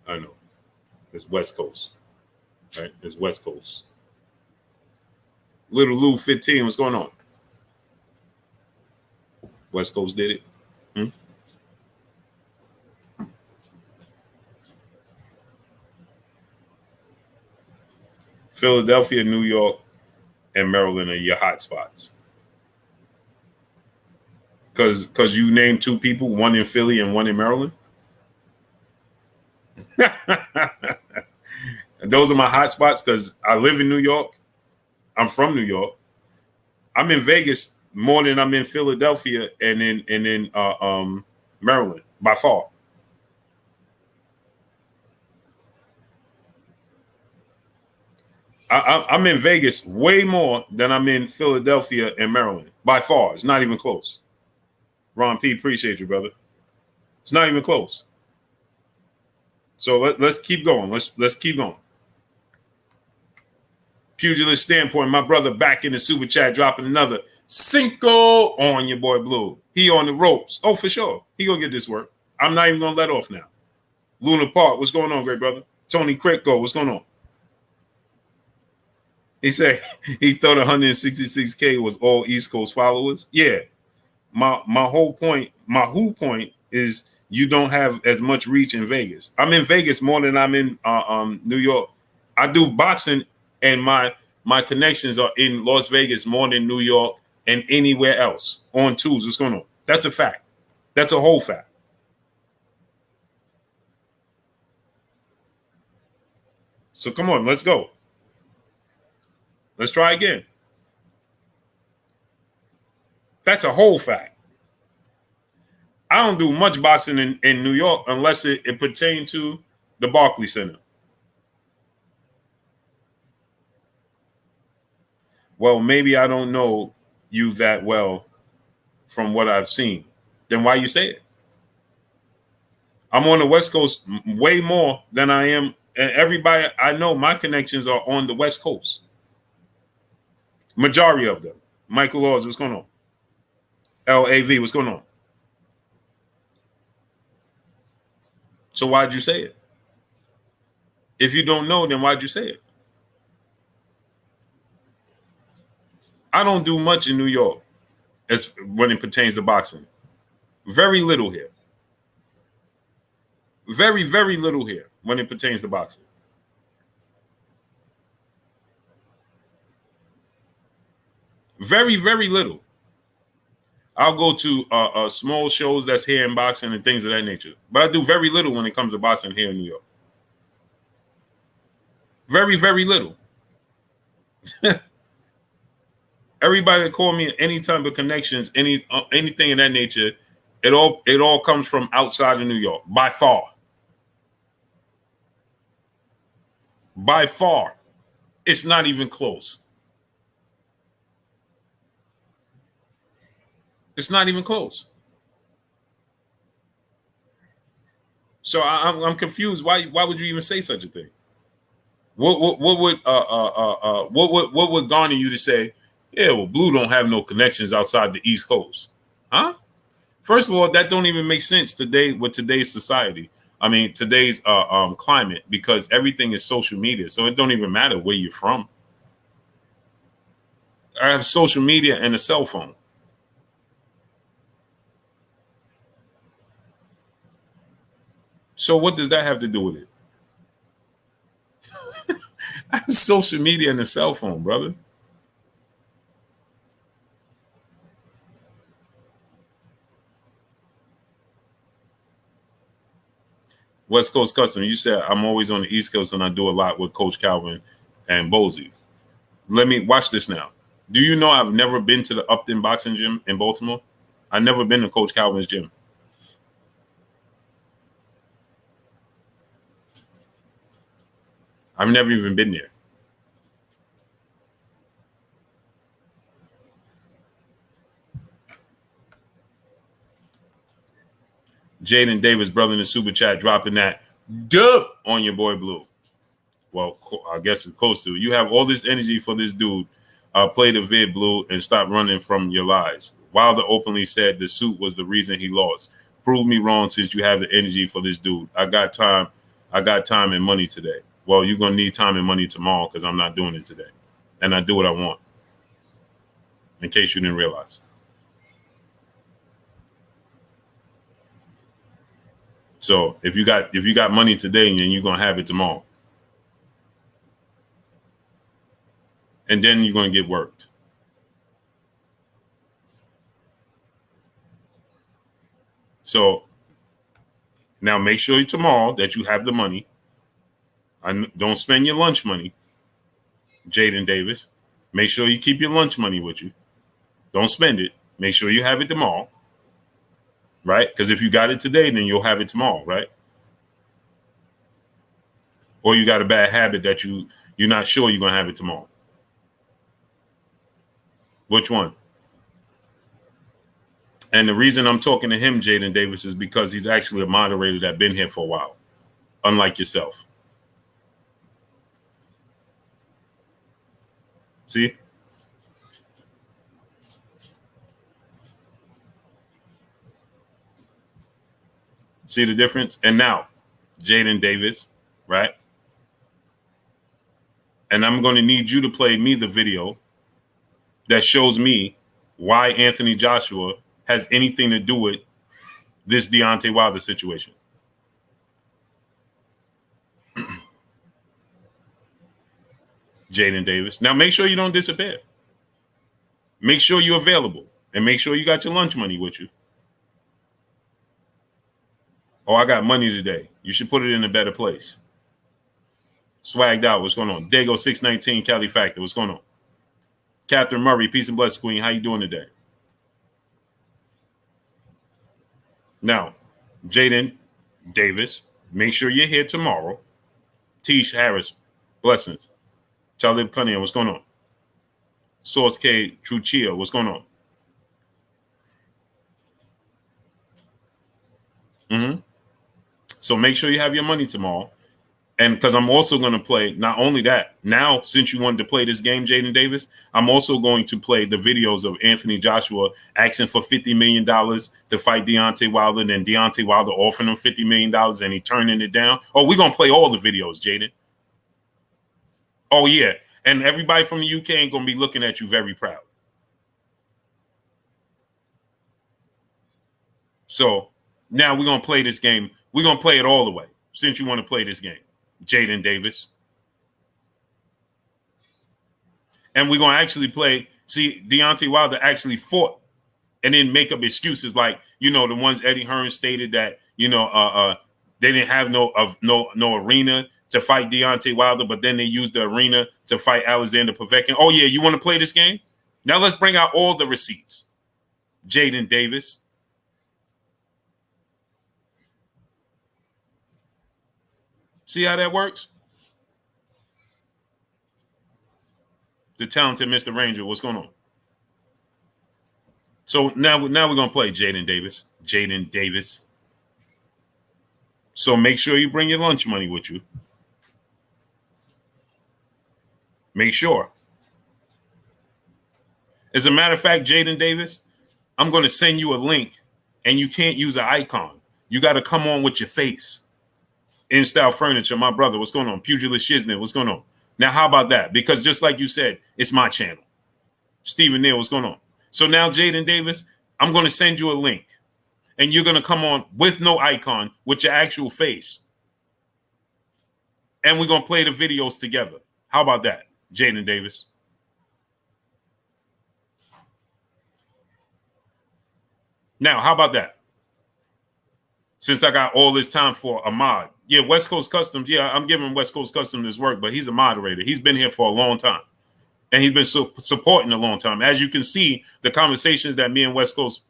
I know. It's West Coast. Right? It's West Coast. Little Lou 15, what's going on? West Coast did it. Philadelphia, New York, and Maryland are your hot spots. Because you named two people, one in Philly and one in Maryland. Those are my hot spots because I live in New York. I'm from New York. I'm in Vegas more than I'm in Philadelphia and in Maryland by far. I'm in Vegas way more than I'm in Philadelphia and Maryland by far. It's not even close. Ron P, appreciate you, brother. It's not even close. So let's keep going. Let's keep going. Pugilist Standpoint, my brother back in the super chat, dropping another Cinco on your boy Blue. He on the ropes. Oh, for sure. He gonna get this work. I'm not even gonna let off now. Luna Park, what's going on, great brother? Tony Crickgo, what's going on? He said he thought 166K was all East Coast followers. Yeah. My whole point, my whole point is you don't have as much reach in Vegas. I'm in Vegas more than I'm in New York. I do boxing and my connections are in Las Vegas more than New York and anywhere else on tools. What's going on? That's a fact. That's a whole fact. So come on, let's go. Let's try again. That's a whole fact. I don't do much boxing in New York unless it pertains to the Barclays Center. Well, maybe I don't know you that well from what I've seen. Then why you say it? I'm on the West Coast way more than I am. And everybody I know, my connections are on the West Coast. Majority of them. Michael Laws, what's going on? LAV, what's going on? So why'd you say it? If you don't know, then why'd you say it? I don't do much in New York as when it pertains to boxing. Very little here. Very, very little here when it pertains to boxing. Very, very little. I'll go to small shows that's here in boxing and things of that nature. But I do very little when it comes to boxing here in New York. Very, very little. Everybody that call me any type of connections, anything of that nature, it all comes from outside of New York, by far. By far. It's not even close. It's not even close. So I'm confused. Why would you even say such a thing? What would garner you to say, yeah, well, Blue don't have no connections outside the East Coast? Huh? First of all, that don't even make sense today with today's society. I mean, today's climate, because everything is social media. So it don't even matter where you're from. I have social media and a cell phone. So what does that have to do with it? I have social media and a cell phone, brother. West Coast Custom, you said I'm always on the East Coast and I do a lot with Coach Calvin and Bosey. Let me watch this now. Do you know I've never been to the Upton Boxing Gym in Baltimore? I've never been to Coach Calvin's gym. I've never even been there. Jaden Davis, brother in the super chat, dropping that dub on your boy Blue. Well, I guess it's close to. You have all this energy for this dude. Play the vid, Blue, and stop running from your lies. Wilder openly said the suit was the reason he lost. Prove me wrong since you have the energy for this dude. I got time and money today. Well, you're going to need time and money tomorrow because I'm not doing it today. And I do what I want. In case you didn't realize. So if you got money today, then you're going to have it tomorrow. And then you're going to get worked. So now make sure tomorrow that you have the money. Don't spend your lunch money, Jaden Davis. Make sure you keep your lunch money with you. Don't spend it. Make sure you have it tomorrow. Right? Because if you got it today, then you'll have it tomorrow, right? Or you got a bad habit that you're not sure you're going to have it tomorrow. Which one? And the reason I'm talking to him, Jaden Davis, is because he's actually a moderator that's been here for a while, unlike yourself. See? See the difference? And now, Jaden Davis, right? And I'm going to need you to play me the video that shows me why Anthony Joshua has anything to do with this Deontay Wilder situation. Jaden Davis. Now, make sure you don't disappear. Make sure you're available. And make sure you got your lunch money with you. Oh, I got money today. You should put it in a better place. Swagged out. What's going on? Dago 619, Cali Factor. What's going on? Catherine Murray, peace and blessings, Queen. How you doing today? Now, Jaden Davis, make sure you're here tomorrow. Tish Harris, blessings. Talib Cunningham, what's going on? Source K, Truchia, what's going on? So make sure you have your money tomorrow. And because I'm also going to play, not only that, now since you wanted to play this game, Jaden Davis, I'm also going to play the videos of Anthony Joshua asking for $50 million to fight Deontay Wilder, and then Deontay Wilder offering him $50 million and he turning it down. Oh, we're going to play all the videos, Jaden. Oh, yeah. And everybody from the UK ain't going to be looking at you very proud. So now we're going to play this game. We're going to play it all the way since you want to play this game, Jaden Davis. And we're going to actually play. See, Deontay Wilder actually fought and then make up excuses like, the ones Eddie Hearn stated that, they didn't have no arena to fight Deontay Wilder, but then they used the arena to fight Alexander Povetkin. Oh, yeah, you want to play this game? Now let's bring out all the receipts. Jaden Davis. See how that works? The talented Mr. Ranger, what's going on? So now we're going to play Jaden Davis. Jaden Davis. So make sure you bring your lunch money with you. Make sure. As a matter of fact, Jaden Davis, I'm going to send you a link, and you can't use an icon. You got to come on with your face. In Style Furniture, my brother, what's going on? Pugilist Shiznit, what's going on? Now, how about that? Because just like you said, it's my channel. Stephen Neal, what's going on? So now, Jaden Davis, I'm going to send you a link, and you're going to come on with no icon, with your actual face. And we're going to play the videos together. How about that, Jaden Davis? Now, how about that? since I got all this time for a mod. Yeah, West Coast Customs. Yeah, I'm giving West Coast Customs this work, but he's a moderator. He's been here for a long time. And he's been supporting a long time. As you can see, the conversations that me and West Coast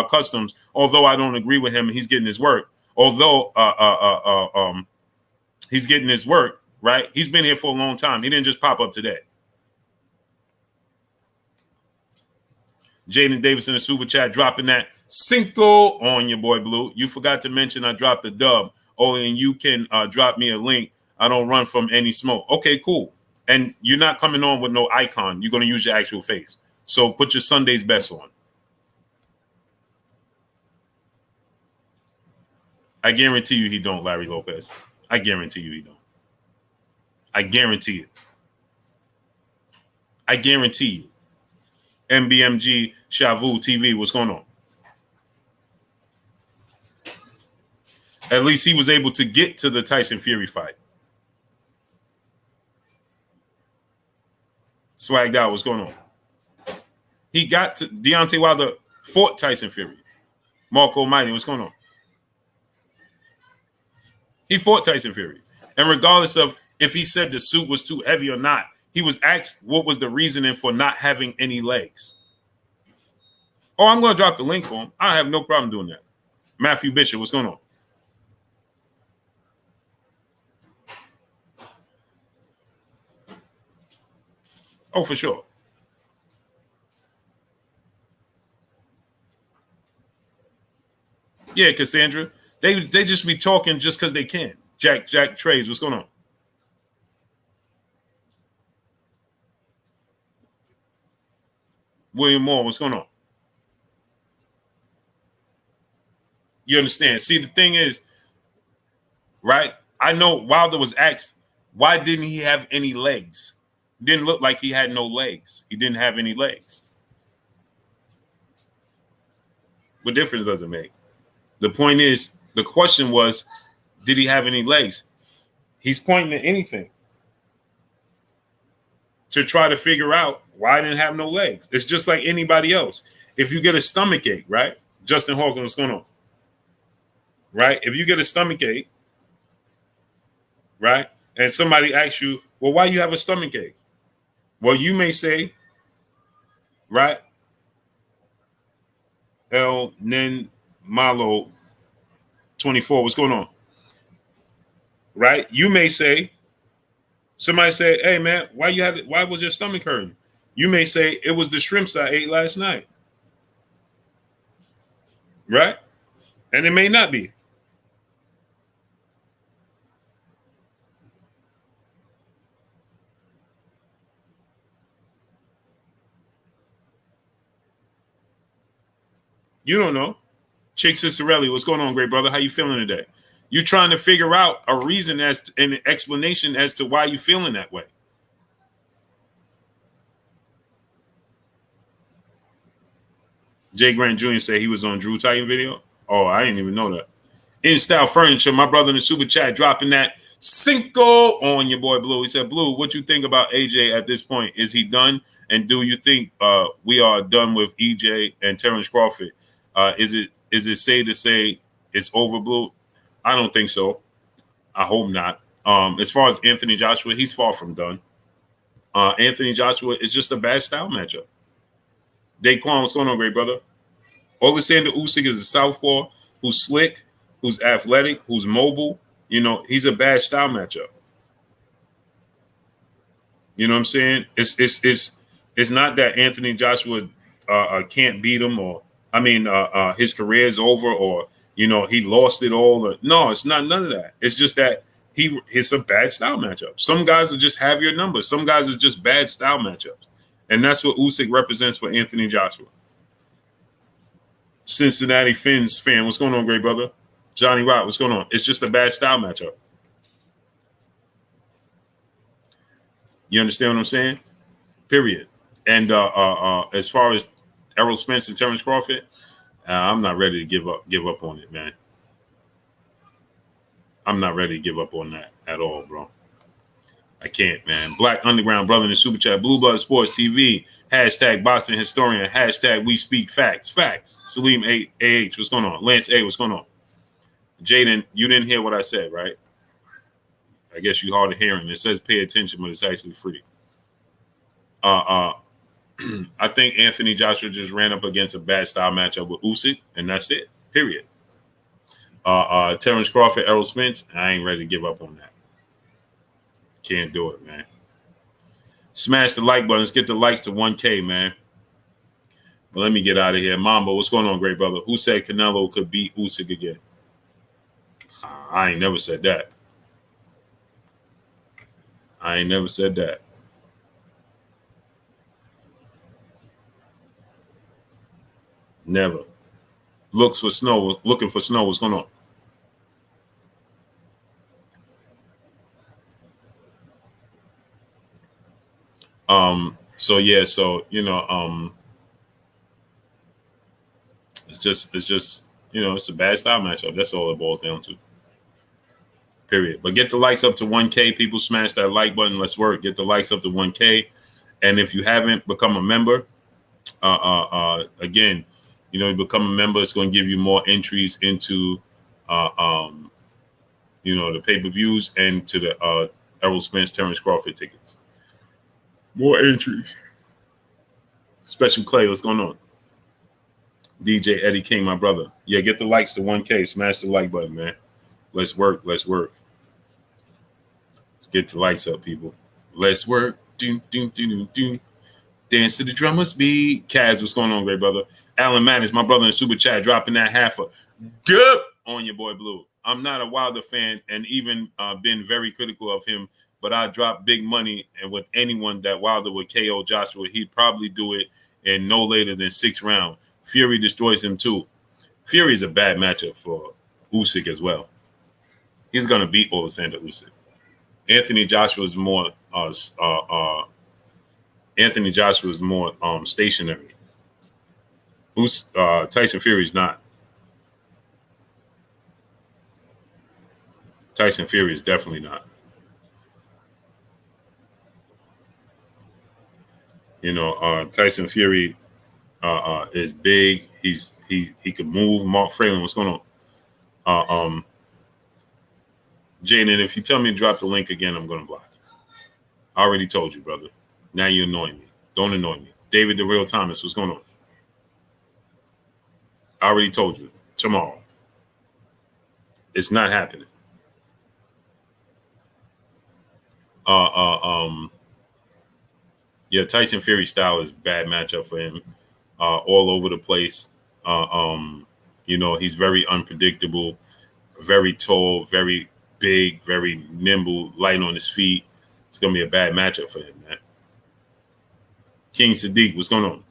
Customs, although I don't agree with him, he's getting his work. Although he's getting his work, right? He's been here for a long time. He didn't just pop up today. Jaden Davis in the super chat dropping that Cinco on your boy Blue. You forgot to mention I dropped the dub. Oh, and you can drop me a link. I don't run from any smoke. Okay, cool. And you're not coming on with no icon. You're going to use your actual face. So put your Sunday's best on. I guarantee you he don't, Larry Lopez. I guarantee you he don't. I guarantee it. I guarantee you. MBMG Shavu TV, what's going on? At least he was able to get to the Tyson Fury fight. Swagged out, what's going on? He got to Deontay Wilder fought Tyson Fury. Marco Almighty, what's going on? He fought Tyson Fury. And regardless of if he said the suit was too heavy or not, he was asked what was the reasoning for not having any legs. Oh, I'm going to drop the link for him. I have no problem doing that. Matthew Bishop, what's going on? Oh, for sure. Yeah, Cassandra. They just be talking just because they can. Jack Trays, what's going on? William Moore, what's going on? You understand? See, the thing is, right? I know Wilder was asked, why didn't he have any legs? Didn't look like he had no legs. He didn't have any legs. What difference does it make? The point is, the question was, did he have any legs? He's pointing to anything to try to figure out why I didn't have no legs. It's just like anybody else. If you get a stomach ache, right? Justin Hawkins, what's going on? Right? If you get a stomach ache, right? And somebody asks you, well, why you have a stomach ache? Well, you may say, right? El Nen Malo 24, what's going on? Right? You may say, somebody say, hey man, why was your stomach hurting? You may say it was the shrimps I ate last night. Right? And it may not be. You don't know. Chick Cicerelli, what's going on, great brother? How you feeling today? You're trying to figure out a reason an explanation as to why you're feeling that way. Jay Grant Jr. said he was on Drew Titan video. Oh, I didn't even know that. In Style Furniture, my brother in the super chat dropping that Cinco on your boy Blue. He said, Blue, what you think about AJ at this point? Is he done? And do you think we are done with EJ and Terrence Crawford? Is it safe to say it's over, Blue? I don't think so. I hope not. As far as Anthony Joshua, he's far from done. Anthony Joshua is just a bad style matchup. Daquan, what's going on, great brother? Alexander Usyk is a southpaw who's slick, who's athletic, who's mobile. You know, he's a bad style matchup. You know what I'm saying? It's not that Anthony Joshua can't beat him, or his career is over, or he lost it all. No, it's not none of that. It's just that it's a bad style matchup. Some guys will just have your number. Some guys are just bad style matchups. And that's what Usyk represents for Anthony Joshua. Cincinnati Fins fan, what's going on, great brother? Johnny Rott, what's going on? It's just a bad style matchup. You understand what I'm saying? Period. And as far as Errol Spence and Terrence Crawford, I'm not ready to give up on it, man. I'm not ready to give up on that at all, bro. I can't, man. Black Underground brother in the super chat. Blue Blood Sports TV. Hashtag boxing historian. Hashtag we speak facts. Facts. Salim A.H. What's going on? Lance A. What's going on? Jaden, you didn't hear what I said, right? I guess you hard of hearing. It says pay attention, but it's actually free. I think Anthony Joshua just ran up against a bad style matchup with Usyk, and that's it. Period. Terrence Crawford, Errol Spence, I ain't ready to give up on that. Can't do it, man. Smash the like button. Let's get the likes to 1K, man. But let me get out of here. Mambo, what's going on, great brother? Who said Canelo could beat Usyk again? I ain't never said that. I ain't never said that. Never. Looking for snow. What's going on? So yeah, so it's just it's a bad style matchup. That's all it boils down to. Period. But get the likes up to 1K. People smash that like button. Let's work. Get the likes up to 1K. And if you haven't become a member, again, you become a member. It's going to give you more entries into, the pay-per-views and to the Errol Spence, Terrence Crawford tickets. More entries. Special Clay, what's going on? DJ Eddie King, my brother. Yeah, get the likes to 1K. Smash the like button, man. Let's work. Let's get the likes up, people. Let's work. Doom, doom, doom, doom, doom. Dance to the drummer's beat. Kaz, what's going on, great brother? Alan Manis, my brother in Super Chat, dropping that half a good on your boy Blue. I'm not a Wilder fan and even been very critical of him, but I drop big money and with anyone that Wilder would KO Joshua, he'd probably do it in no later than 6 rounds. Fury destroys him too. Fury is a bad matchup for Usyk as well. He's going to beat Alexander Usyk. Anthony Joshua is more stationary. Tyson Fury is not. Tyson Fury is definitely not. Tyson Fury is big. He can move. Mark Fralin, what's going on? Jaden, if you tell me to drop the link again, I'm going to block you. I already told you, brother. Now you're annoying me. Don't annoy me. David the Real Thomas, what's going on? I already told you. Tomorrow. It's not happening. Yeah, Tyson Fury style is bad matchup for him. All over the place. He's very unpredictable, very tall, very big, very nimble, light on his feet. It's gonna be a bad matchup for him, man. King Sadiq, what's going on?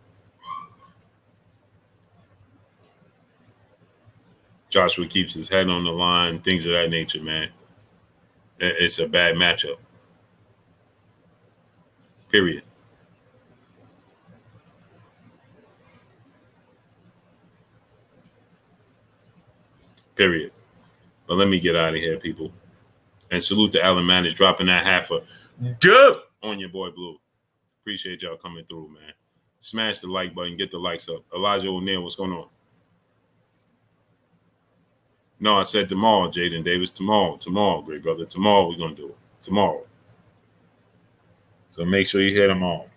Joshua keeps his head on the line, things of that nature, man. It's a bad matchup. Period. Period. But let me get out of here, people. And salute to Alan Manish dropping that half a good on your boy Blue. Appreciate y'all coming through, man. Smash the like button, get the likes up. Elijah O'Neill, what's going on? No, I said tomorrow, Jaden Davis. Tomorrow, great brother. Tomorrow we're going to do it. Tomorrow. So make sure you hear them all.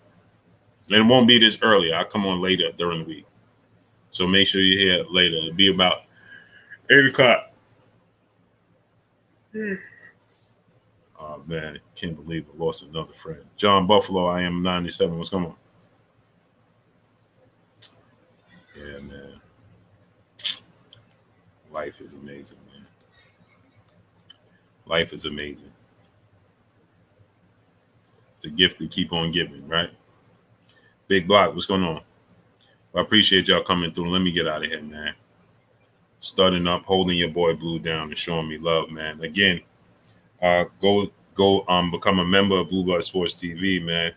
And it won't be this early. I'll come on later during the week. So make sure you hear it later. It'll be about 8 o'clock. Oh, man. Can't believe I lost another friend. John Buffalo, I am 97. What's going on? Yeah, man. Life is amazing, man. Life is amazing. It's a gift to keep on giving, right? Big Block, what's going on? I appreciate y'all coming through. Let me get out of here, man. Starting up, holding your boy Blue down and showing me love, man. Again, go become a member of Blue Blood Sports TV, man.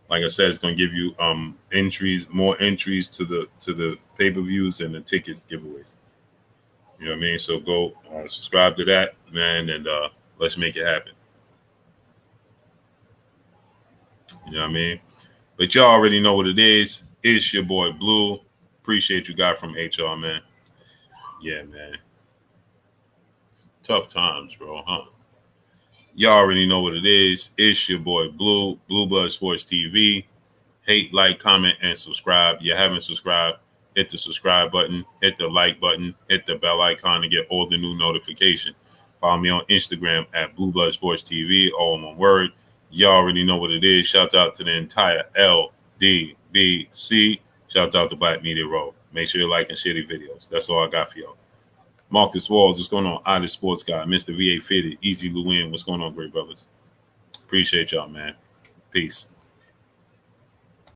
Like I said, it's gonna give you more entries to the pay-per-views and the tickets giveaways. You know what I mean? So go subscribe to that, man, and let's make it happen. You know what I mean? But y'all already know what it is. It's your boy Blue. Appreciate you guys from HR, man. Yeah, man. Tough times, bro, huh? Y'all already know what it is. It's your boy Blue Blood Sports TV. Hate, like, comment, and subscribe. You haven't subscribed, hit the subscribe button, hit the like button, hit the bell icon to get all the new notifications. Follow me on Instagram at Blue Blood Sports TV, all in one word. Y'all already know what it is. Shout out to the entire LDBC. Shout out to Black Media Row. Make sure you like and share the videos. That's all I got for y'all. Marcus Walls, what's going on? Oddest Sports Guy, Mr. VA Fitted, Easy Lewin, what's going on, great brothers? Appreciate y'all, man. Peace.